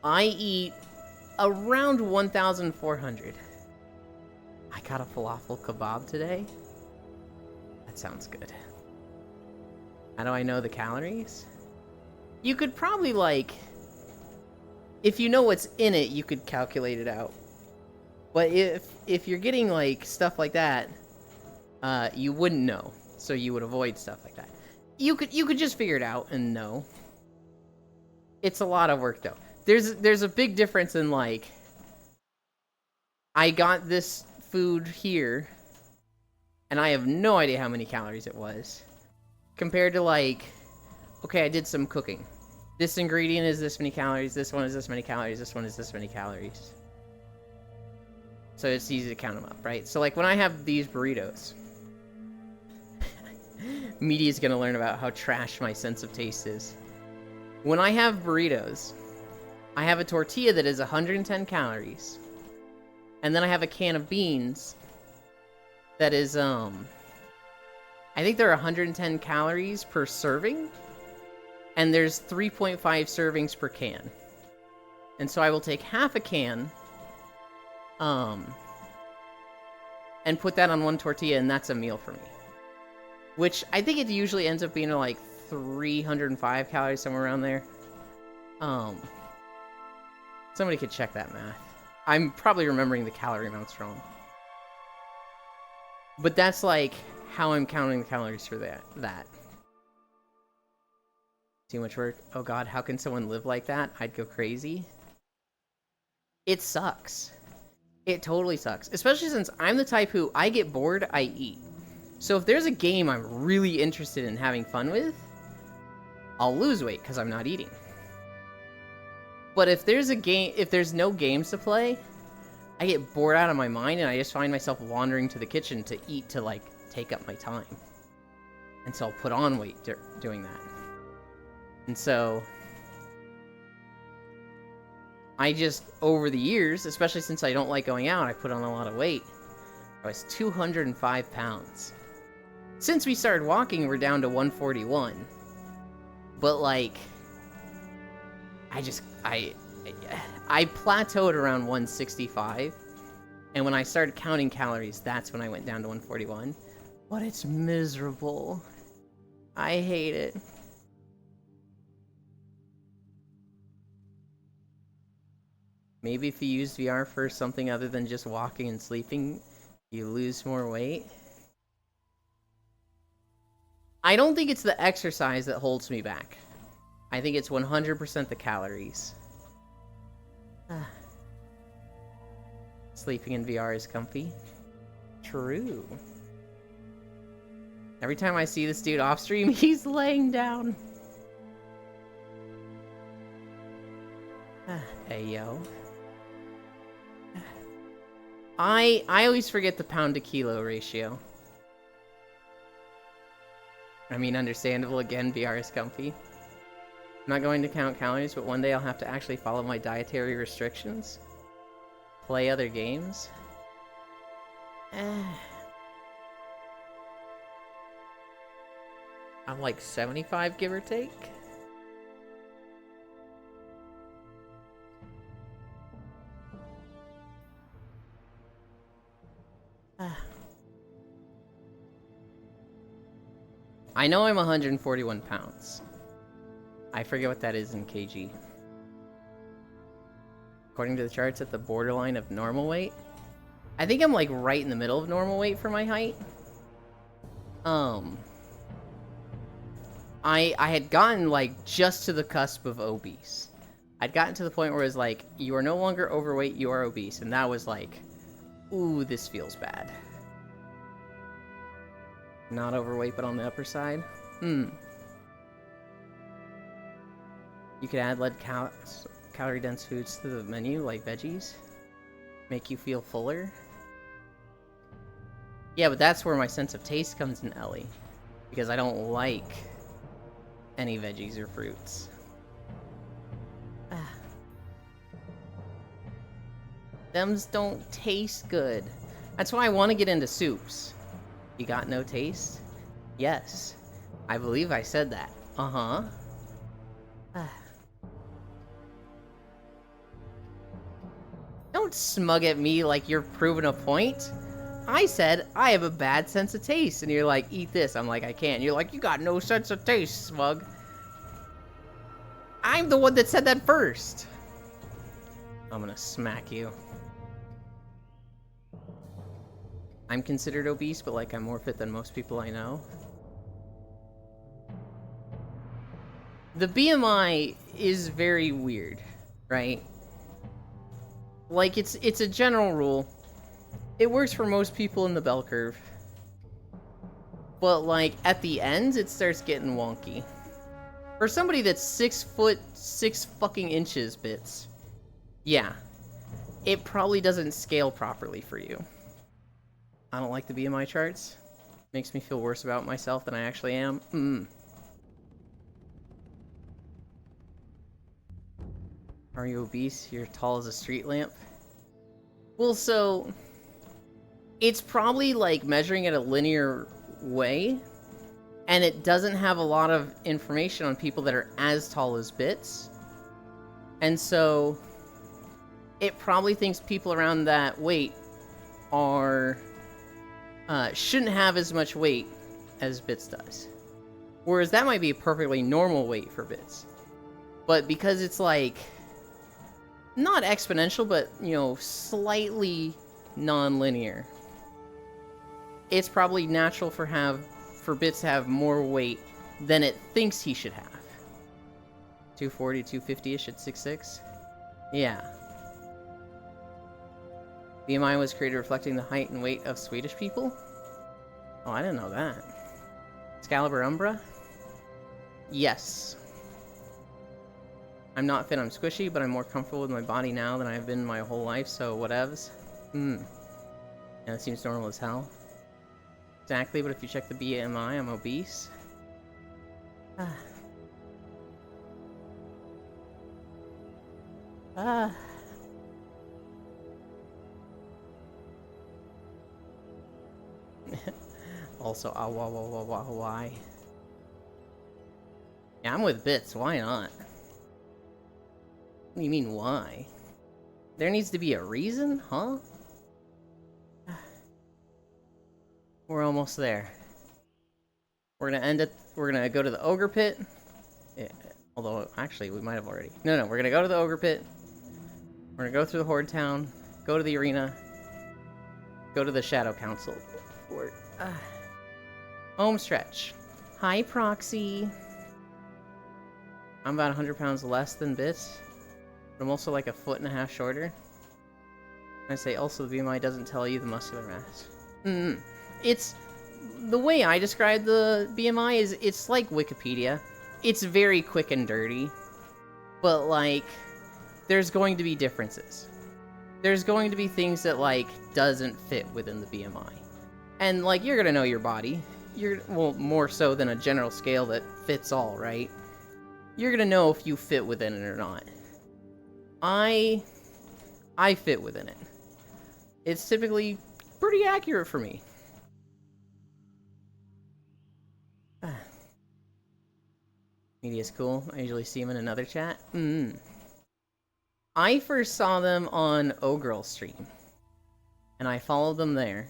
I eat around 1,400. I got a falafel kebab today. That sounds good. How do I know the calories? You could probably, like, if you know what's in it, you could calculate it out. But if you're getting, like, stuff like that, you wouldn't know. So you would avoid stuff like that. You could just figure it out and know. It's a lot of work, though. There's a big difference in, like, I got this food here, and I have no idea how many calories it was, compared to, like, okay, I did some cooking. This ingredient is this many calories, this one is this many calories, this one is this many calories. So it's easy to count them up, right? So, like, when I have these burritos, Media's gonna learn about how trash my sense of taste is. When I have burritos, I have a tortilla that is 110 calories. And then I have a can of beans that is, I think they're 110 calories per serving. And there's 3.5 servings per can. And so I will take half a can, and put that on one tortilla, and that's a meal for me. Which I think it usually ends up being like 305 calories, somewhere around there. Somebody could check that math. I'm probably remembering the calorie amounts wrong. But that's like how I'm counting the calories for that. Too much work? Oh god, how can someone live like that? I'd go crazy. It sucks. It totally sucks. Especially since I'm the type who, I get bored, I eat. So if there's a game I'm really interested in having fun with, I'll lose weight because I'm not eating. But if there's no games to play, I get bored out of my mind and I just find myself wandering to the kitchen to eat to, like, take up my time. And so I'll put on weight doing that. And so I just, over the years, especially since I don't like going out, I put on a lot of weight. I was 205 pounds. Since we started walking, we're down to 141. But, like, I plateaued around 165. And when I started counting calories, that's when I went down to 141. But it's miserable. I hate it. Maybe if you use VR for something other than just walking and sleeping, you lose more weight. I don't think it's the exercise that holds me back. I think it's 100% the calories. Sleeping in VR is comfy. True. Every time I see this dude off stream, he's laying down. Hey, yo. I always forget the pound to kilo ratio. I mean, understandable, again, VR is comfy. I'm not going to count calories, but one day I'll have to actually follow my dietary restrictions. Play other games. I'm like 75, give or take. I know I'm 141 pounds. I forget what that is in kg. According to the charts, at the borderline of normal weight. I think I'm like right in the middle of normal weight for my height. I had gotten like just to the cusp of obese. I'd gotten to the point where it was like, you are no longer overweight, you are obese. And that was like, ooh, this feels bad. Not overweight, but on the upper side. You could add calorie-dense foods to the menu, like veggies. Make you feel fuller. Yeah, but that's where my sense of taste comes in, Ellie. Because I don't like any veggies or fruits. Thems don't taste good. That's why I want to get into soups. You got no taste? Yes. I believe I said that. Uh-huh. Don't smug at me like you're proving a point. I said I have a bad sense of taste, and you're like, eat this. I'm like, I can't. You're like, you got no sense of taste, smug. I'm the one that said that first. I'm gonna smack you. I'm considered obese, but like I'm more fit than most people I know. The BMI is very weird, right? Like it's a general rule. It works for most people in the bell curve. But like at the end, it starts getting wonky. For somebody that's 6 foot 6 fucking inches, bits. Yeah. It probably doesn't scale properly for you. I don't like the BMI charts. Makes me feel worse about myself than I actually am. Are you obese? You're tall as a street lamp? Well, so... it's probably like measuring it a linear way. And it doesn't have a lot of information on people that are as tall as bits. And so... it probably thinks people around that weight are... shouldn't have as much weight as bits does. Whereas that might be a perfectly normal weight for bits. But because it's like... not exponential, but, you know, slightly non-linear. It's probably natural for bits to have more weight than it thinks he should have. 240, 250-ish at 6'6"? Yeah. BMI was created reflecting the height and weight of Swedish people? Oh, I didn't know that. Excalibur Umbra? Yes. I'm not fit, I'm squishy, but I'm more comfortable with my body now than I've been my whole life, so whatevs. Yeah, that seems normal as hell. Exactly, but if you check the BMI, I'm obese. Also, why? Yeah, I'm with bits, why not? What do you mean, why? There needs to be a reason, huh? We're almost there. We're gonna go to the ogre pit. Yeah, although, actually, we might have already. No, we're gonna go to the ogre pit. We're gonna go through the Horde Town, go to the arena, go to the Shadow Council. Home stretch. Hi, Proxy. I'm about 100 pounds less than Bits, but I'm also like a foot and a half shorter. I say also the BMI doesn't tell you the muscular mass. It's the way I describe the BMI is it's like Wikipedia. It's very quick and dirty, but like there's going to be differences. There's going to be things that like doesn't fit within the BMI. And like you're going to know your body. Well, more so than a general scale that fits all, right? You're going to know if you fit within it or not. I fit within it. It's typically pretty accurate for me. Media's cool. I usually see them in another chat. I first saw them on O-Girl stream. And I followed them there.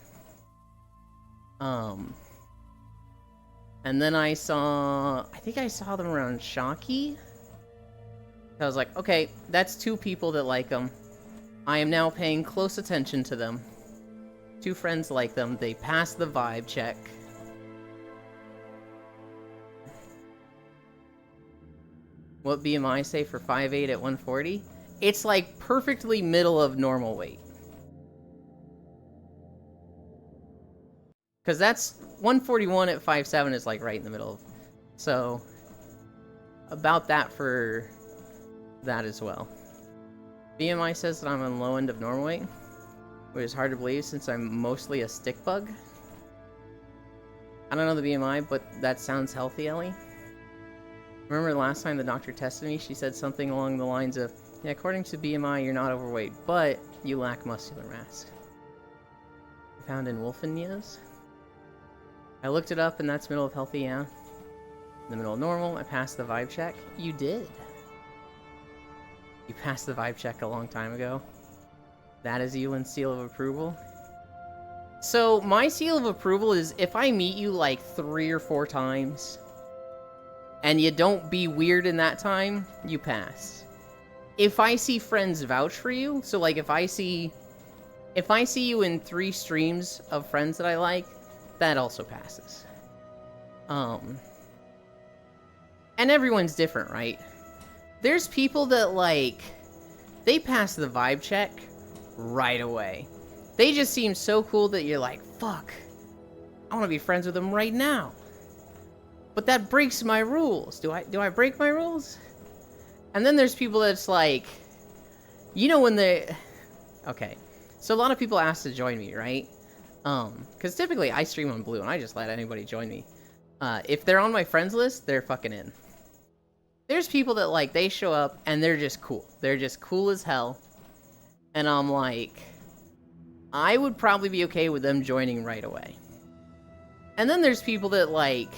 And then I think I saw them around Shocky. I was like, okay, that's 2 people that like them. I am now paying close attention to them. 2 friends like them. They passed the vibe check. What BMI say for 5'8" at 140? It's like perfectly middle of normal weight. Because that's 141 at 5'7" is like right in the middle. So, about that for that as well. BMI says that I'm on low end of normal weight, which is hard to believe since I'm mostly a stick bug. I don't know the BMI, but that sounds healthy, Ellie. Remember the last time the doctor tested me, she said something along the lines of, yeah, according to BMI, you're not overweight, but you lack muscular mass. Found in Wolfenias. I looked it up, and that's middle of healthy, yeah. In the middle of normal, I passed the vibe check. You did. You passed the vibe check a long time ago. That is Ewan's seal of approval. So, my seal of approval is if I meet you like 3 or 4 times, and you don't be weird in that time, you pass. If I see friends vouch for you, so like if I see you in 3 streams of friends that I like, that also passes. And everyone's different, right? There's people that, like, they pass the vibe check right away. They just seem so cool that you're like, fuck, I want to be friends with them right now. But that breaks my rules. Do I break my rules? And then there's people that's like, you know when they... Okay, so a lot of people ask to join me, right? Because typically I stream on Blue and I just let anybody join me. If they're on my friends list, they're fucking in. There's people that, like, they show up and they're just cool. They're just cool as hell. And I'm like, I would probably be okay with them joining right away. And then there's people that, like,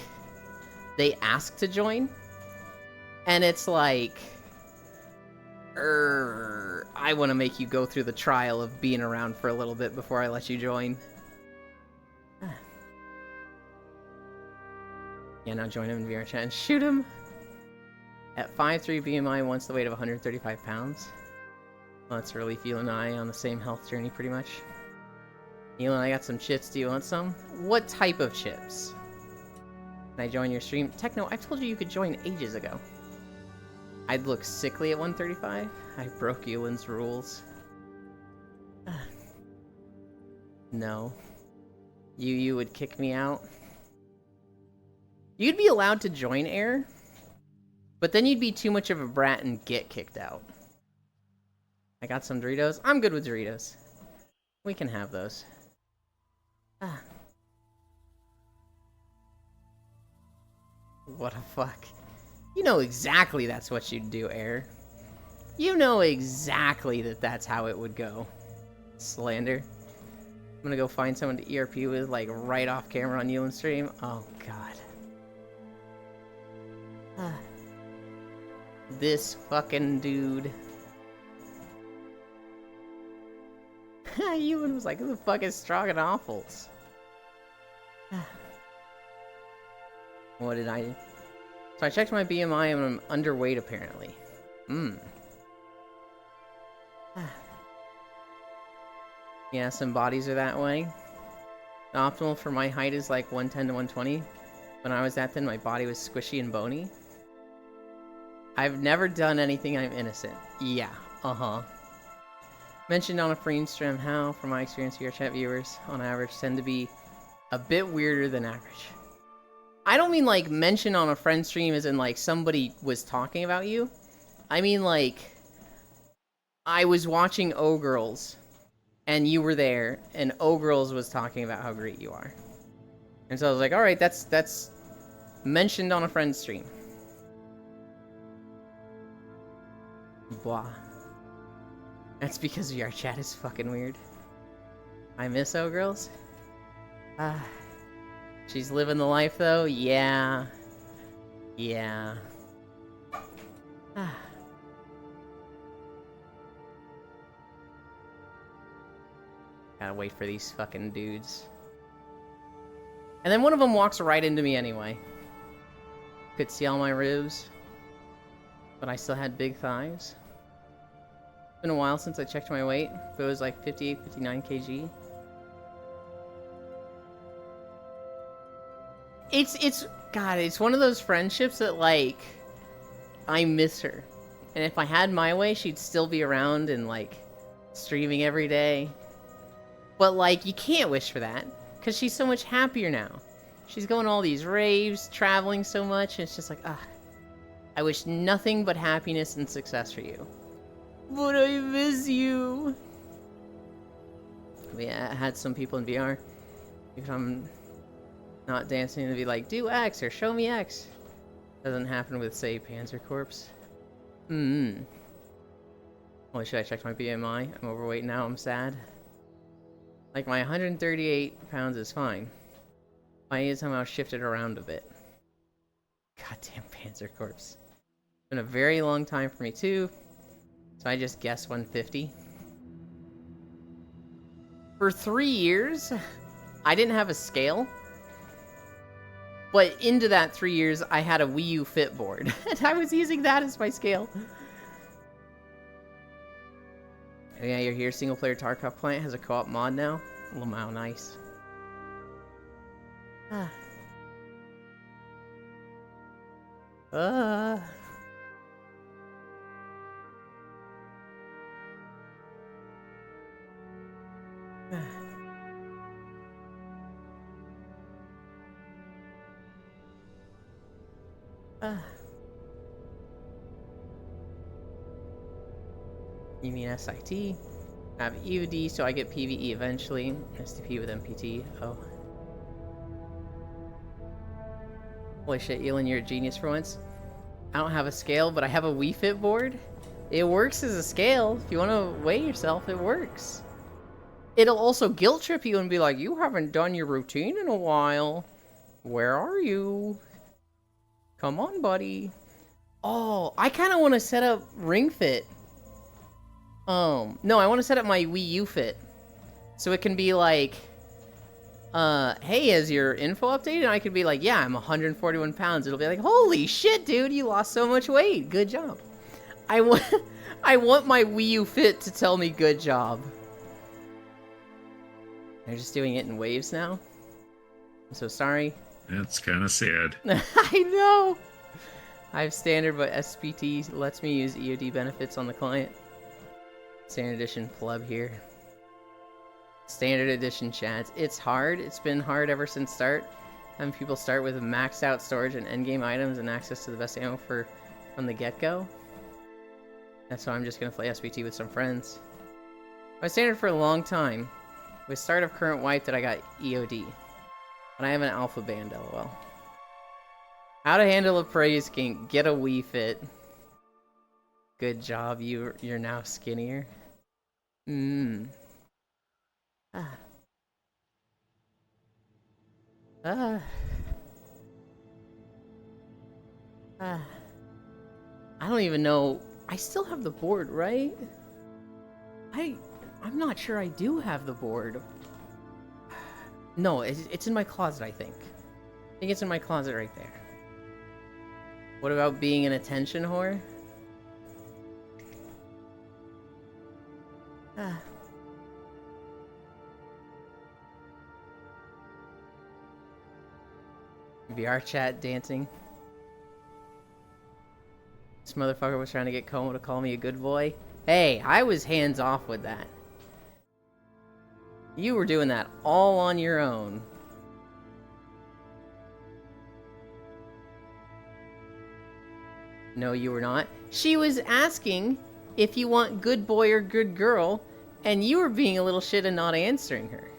they ask to join. And it's like, I want to make you go through the trial of being around for a little bit before I let you join. Yeah, now join him in VR chat and shoot him. At 5'3" BMI, wants the weight of 135 pounds. Well, that's relief. You and I on the same health journey, pretty much. Elon, I got some chips. Do you want some? What type of chips? Can I join your stream? Techno, I told you could join ages ago. I'd look sickly at 135. I broke Ewan's rules. No. You would kick me out? You'd be allowed to join Air, but then you'd be too much of a brat and get kicked out. I got some Doritos. I'm good with Doritos. We can have those. What a fuck. You know exactly that's what you'd do, Air. You know exactly that that's how it would go. Slander. I'm gonna go find someone to ERP with, like, right off camera on Ewan stream. Oh, God. This fucking dude. Ewan was like, who the fuck is Stroganoffles? What did I do? So I checked my BMI and I'm underweight apparently. Yeah, some bodies are that way. The optimal for my height is like 110 to 120. When I was that thin, my body was squishy and bony. I've never done anything I'm innocent. Yeah, Mentioned on a free stream how, from my experience, your chat viewers, on average, tend to be a bit weirder than average. I don't mean like mention on a friend stream as in like somebody was talking about you. I mean like I was watching O-Girls and you were there and O-Girls was talking about how great you are. And so I was like, alright, that's mentioned on a friend stream. Blah. That's because your chat is fucking weird. I miss O-Girls. She's living the life though? Yeah. Yeah. Gotta wait for these fucking dudes. And then one of them walks right into me anyway. Could see all my ribs. But I still had big thighs. It's been a while since I checked my weight. But it was like 58, 59 kg. God, it's one of those friendships that, like, I miss her. And if I had my way, she'd still be around and, like, streaming every day. But, like, you can't wish for that. Because she's so much happier now. She's going to all these raves, traveling so much, and it's just like, I wish nothing but happiness and success for you. But I miss you. Yeah, I had some people in VR. If I'm not dancing, to be like, do X or show me X. Doesn't happen with, say, Panzer Corps. Holy shit, I checked my BMI. I'm overweight now, I'm sad. Like, my 138 pounds is fine. I need to somehow shift it around a bit. Goddamn Panzer Corps. It's been a very long time for me, too. So I just guessed 150. For 3 years, I didn't have a scale. But into that 3 years, I had a Wii U Fit board. And I was using that as my scale. Oh yeah, you're here. Single player Tarkov client has a co-op mod now. Wow, nice. You mean SIT? I have EOD, so I get PvE eventually. STP with MPT. Oh. Holy shit, Elin, you're a genius for once. I don't have a scale, but I have a Wii Fit board. It works as a scale. If you want to weigh yourself, it works. It'll also guilt trip you and be like, you haven't done your routine in a while. Where are you? Come on, buddy. Oh, I kind of want to set up Ring Fit. No, I want to set up my Wii U Fit. So it can be like, hey, is your info updated? And I could be like, yeah, I'm 141 pounds. It'll be like, holy shit, dude, you lost so much weight. Good job. I want my Wii U Fit to tell me good job. They're just doing it in waves now. I'm so sorry. That's kind of sad. I know. I have standard, but SPT lets me use EOD benefits on the client. Standard edition pleb here. Standard edition chats. It's hard. It's been hard ever since start. Having people start with maxed out storage and endgame items and access to the best ammo from the get-go. That's why I'm just going to play SPT with some friends. I standard for a long time. With start of current wipe that I got EOD. But I have an alpha band, lol. How to handle a praise king. Get a Wii Fit. Good job, you're now skinnier. I don't even know. I still have the board, right? I'm not sure I do have the board. No, it's in my closet, I think. I think it's in my closet right there. What about being an attention whore? Ah. VR chat dancing. This motherfucker was trying to get Como to call me a good boy. Hey, I was hands off with that. You were doing that all on your own. No, you were not. She was asking if you want good boy or good girl, and you were being a little shit and not answering her.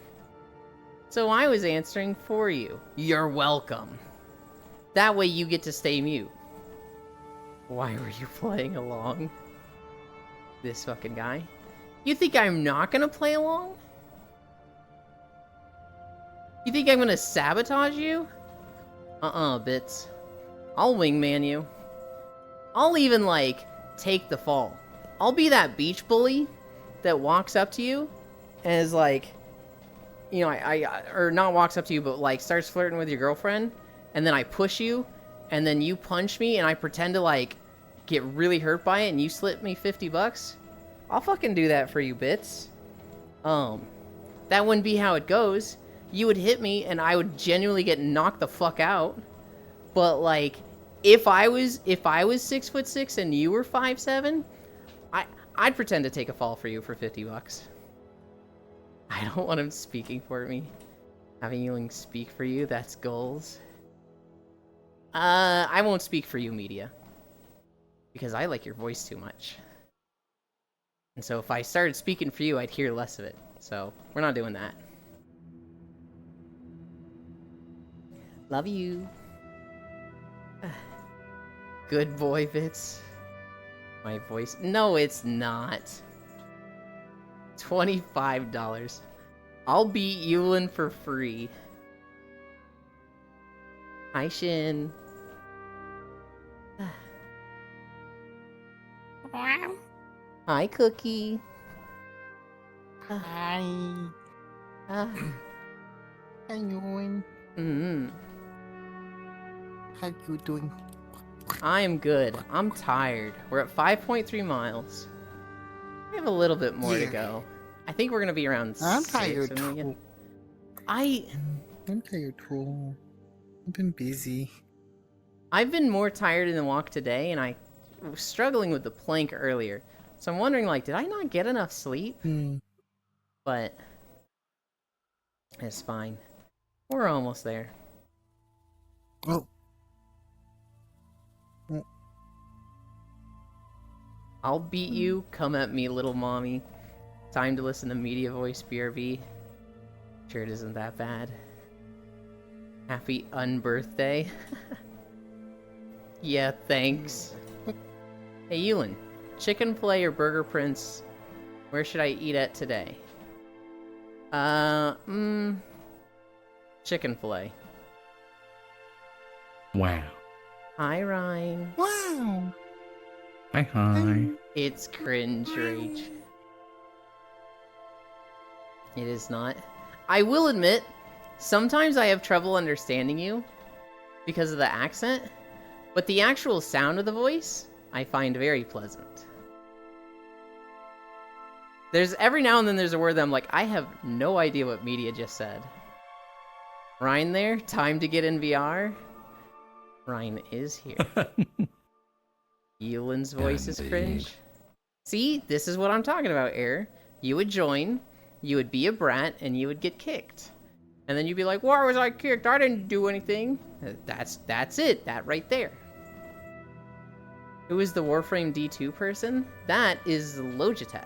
So I was answering for you. You're welcome. That way you get to stay mute. Why were you playing along? This fucking guy. You think I'm not gonna play along? You think I'm gonna sabotage you? Bits. I'll wingman you. I'll even, like, take the fall. I'll be that beach bully that walks up to you and is like, you know, or not walks up to you, but, like, starts flirting with your girlfriend, and then I push you, and then you punch me, and I pretend to, like, get really hurt by it, and you slip me $50. I'll fucking do that for you, Bits. That wouldn't be how it goes. You would hit me, and I would genuinely get knocked the fuck out. But, like, if I was 6'6" and you were 5'7", I'd pretend to take a fall for you for $50. I don't want him speaking for me. Having Ewing speak for you, that's goals. I won't speak for you, media. Because I like your voice too much. And so if I started speaking for you, I'd hear less of it. So, we're not doing that. Love you. Good boy, Bits. My voice. No, it's not. $25. I'll beat Yulin for free. Hi, Shin. Hi, Cookie. Hi. Ah. How you doing? How you doing? I am good. I'm tired. We're at 5.3 miles. We have a little bit more to Yeah. go. I think we're gonna be around I'm 6 tired when we get- too. I'm tired too. I've been busy. I've been more tired in the walk today, and I was struggling with the plank earlier. So I'm wondering, like, did I not get enough sleep? But it's fine. We're almost there. Oh. I'll beat you. Come at me, little mommy. Time to listen to Media Voice BRB. Sure, it isn't that bad. Happy unbirthday. Yeah, thanks. Hey, Yulin. Chicken Play or Burger Prince? Where should I eat at today? Chicken Fillet. Wow. Hi, Ryan. Wow. Hi. It's cringe rage. It is not. I will admit, sometimes I have trouble understanding you because of the accent, but the actual sound of the voice, I find very pleasant. There's every now and then there's a word that I'm like, I have no idea what Media just said. Ryan there, time to get in VR. Ryan is here. Yulin's voice is cringe. See, this is what I'm talking about, Air. You would join, you would be a brat, and you would get kicked. And then you'd be like, why was I kicked? I didn't do anything. That's it, that right there. Who is the Warframe D2 person? That is Logitech.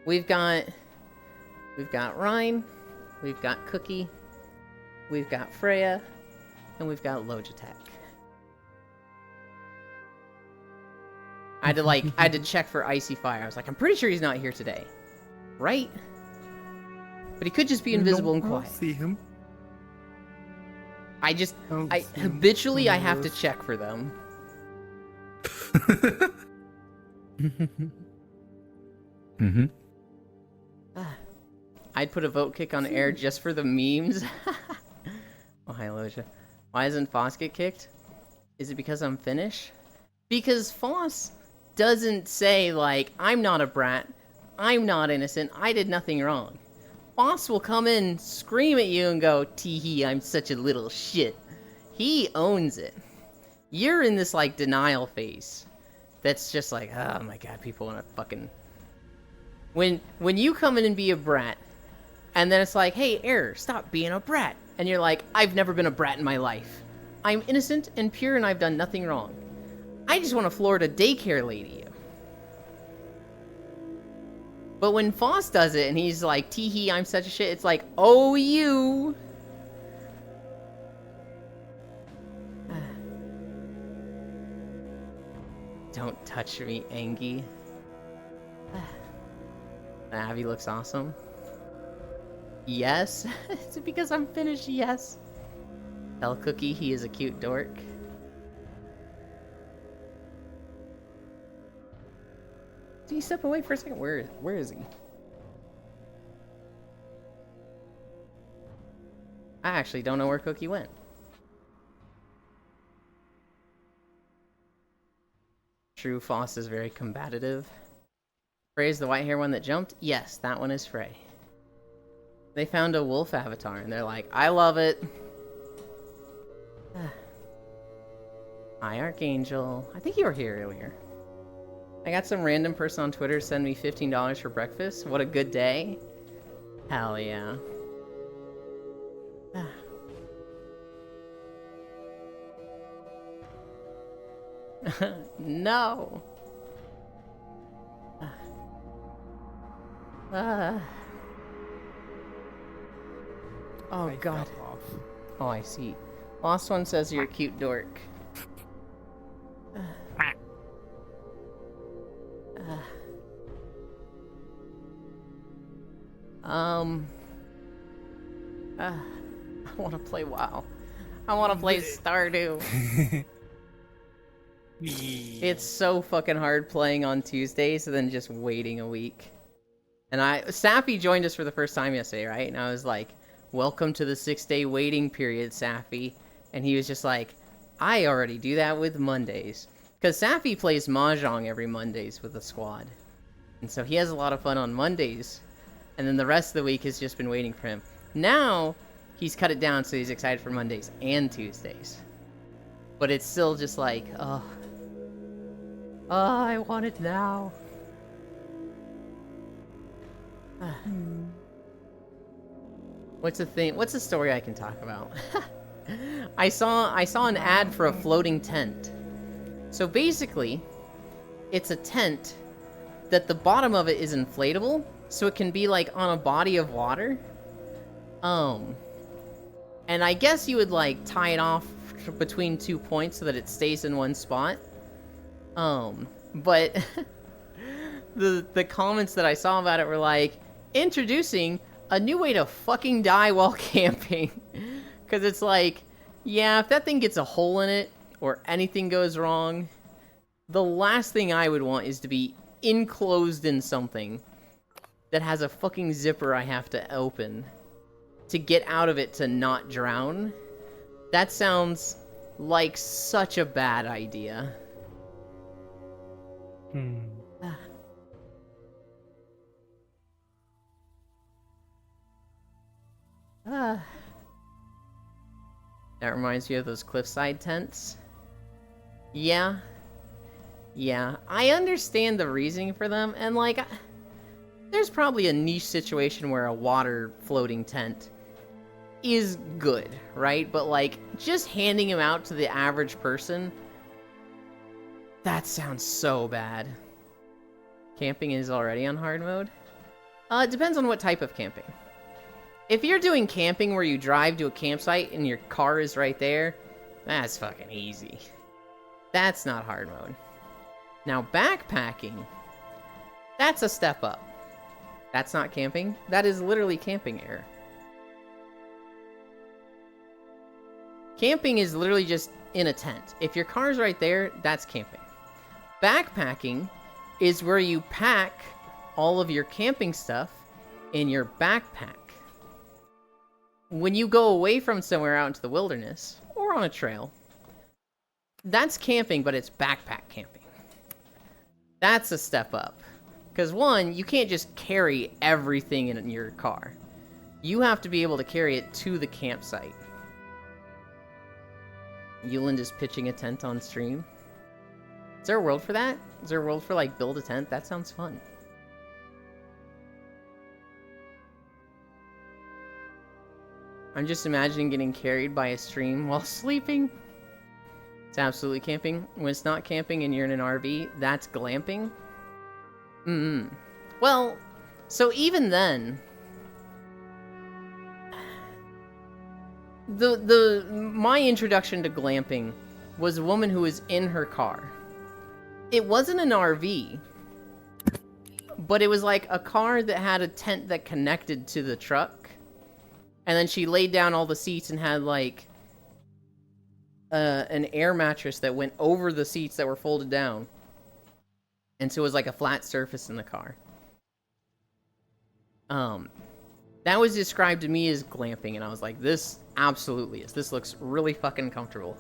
We've got Ryan, we've got Cookie, we've got Freya, and we've got Logitech. I had to check for Icy Fire. I was like, I'm pretty sure he's not here today. Right? But he could just be invisible and I'll quiet. see him. I habitually I have to check for them. Mm-hmm. I'd put a vote kick on Air just for the memes. Oh, hi, Loja. Why isn't Foss get kicked? Is it because I'm Finnish? Because Foss doesn't say, like, I'm not a brat, I'm not innocent, I did nothing wrong. Foss will come in, scream at you, and go, tee-hee, I'm such a little shit. He owns it. You're in this, like, denial phase. That's just like, oh my god, people wanna fucking... When you come in and be a brat, and then it's like, hey, Error, stop being a brat. And you're like, I've never been a brat in my life. I'm innocent and pure and I've done nothing wrong. I just want to Florida daycare lady you. But when Foss does it and he's like, tee-hee, I'm such a shit, it's like, oh, you. Don't touch me, Angie. Abby looks awesome. Yes. Is it because I'm Finnish? Yes. Tell Cookie he is a cute dork. Did he step away for a second? Where is he? I actually don't know where Cookie went. True, Foss is very combative. Frey's the white hair one that jumped? Yes, that one is Frey. They found a wolf avatar and they're like, I love it. Hi, Archangel. I think you were here earlier. I got some random person on Twitter send me $15 for breakfast. What a good day. Hell yeah. No. Oh god. Oh, I see. Lost one says you're a cute dork. I want to play WoW. I want to play Stardew. It's so fucking hard playing on Tuesdays and then just waiting a week. And Sappy joined us for the first time yesterday, right? And I was like, welcome to the 6-day waiting period, Sappy. And he was just like, I already do that with Mondays. Because Sappy plays Mahjong every Mondays with the squad. And so he has a lot of fun on Mondays. And then the rest of the week has just been waiting for him. Now, he's cut it down so he's excited for Mondays and Tuesdays. But it's still just like, oh, I want it now. What's the thing? What's the story I can talk about? I saw an ad for a floating tent. So basically, it's a tent that the bottom of it is inflatable, so it can be like on a body of water. And I guess you would like tie it off between 2 points so that it stays in one spot. But the comments that I saw about it were like, introducing a new way to fucking die while camping. Because it's like, yeah, if that thing gets a hole in it, or anything goes wrong, the last thing I would want is to be enclosed in something that has a fucking zipper I have to open to get out of it to not drown. That sounds like such a bad idea. That reminds me of those cliffside tents. Yeah. I understand the reasoning for them, and like, there's probably a niche situation where a water floating tent is good, right? But like, just handing them out to the average person, that sounds so bad. Camping is already on hard mode? It depends on what type of camping. If you're doing camping where you drive to a campsite and your car is right there, that's fucking easy. That's not hard mode. Now backpacking, that's a step up. That's not camping. That is literally camping error. Camping is literally just in a tent. If your car's right there, that's camping. Backpacking is where you pack all of your camping stuff in your backpack. When you go away from somewhere out into the wilderness, or on a trail, that's camping, but it's backpack camping. That's a step up. Because one, you can't just carry everything in your car. You have to be able to carry it to the campsite. Yuland is pitching a tent on stream. Is there a world for that? Is there a world for, like, build a tent? That sounds fun. I'm just imagining getting carried by a stream while sleeping. It's absolutely camping. When it's not camping and you're in an RV, that's glamping. Well, so even then, my introduction to glamping was a woman who was in her car. It wasn't an RV, but it was like a car that had a tent that connected to the truck, and then she laid down all the seats and had like an air mattress that went over the seats that were folded down. And so it was like a flat surface in the car. That was described to me as glamping, and I was like, this absolutely is. This looks really fucking comfortable.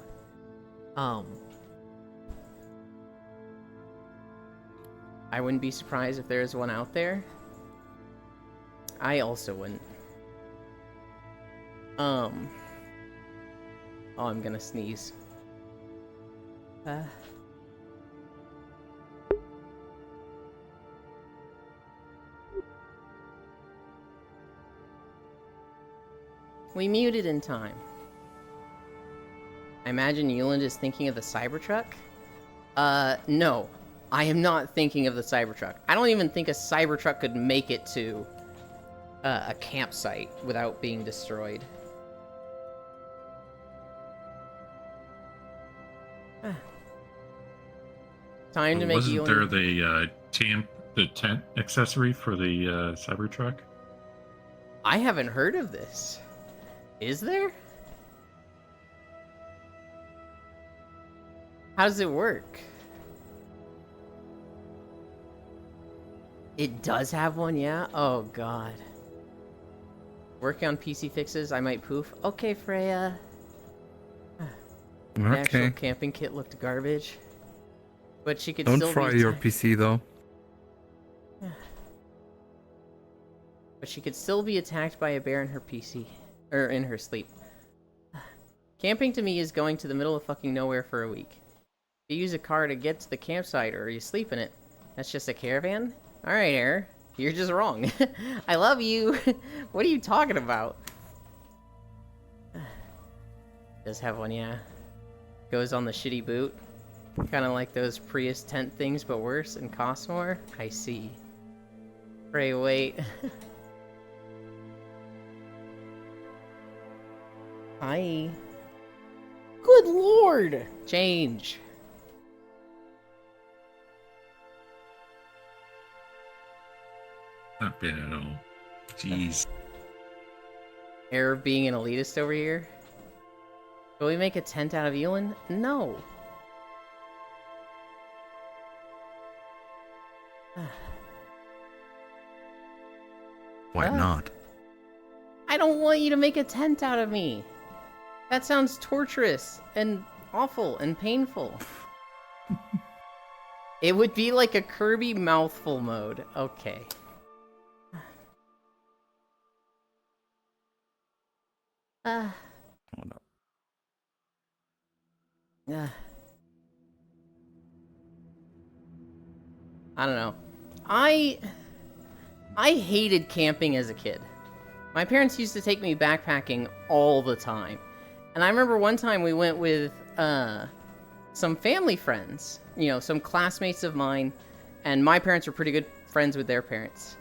I wouldn't be surprised if there's one out there. I also wouldn't. Oh, I'm gonna sneeze. We muted in time. I imagine Yuland is thinking of the Cybertruck. No. I am not thinking of the Cybertruck. I don't even think a Cybertruck could make it to a campsite without being destroyed. Time to make Wasn't Yuland... there the tent accessory for the Cybertruck? I haven't heard of this. Is there? How does it work? It does have one, yeah? Oh, God. Working on PC fixes, I might poof. Okay, Freya. The actual camping kit looked garbage. But she could Don't still fry be your PC, though. But she could still be attacked by a bear in her PC. Or in her sleep. Camping to me is going to the middle of fucking nowhere for a week. You use a car to get to the campsite or you sleep in it. That's just a caravan? Alright, Air. You're just wrong. I love you. What are you talking about? Does have one, yeah. Goes on the shitty boot. Kind of like those Prius tent things, but worse and costs more. I see. Pray, wait. Hi. Good lord! Change. Not bad at all. Jeez. Air of being an elitist over here. Will we make a tent out of Elin? No. Why not? I don't want you to make a tent out of me. That sounds torturous and awful and painful. It would be like a Kirby mouthful mode. Okay. Oh, no. I don't know. I hated camping as a kid. My parents used to take me backpacking all the time. And I remember one time we went with some family friends, you know, some classmates of mine, and my parents were pretty good friends with their parents.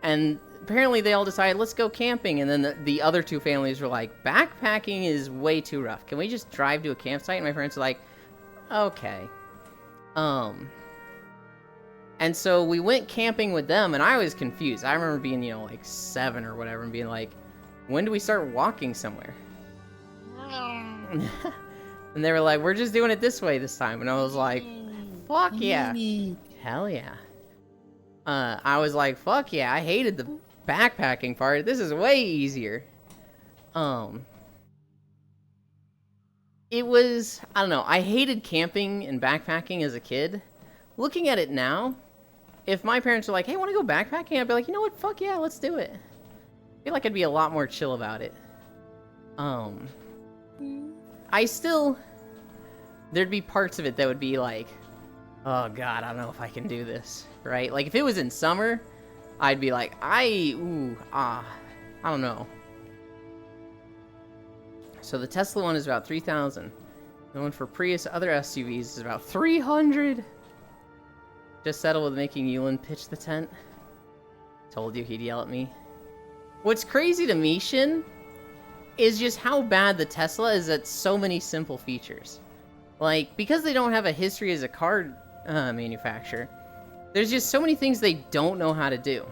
And apparently they all decided, let's go camping, and then the other two families were like, backpacking is way too rough. Can we just drive to a campsite? And my parents were like, okay. And so we went camping with them, and I was confused. I remember being, you know, like 7 or whatever, and being like, when do we start walking somewhere? And they were like, we're just doing it this way this time. And I was like, fuck yeah. Hell yeah. I was like, fuck yeah, I hated the backpacking part. This is way easier. it was, I don't know, I hated camping and backpacking as a kid. Looking at it now, if my parents were like, hey, want to go backpacking? I'd be like, you know what, fuck yeah, let's do it. I feel like I'd be a lot more chill about it. There'd be parts of it that would be like, oh god, I don't know if I can do this, right? Like, if it was in summer, I'd be like, I don't know. So the Tesla one is about 3,000. The one for Prius, other SUVs, is about 300. Just settled with making Yulin pitch the tent. Told you he'd yell at me. What's crazy to me, Shin, is just how bad the Tesla is at so many simple features. Like, because they don't have a history as a car manufacturer, there's just so many things they don't know how to do.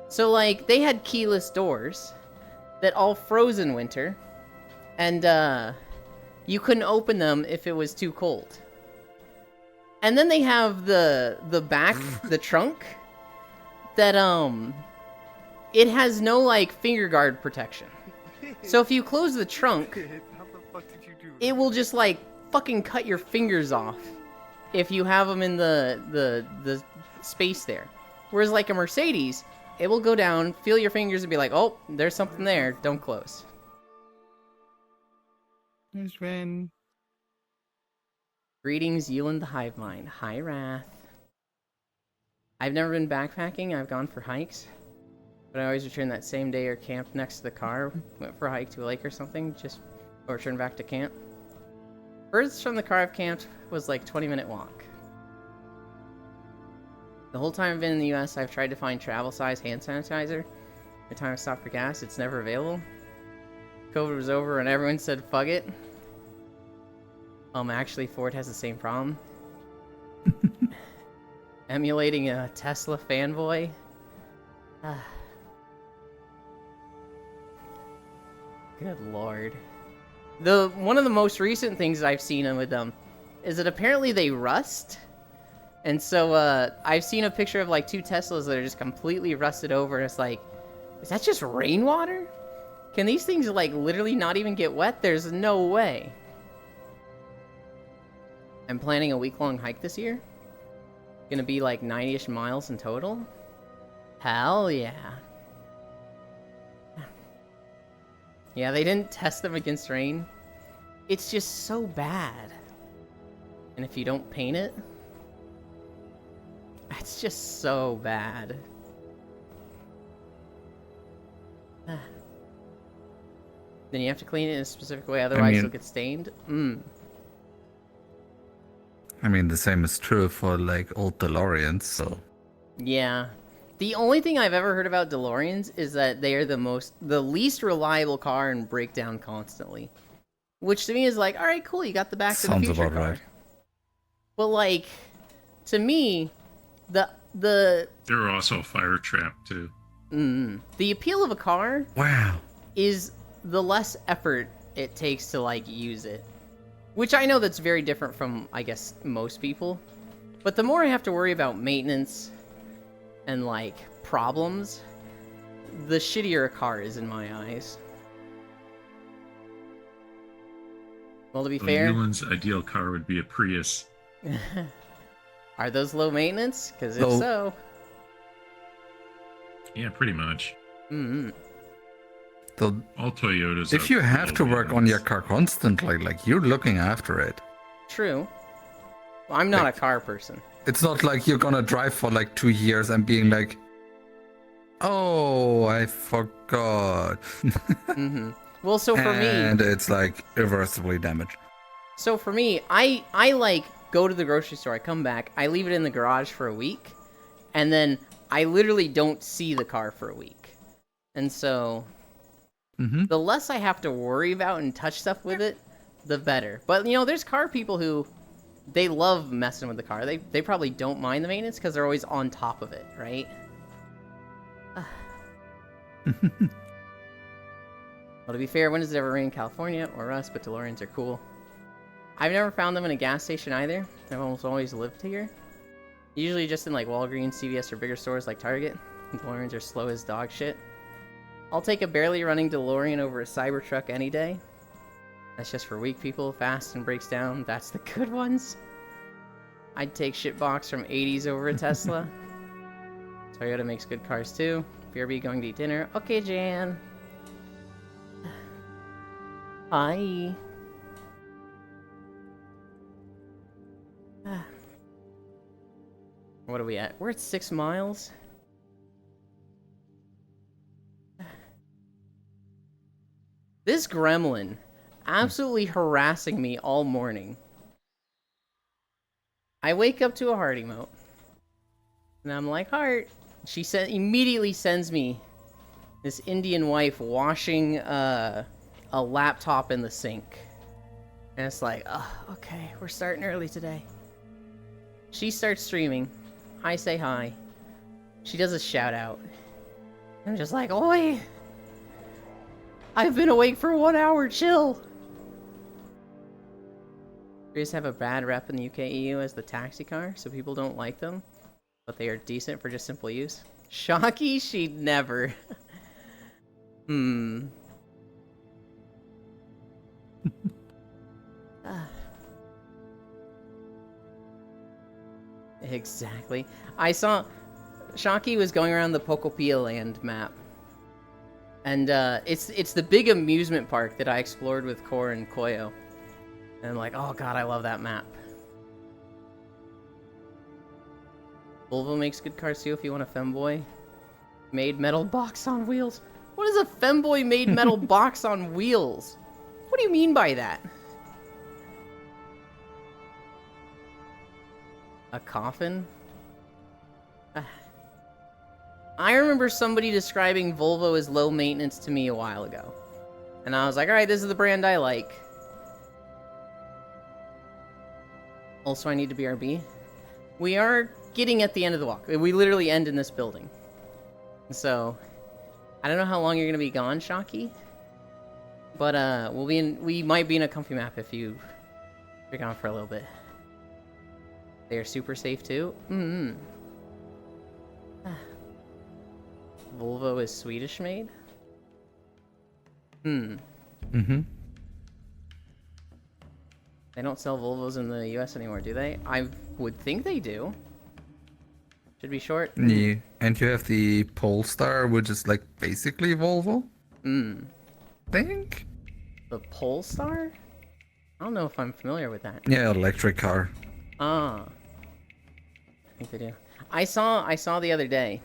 So, like, they had keyless doors that all froze in winter, and you couldn't open them if it was too cold. And then they have the back, the trunk, that, it has no, like, finger guard protection. So if you close the trunk, How the fuck did you do it will just, like, fucking cut your fingers off if you have them in the space there. Whereas, like, a Mercedes, it will go down, feel your fingers, and be like, oh, there's something there, don't close. There's Ren. Greetings, Yulin the Hive Mind. Hi, Wrath. I've never been backpacking, I've gone for hikes. But I always return that same day or camped next to the car. Went for a hike to a lake or something, just or return back to camp. Furthest from the car I've camped was like 20-minute walk. The whole time I've been in the US, I've tried to find travel-size hand sanitizer. Every time I stop for gas, it's never available. COVID was over and everyone said, fuck it. Actually, Ford has the same problem. Emulating a Tesla fanboy. Good lord. One of the most recent things I've seen with them is that apparently they rust. And so, I've seen a picture of, like, 2 Teslas that are just completely rusted over, and it's like, is that just rainwater? Can these things, like, literally not even get wet? There's no way. I'm planning a week-long hike this year. Gonna be, like, 90-ish miles in total. Hell yeah. Yeah, they didn't test them against rain. It's just so bad. And if you don't paint it, it's just so bad. Then you have to clean it in a specific way, otherwise it'll get stained. I mean, the same is true for like old DeLoreans, so. Yeah. The only thing I've ever heard about DeLoreans is that they are the least reliable car and break down constantly. Which to me is like, alright, cool, you got the Back to the Future Sounds about car. right. But like, to me, they're also a fire trap too. the appeal of a car Wow. is the less effort it takes to like use it. Which I know that's very different from, I guess, most people. But the more I have to worry about maintenance and like problems, the shittier a car is in my eyes. Well, to be fair, Yulin's ideal car would be a Prius. are those low maintenance? Because if Low. so, Yeah, pretty much. So All Toyotas. if are you have low to work on your maintenance. car constantly, like you're looking after it. true. Well, I'm not a car person. It's not like you're gonna drive for like 2 years and being like, oh, I forgot. Well, so for me, And it's like irreversibly damaged. So for me, I like go to the grocery store, I come back, I leave it in the garage for a week, and then I literally don't see the car for a week. And so the less I have to worry about and touch stuff with it, the better. But you know, there's car people who they love messing with the car. They probably don't mind the maintenance because they're always on top of it, right? Well, to be fair, when does it ever rain in California or us? But DeLoreans are cool. I've never found them in a gas station either. I've almost always lived here. Usually just in like Walgreens, CVS, or bigger stores like Target. DeLoreans are slow as dog shit. I'll take a barely running DeLorean over a Cybertruck any day. That's just for weak people. Fast and breaks down. That's the good ones. I'd take shitbox from 80s over a Tesla. Toyota makes good cars too. BRB going to eat dinner. Okay, Jan. Hi. What are we at? We're at 6 miles. This gremlin absolutely harassing me all morning. I wake up to a heart emote. And I'm like, heart. She immediately sends me this Indian wife washing a laptop in the sink. And it's like, oh, okay, we're starting early today. She starts streaming. I say hi. She does a shout out. I'm just like, oi! I've been awake for 1 hour, chill! Prius have a bad rep in the UK EU as the taxi car, so people don't like them. But they are decent for just simple use. Shocky? She'd never. Exactly. I saw Shocky was going around the Pokopia Land map. And it's the big amusement park that I explored with Core and Koyo. And I'm like, oh god, I love that map. Volvo makes good cars too if you want a femboy. Made metal box on wheels. What is a femboy made metal box on wheels? What do you mean by that? A coffin? I remember somebody describing Volvo as low maintenance to me a while ago. And I was like, alright, this is the brand I like. Also, I need to BRB. We are getting at the end of the walk. We literally end in this building. So, I don't know how long you're going to be gone, Shocky. But, we might be in a comfy map if you're gone for a little bit. They are super safe too. Volvo is Swedish made? They don't sell Volvos in the US anymore, do they? I would think they do. Should be short. Yeah, and you have the Polestar, which is like basically Volvo. Think? The Polestar? I don't know if I'm familiar with that. Yeah, electric car. Ah. I think they do. I saw the other day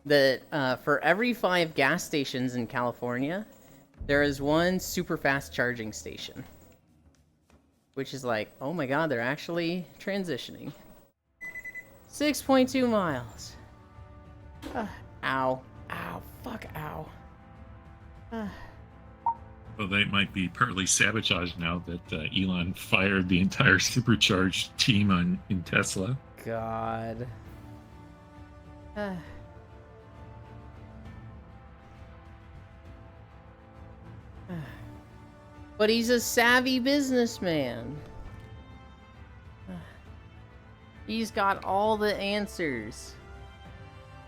that for every 5 gas stations in California, there is one super fast charging station. Which is like, oh my god, they're actually transitioning. 6.2 miles. Ow. Ow. Fuck, ow. Well, they might be partly sabotaged now that Elon fired the entire supercharged team in Tesla. God. But he's a savvy businessman. He's got all the answers.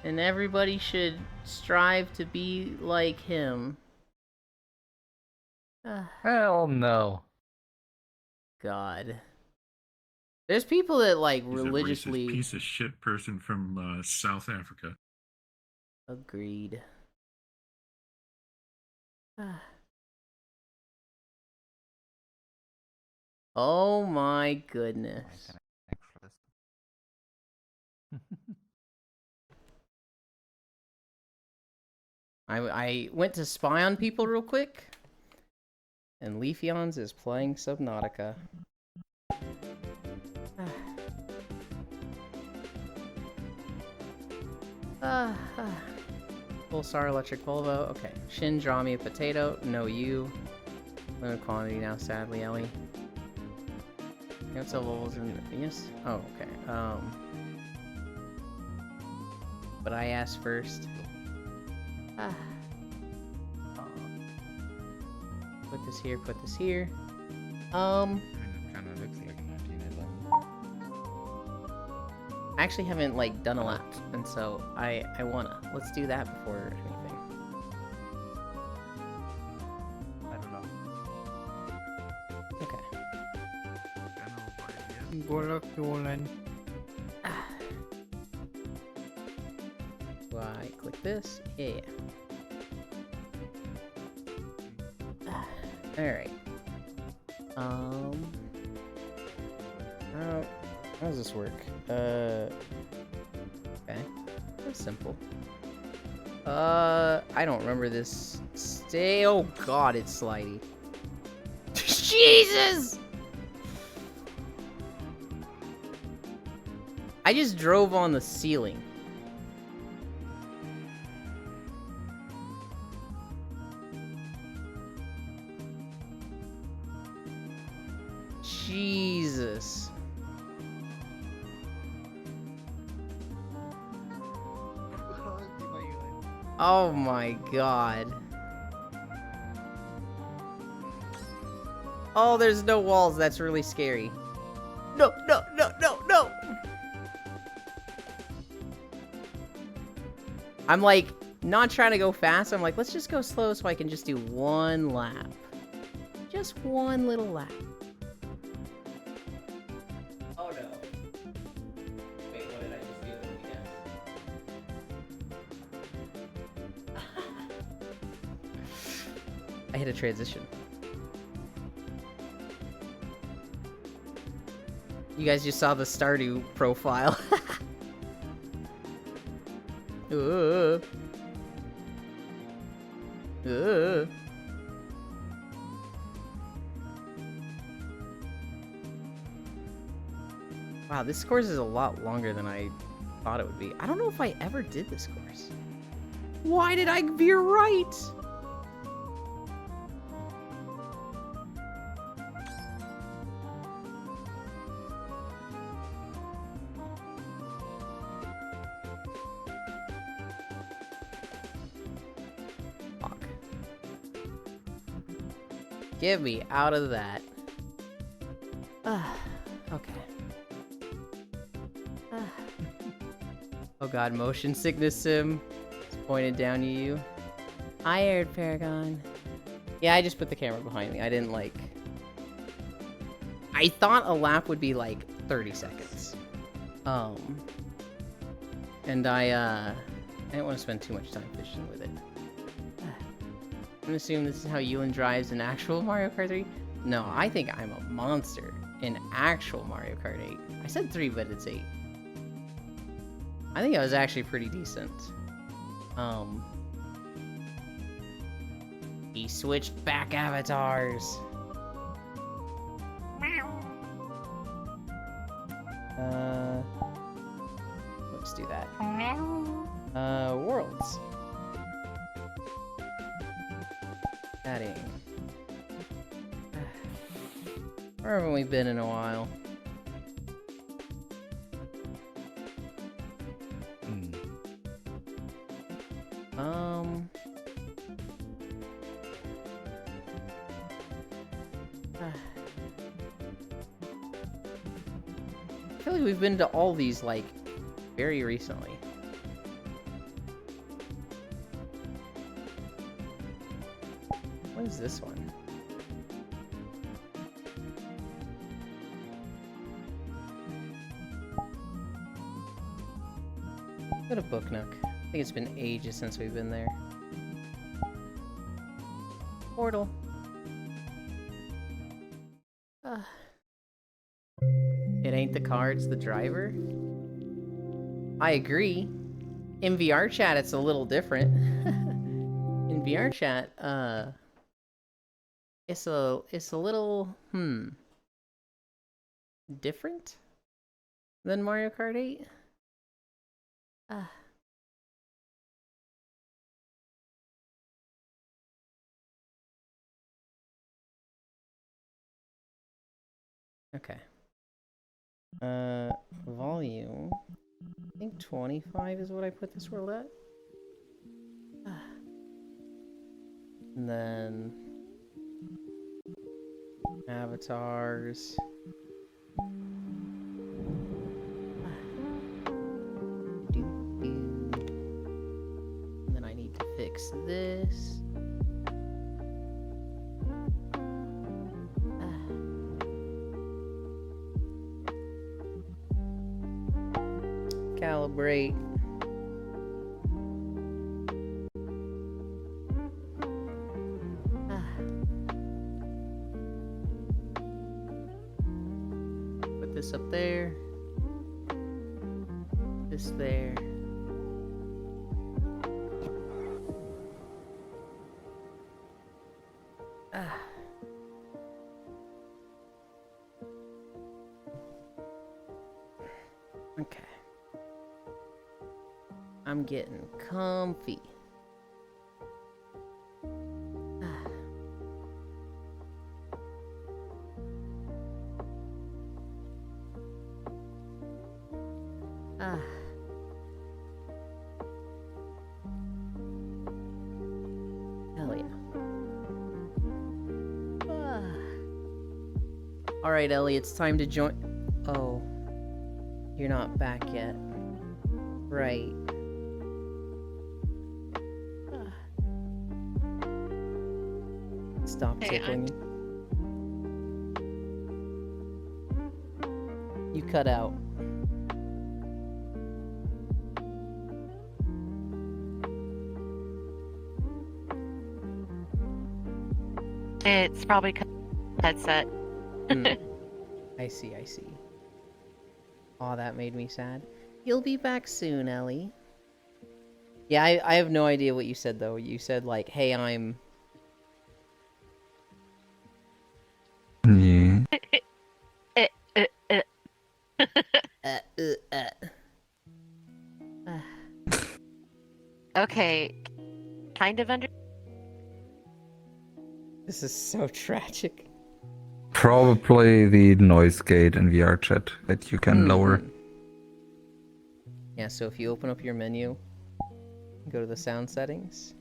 And everybody should strive to be like him. Hell no. God. There's people that, like, He's religiously... a racist piece of shit person from South Africa. Agreed. Oh my goodness. I went to spy on people real quick, and Leafeons is playing Subnautica. Pulsar electric Volvo. Okay. Shin, draw me a potato. No, you. Limited quantity now, sadly, Ellie. You don't sell Volvos in yes? Oh, okay. But I asked first. Put this here, put this here. Kind of looks like 1911. I actually haven't, like, done a lap, and so I wanna. Let's do that before anything. I don't know. Okay. General idea. Golak Yolan. Do I click this? Yeah. Alright. How does this work? Okay. That's simple. I don't remember this. Oh god, it's slidey. Jesus! I just drove on the ceiling. Jesus. Oh my god. Oh, there's no walls. That's really scary. No, no, no, no, no! I'm like, not trying to go fast. I'm like, let's just go slow so I can just do one lap. Just one little lap. Oh no. Wait, what did I just do? I hit a transition. You guys just saw the Stardew profile. Wow, this course is a lot longer than I thought it would be. I don't know if I ever did this course. Why did I veer right? Fuck. Get me out of that. Okay. Oh god, motion sickness sim. It's pointed down at you. I aired Paragon. Yeah, I just put the camera behind me. I didn't like... I thought a lap would be like 30 seconds. And I didn't want to spend too much time fishing with it. I'm gonna assume this is how Yulin drives in actual Mario Kart 3. No, I think I'm a monster in actual Mario Kart 8. I said 3, but it's 8. I think I was actually pretty decent. He switched back avatars. Let's do that. Worlds. Adding. Where haven't we been in a while? I feel like we've been to all these, like, very recently. What is this one? Go to Book Nook. I think it's been ages since we've been there. Portal. It ain't the car, it's the driver. I agree. In VR chat, it's a little different. In VR chat, it's a little different than Mario Kart 8. Okay. Volume. I think 25 is what I put this world at. And then avatars. And then I need to fix this. small break. Ah. Put this up there. This there. Ah. Okay. I'm getting comfy. Ah. Ah. Hell yeah. Ah. All right, Ellie, it's time to join. Oh. You're not back yet. Right. Ah. Stop Hey, tickling. You cut out. It's probably 'cause headset. I see, I see. Aw, that made me sad. You'll be back soon, Ellie. Yeah, I have no idea what you said, though. You said, like, hey, I'm... Yeah. Ah. Okay, kind of under. This is so tragic. Probably the noise gate in VR chat that you can lower. Yeah, so if you open up your menu, go to the sound settings,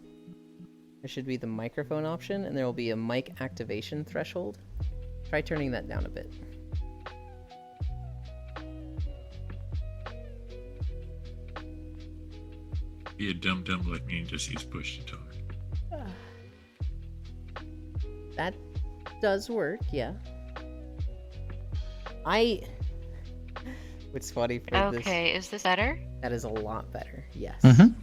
there should be the microphone option, and there will be a mic activation threshold. Try turning that down a bit. Be a dumb like me and just use push to talk. That does work, yeah. What's funny for this? Okay, is this better? That is a lot better, yes. Mhm.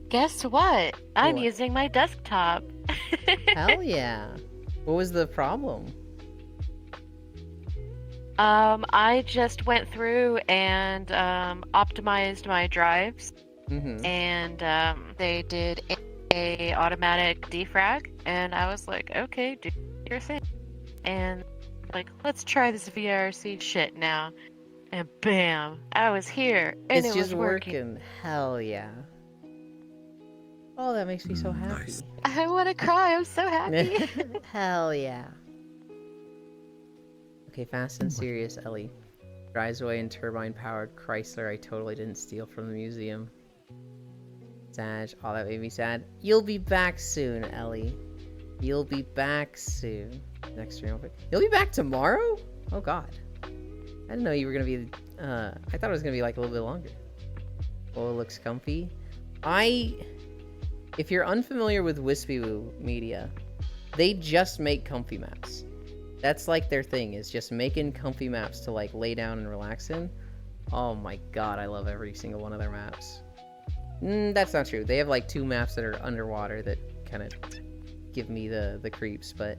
Guess what? I'm What? using my desktop. Hell yeah. What was the problem? I just went through and optimized my drives, Mm-hmm. and they did a automatic defrag, and I was like, okay, do your thing, and like, let's try this VRC shit now, and bam, I was here, and It's it just was working. Hell yeah. Oh, that makes me so happy. Nice. I want to cry. I'm so happy. Hell yeah. Okay, fast and serious, Ellie. Drives away in turbine-powered Chrysler I totally didn't steal from the museum. Sag. Oh, that made me sad. You'll be back soon, Ellie. You'll be back soon. Next stream. You'll be back tomorrow? Oh god. I didn't know you were gonna be. I thought it was gonna be like a little bit longer. Oh, it looks comfy. If you're unfamiliar with Wispy Woo Media, they just make comfy maps. That's like their thing, is just making comfy maps to like lay down and relax in. Oh my god, I love every single one of their maps. That's not true. They have like 2 maps that are underwater that kind of give me the creeps, but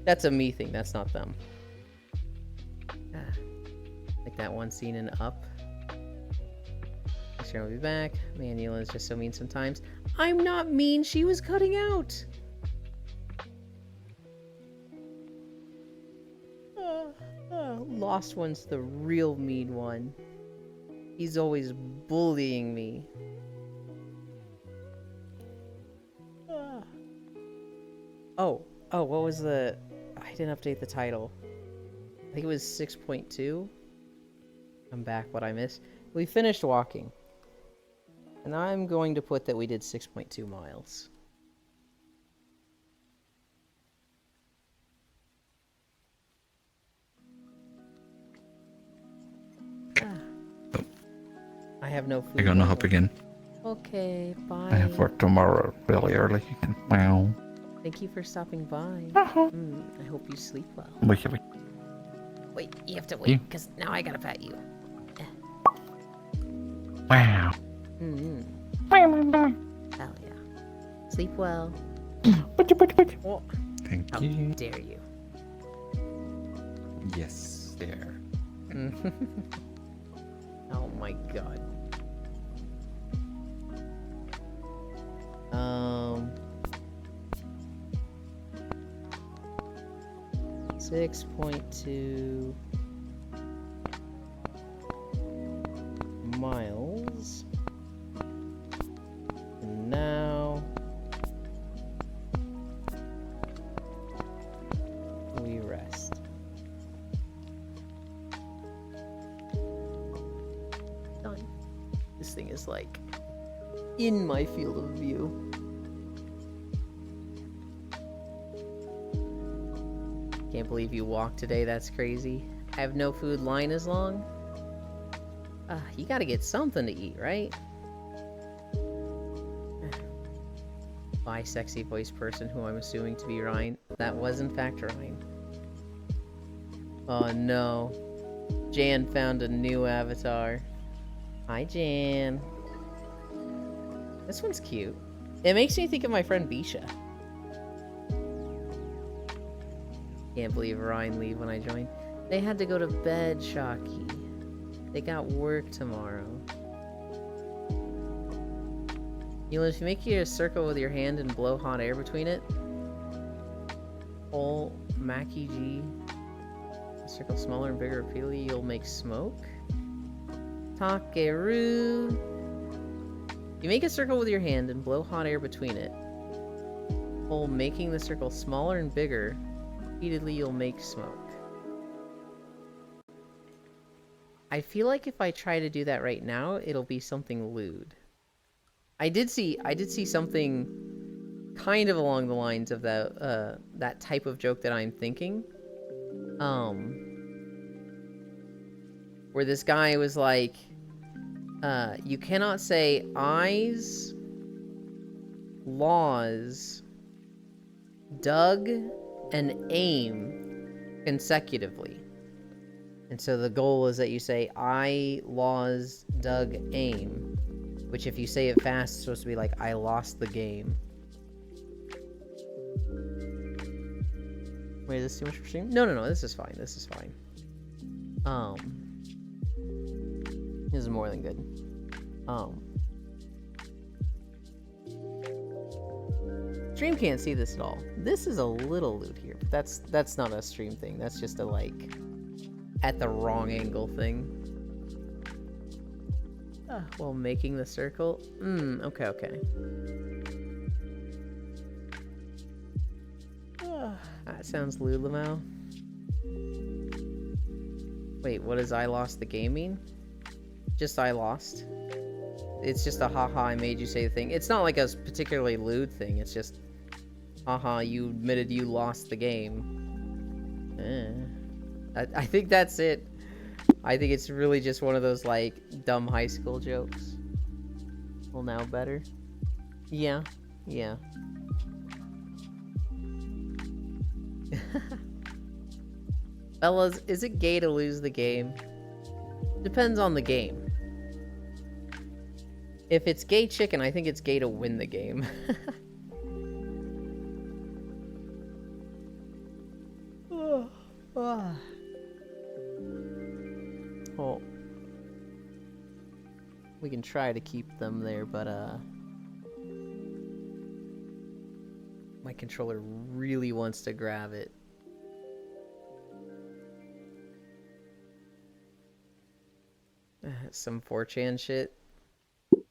that's a me thing. That's not them. Like that one scene in Up. Next year I'll be back. Man, Yula's just so mean sometimes. I'm not mean. She was cutting out. Lost One's the real mean one. He's always bullying me. Oh, what was the... I didn't update the title. I think it was 6.2. I'm back, what I missed. We finished walking. And I'm going to put that we did 6.2 miles. I have no food. I'm gonna hop again. Okay, bye. I have work tomorrow really early again. Wow. Thank you for stopping by. Uh-huh. I hope you sleep well. Wait. Wait, you have to wait, because now I gotta pat you. Wow. Mm. Hell yeah. Sleep well. Oh, Thank how you. dare you? Yes, there. Oh my god. 6.2 miles. And now we rest. Done. This thing is like in my field of view. Can't believe you walked today, that's crazy. I have no food, line is long. You gotta get something to eat, right? Bye, sexy voice person who I'm assuming to be Ryan. That was in fact Ryan. Oh no. Jan found a new avatar. Hi, Jan. This one's cute. It makes me think of my friend Bisha. Can't believe Ryan leave when I joined. They had to go to bed, Shocky. They got work tomorrow. You know, if you make a circle with your hand and blow hot air between it. Whole Mackie G. Circle smaller and bigger repeatedly, you'll make smoke. Takeru. You make a circle with your hand and blow hot air between it. While making the circle smaller and bigger, repeatedly you'll make smoke. I feel like if I try to do that right now, it'll be something lewd. I did see something kind of along the lines of that type of joke that I'm thinking. Where this guy was like, you cannot say eyes, laws, Doug, and aim consecutively. And so the goal is that you say I, laws, Doug, aim. Which if you say it fast, it's supposed to be like, I lost the game. Wait, is this too much for stream? No, this is fine. This is fine. This is more than good. Stream can't see this at all. This is a little loot here, but that's not a stream thing. That's just a like at the wrong angle thing. While making the circle. Okay. That sounds Lulamau. Wait, what does I lost the game mean? Just I lost? It's just a haha, I made you say the thing. It's not like a particularly lewd thing, it's just haha, you admitted you lost the game. I think that's it. I think it's really just one of those like dumb high school jokes. Well, now better. Yeah. Fellas, is it gay to lose the game? Depends on the game. If it's gay chicken, I think it's gay to win the game. Well, we can try to keep them there, but my controller really wants to grab it. Some 4chan shit.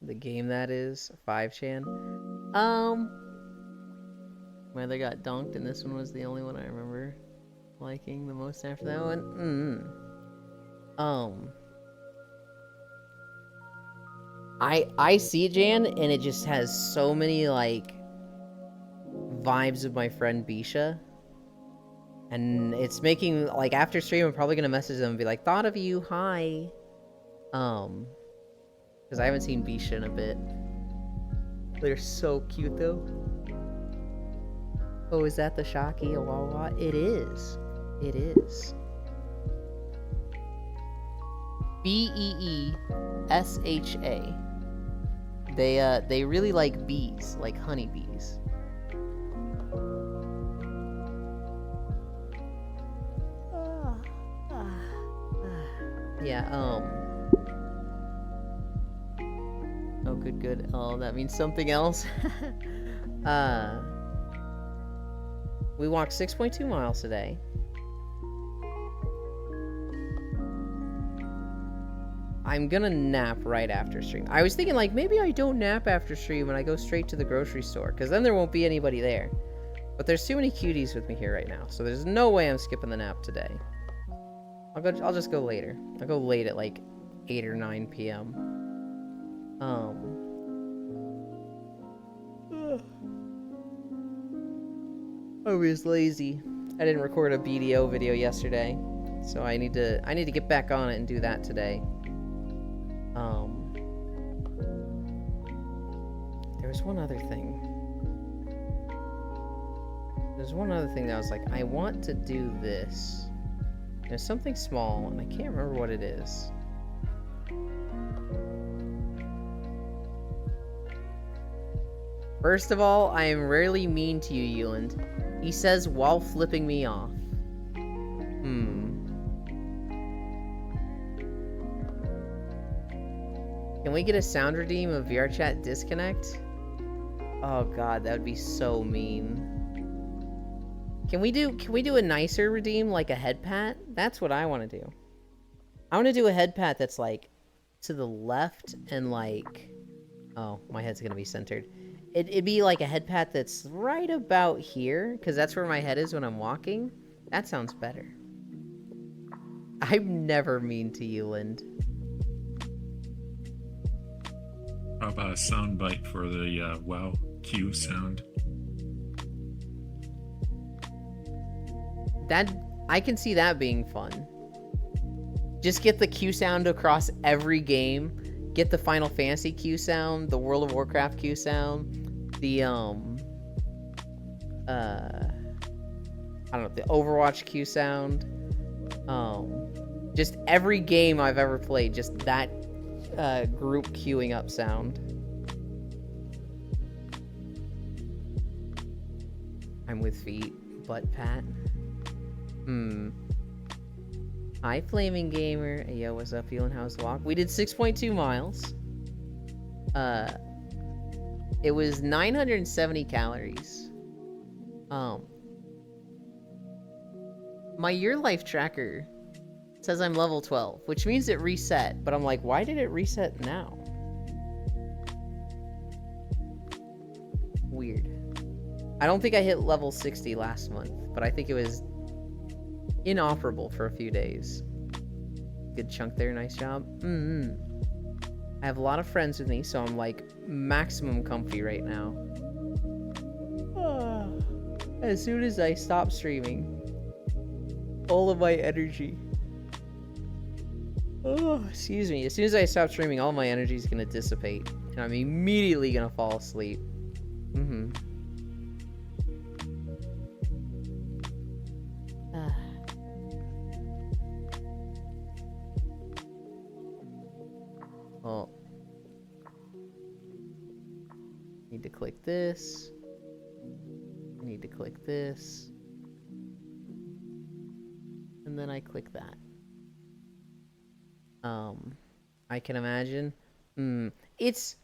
The game that is 5chan. My other got dunked, and this one was the only one I remember liking the most after that one. I see Jan, and it just has so many like vibes of my friend Bisha, and it's making like after stream I'm probably gonna message them and be like, thought of you, hi. Because I haven't seen Bisha in a bit. They're so cute though. Oh, is that the Shocky Awawa? It is. It is. Beesha. They really like bees, like honeybees. Yeah, oh, good. Oh, that means something else. We walked 6.2 miles today. I'm gonna nap right after stream. I was thinking, like, maybe I don't nap after stream and I go straight to the grocery store, because then there won't be anybody there. But there's too many cuties with me here right now, so there's no way I'm skipping the nap today. I'll just go later. I'll go late at like 8 or 9 p.m. I was lazy. I didn't record a BDO video yesterday, so I need to get back on it and do that today. There was one other thing. There's one other thing that I was like, I want to do this. There's something small, and I can't remember what it is. First of all, I am rarely mean to you, Euland. He says while flipping me off. Can we get a sound redeem of VRChat disconnect? Oh god, that would be so mean. Can we do a nicer redeem, like a head pat? That's what I want to do. I want to do a head pat that's like to the left and like, oh, my head's gonna be centered. It'd be like a head pat that's right about here, because that's where my head is when I'm walking. That sounds better. I'm never mean to you, Lind. How about a sound bite for the WoW Q sound? That, I can see that being fun. Just get the Q sound across every game. Get the Final Fantasy Q sound, the World of Warcraft Q sound, the I don't know, the Overwatch Q sound. Just every game I've ever played, just that group queuing up sound. I'm with feet, butt pat. Hi, Flaming Gamer. Hey, yo, what's up, feeling? How's the walk? We did 6.2 miles. It was 970 calories. My Your Life tracker says I'm level 12, which means it reset, but I'm like, why did it reset now? Weird. I don't think I hit level 60 last month, but I think it was inoperable for a few days. Good chunk there, nice job. I have a lot of friends with me, so I'm like maximum comfy right now. As soon as I stop streaming, all of my energy. Oh, excuse me. As soon as I stop streaming, all my energy is gonna dissipate, and I'm immediately gonna fall asleep. Well, need to click this. Need to click this. And then I click that. I can imagine. It's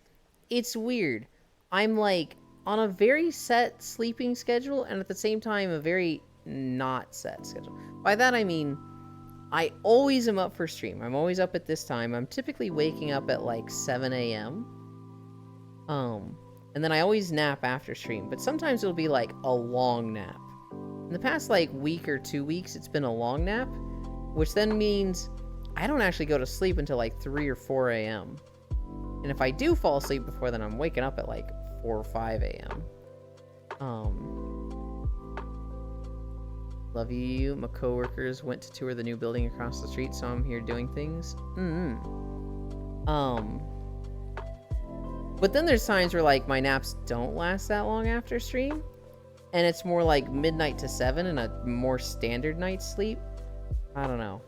weird. I'm like on a very set sleeping schedule, and at the same time a very not set schedule. By that I mean I always am up for stream. I'm always up at this time. I'm typically waking up at like 7 a.m. And then I always nap after stream, but sometimes it'll be like a long nap. In the past like week or 2 weeks, it's been a long nap, which then means I don't actually go to sleep until like 3 or 4 a.m. And if I do fall asleep before then, I'm waking up at like 4 or 5 a.m. Love you. My coworkers went to tour the new building across the street, so I'm here doing things. But then there's times where like my naps don't last that long after stream, and it's more like midnight to 7 and a more standard night's sleep. I don't know.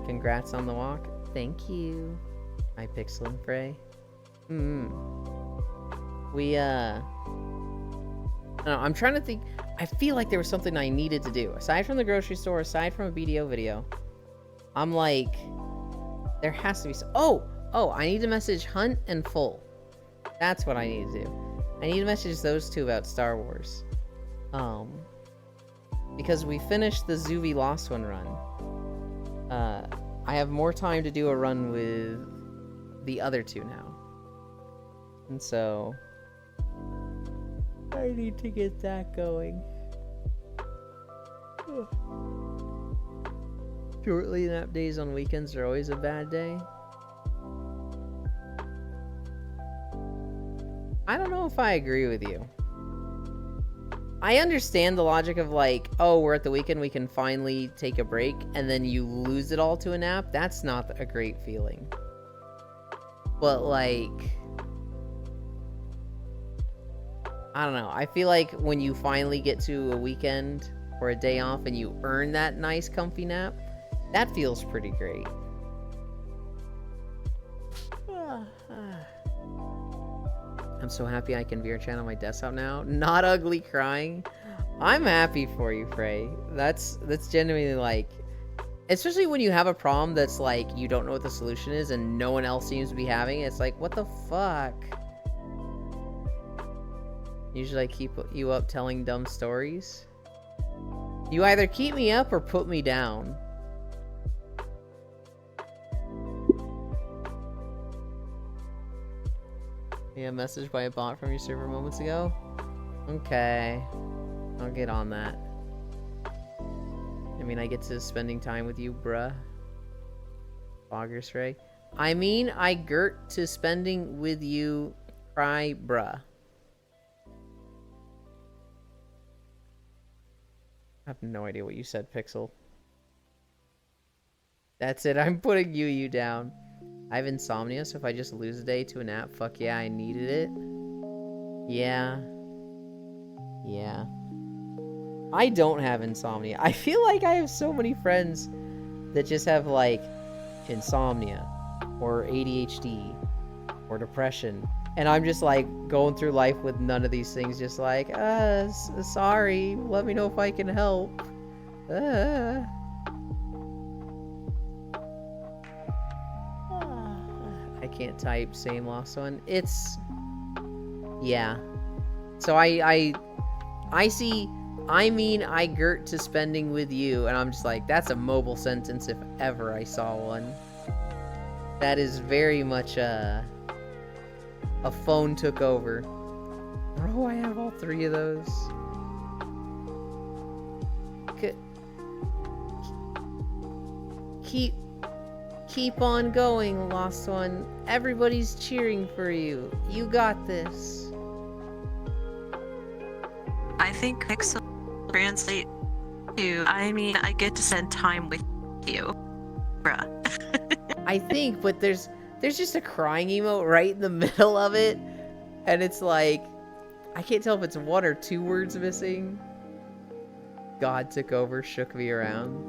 Congrats on the walk. Thank you. Hi, Pixel and Frey. We, I don't know, I'm trying to think. I feel like there was something I needed to do. Aside from the grocery store, aside from a BDO video. I'm like, there has to be some... Oh, I need to message Hunt and Full. That's what I need to do. I need to message those two about Star Wars. Because we finished the Zuvi Lost One run. I have more time to do a run with the other two now. And so... I need to get that going. Shortly nap days on weekends are always a bad day. I don't know if I agree with you. I understand the logic of like, oh, we're at the weekend, we can finally take a break, and then you lose it all to a nap. That's not a great feeling. But like... I don't know. I feel like when you finally get to a weekend or a day off and you earn that nice comfy nap, that feels pretty great. I'm so happy I can VR chat on my desktop now. Not ugly crying. I'm happy for you, Frey. That's genuinely like... Especially when you have a problem that's like, you don't know what the solution is and no one else seems to be having it. It's like, what the fuck? Usually I keep you up telling dumb stories. You either keep me up or put me down. Yeah, message by a bot from your server moments ago? Okay. I'll get on that. I mean, I get to spending time with you, bruh. Boggers Ray. I mean, I get to spending with you, cry, bruh. I have no idea what you said, Pixel. That's it, I'm putting you down. I have insomnia, so if I just lose a day to a nap, fuck yeah, I needed it. Yeah. Yeah. I don't have insomnia. I feel like I have so many friends that just have, like, insomnia, or ADHD, or depression. And I'm just, like, going through life with none of these things, just like, sorry, let me know if I can help. I can't type, same lost one. It's... Yeah. So I see... I mean, I get to spending with you, and I'm just like, that's a mobile sentence if ever I saw one. That is very much a phone took over. Oh, I have all three of those. Keep on going, Lost One. Everybody's cheering for you. You got this. I think Pixel translate to, I mean, I get to spend time with you. Bruh. I think, but there's just a crying emote right in the middle of it. And it's like, I can't tell if it's one or two words missing. God took over, shook me around.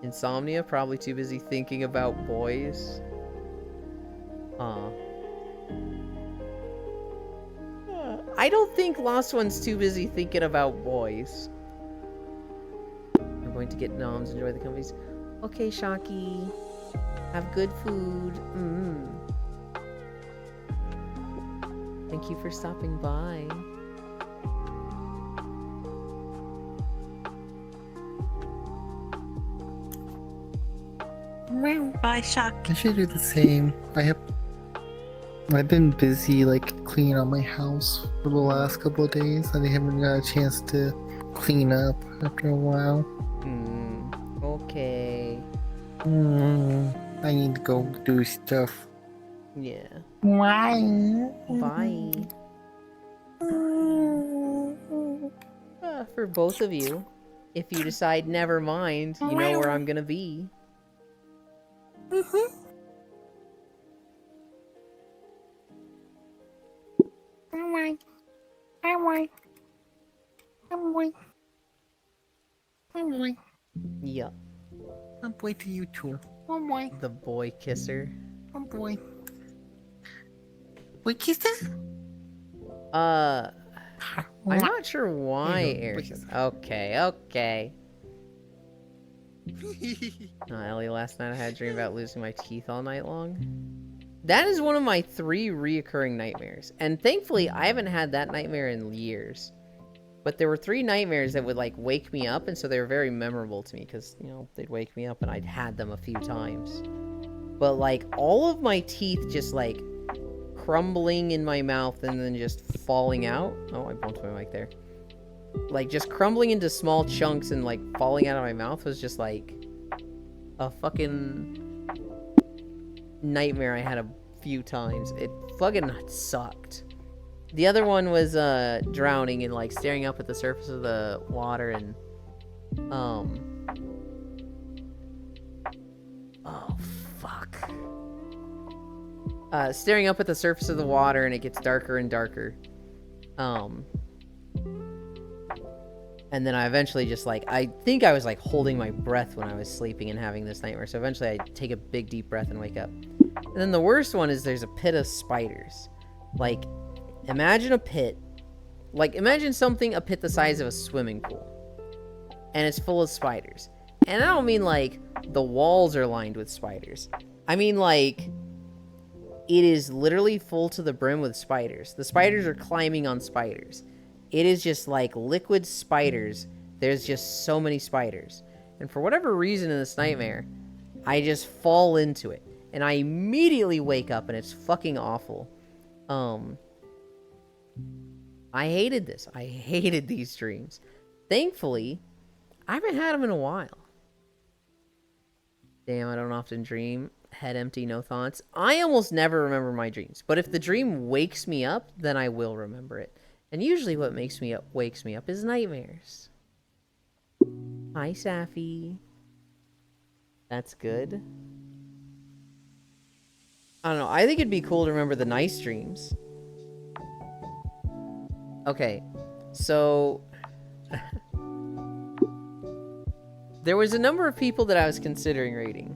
Insomnia, probably too busy thinking about boys. I don't think Lost One's too busy thinking about boys. I'm going to get noms, enjoy the companies. Okay, Shocky. Have good food. Thank you for stopping by. Bye, Shock. I should do the same. I've been busy like cleaning out my house for the last couple of days. I haven't got a chance to clean up after a while. Okay. I need to go do stuff. Yeah. Why? Bye. For both of you, if you decide never mind, you know where I'm gonna be. Yup. I'm boy to you too. Oh boy. The boy kisser. Oh boy. Boy kisser? I'm not sure why Here you go, Eric. please. Okay. Ellie, last night I had a dream about losing my teeth all night long. That is one of my 3 reoccurring nightmares. And thankfully, I haven't had that nightmare in years. But there were 3 nightmares that would, like, wake me up, and so they were very memorable to me, because, you know, they'd wake me up and I'd had them a few times. But, like, all of my teeth just, like, crumbling in my mouth and then just falling out. Oh, I bumped my mic there. Like, just crumbling into small chunks and, like, falling out of my mouth was just, like, a fucking nightmare I had a few times. It fucking sucked. The other one was, drowning and, like, staring up at the surface of the water and, oh, fuck. Staring up at the surface of the water and it gets darker and darker. And then I eventually just, like, I think I was, like, holding my breath when I was sleeping and having this nightmare. So eventually I take a big, deep breath and wake up. And then the worst one is there's a pit of spiders. Like, imagine a pit. Like, imagine a pit the size of a swimming pool. And it's full of spiders. And I don't mean, like, the walls are lined with spiders. I mean, like, it is literally full to the brim with spiders. The spiders are climbing on spiders. It is just like liquid spiders. There's just so many spiders. And for whatever reason in this nightmare, I just fall into it. And I immediately wake up and it's fucking awful. I hated this. I hated these dreams. Thankfully, I haven't had them in a while. Damn, I don't often dream. Head empty, no thoughts. I almost never remember my dreams. But if the dream wakes me up, then I will remember it. And usually what wakes me up is nightmares. Hi, Safi. That's good. I don't know. I think it'd be cool to remember the nice dreams. Okay. So... there was a number of people that I was considering raiding.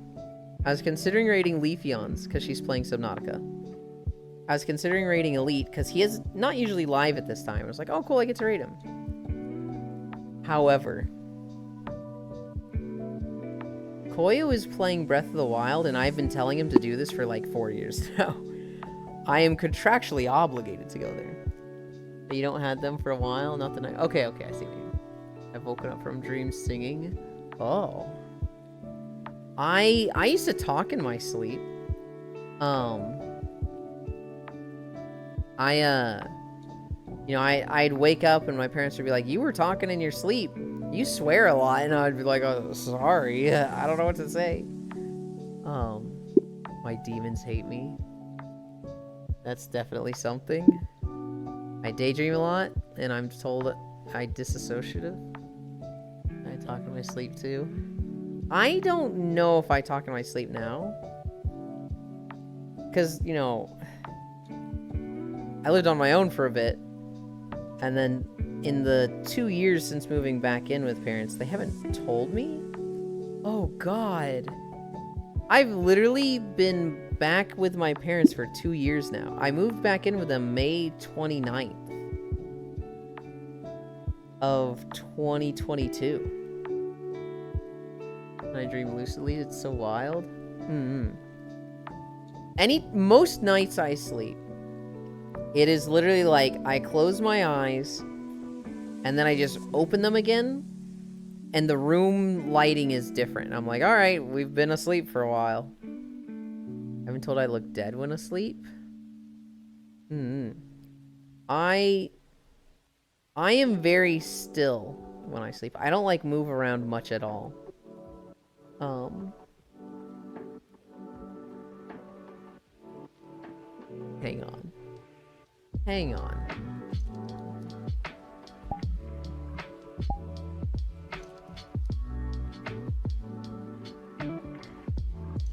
I was considering raiding Leafeons, because she's playing Subnautica. I was considering raiding Elite, because he is not usually live at this time. I was like, oh cool, I get to raid him. However, Koyo is playing Breath of the Wild, and I've been telling him to do this for like 4 years now. I am contractually obligated to go there. But you don't have them for a while? Not the night. Okay, I see what you mean. I've woken up from dreams singing. Oh. I used to talk in my sleep. I'd wake up and my parents would be like, you were talking in your sleep. You swear a lot. And I'd be like, oh, sorry. I don't know what to say. My demons hate me. That's definitely something. I daydream a lot, and I'm told that I disassociative. I talk in my sleep too. I don't know if I talk in my sleep now. Because, you know, I lived on my own for a bit. And then in the 2 years since moving back in with parents, they haven't told me? Oh, God. I've literally been back with my parents for 2 years now. I moved back in with them May 29th of 2022. And I dream lucidly. It's so wild. Most nights I sleep, it is literally like I close my eyes and then I just open them again and the room lighting is different. I'm like, all right, we've been asleep for a while. I've been told I look dead when asleep. I am very still when I sleep. I don't like move around much at all. Hang on. I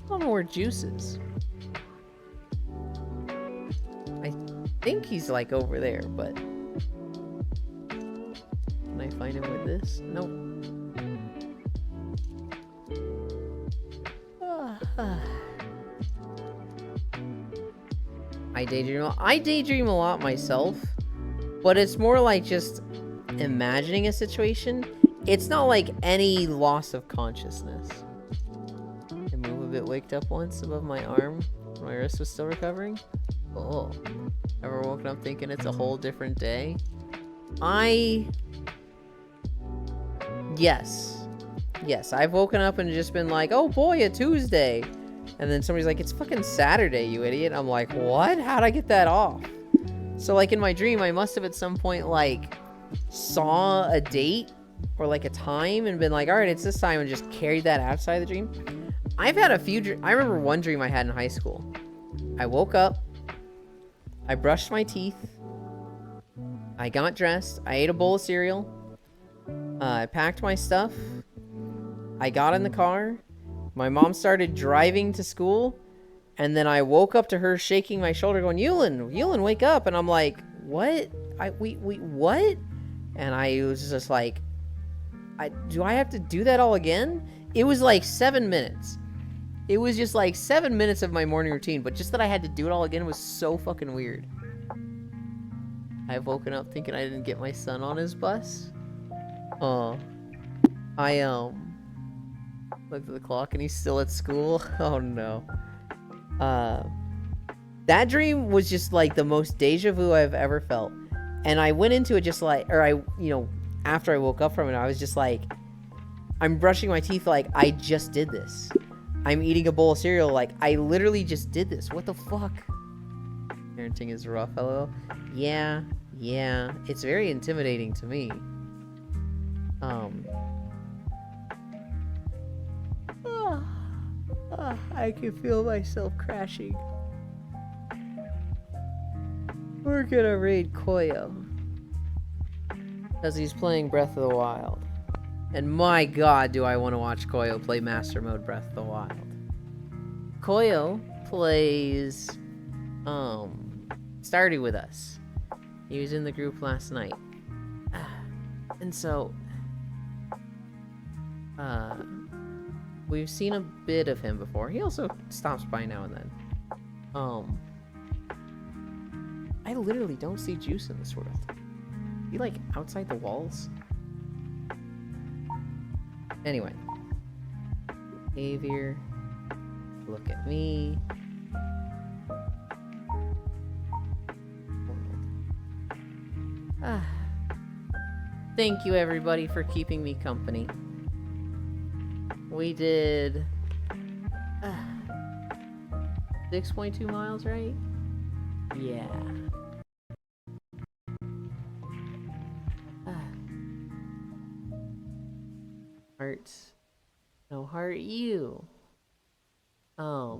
don't know where Juice is. I think he's like over there, but can I find him with this? Nope. I daydream a lot myself, but it's more like just imagining a situation. It's not like any loss of consciousness. I move a bit, waked up once above my arm. My wrist was still recovering. Oh. Ever woken up thinking it's a whole different day? Yes. Yes, I've woken up and just been like, oh boy, a Tuesday. And then somebody's like, it's fucking Saturday, you idiot. I'm like, what? How'd I get that off? So like in my dream, I must have at some point like saw a date or like a time and been like, all right, it's this time, and just carried that outside the dream. I've had a few I remember one dream I had in high school. I woke up, I brushed my teeth, I got dressed, I ate a bowl of cereal, I packed my stuff, I got in the car, my mom started driving to school, and then I woke up to her shaking my shoulder going, Yulin, wake up. And I'm like, what? What? And I was just like, do I have to do that all again? It was like 7 minutes. It was just like 7 minutes of my morning routine, but just that I had to do it all again was so fucking weird. I've woken up thinking I didn't get my son on his bus. I looked at the clock and he's still at school. Oh no. That dream was just like the most deja vu I've ever felt. And I went into it just like, after I woke up from it, I was just like, I'm brushing my teeth like I just did this. I'm eating a bowl of cereal like I literally just did this. What the fuck? Parenting is rough, lol. Yeah. It's very intimidating to me. I can feel myself crashing. We're gonna raid Koyo. Because he's playing Breath of the Wild. And my god, do I want to watch Koyo play Master Mode Breath of the Wild. Koyo plays, Stardew with us. He was in the group last night. And so, we've seen a bit of him before. He also stops by now and then. I literally don't see Juice in this world. Is he like outside the walls? Anyway. Behavior. Look at me. Thank you everybody for keeping me company. We did 6.2 miles, right? Yeah. Heart. No heart you. We're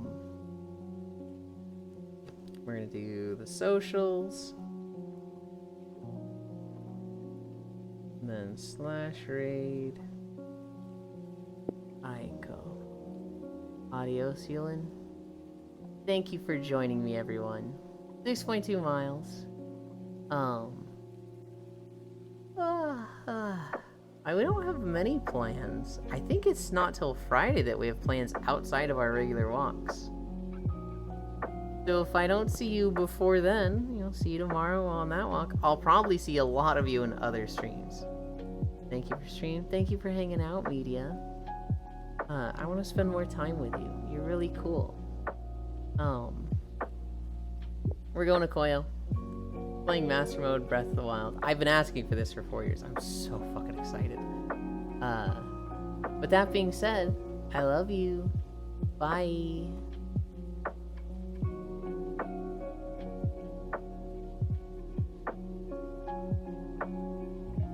gonna do the socials. And then /raid. Aiko. Adios, Yulin. Thank you for joining me, everyone. 6.2 miles. We don't have many plans. I think it's not till Friday that we have plans outside of our regular walks. So if I don't see you before then, see you tomorrow on that walk. I'll probably see a lot of you in other streams. Thank you for streaming. Thank you for hanging out, media. I want to spend more time with you. You're really cool. We're going to Koyo. Playing Master Mode Breath of the Wild. I've been asking for this for 4 years. I'm so fucking excited. With that being said, I love you. Bye.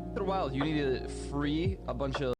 After a while, you need to free a bunch of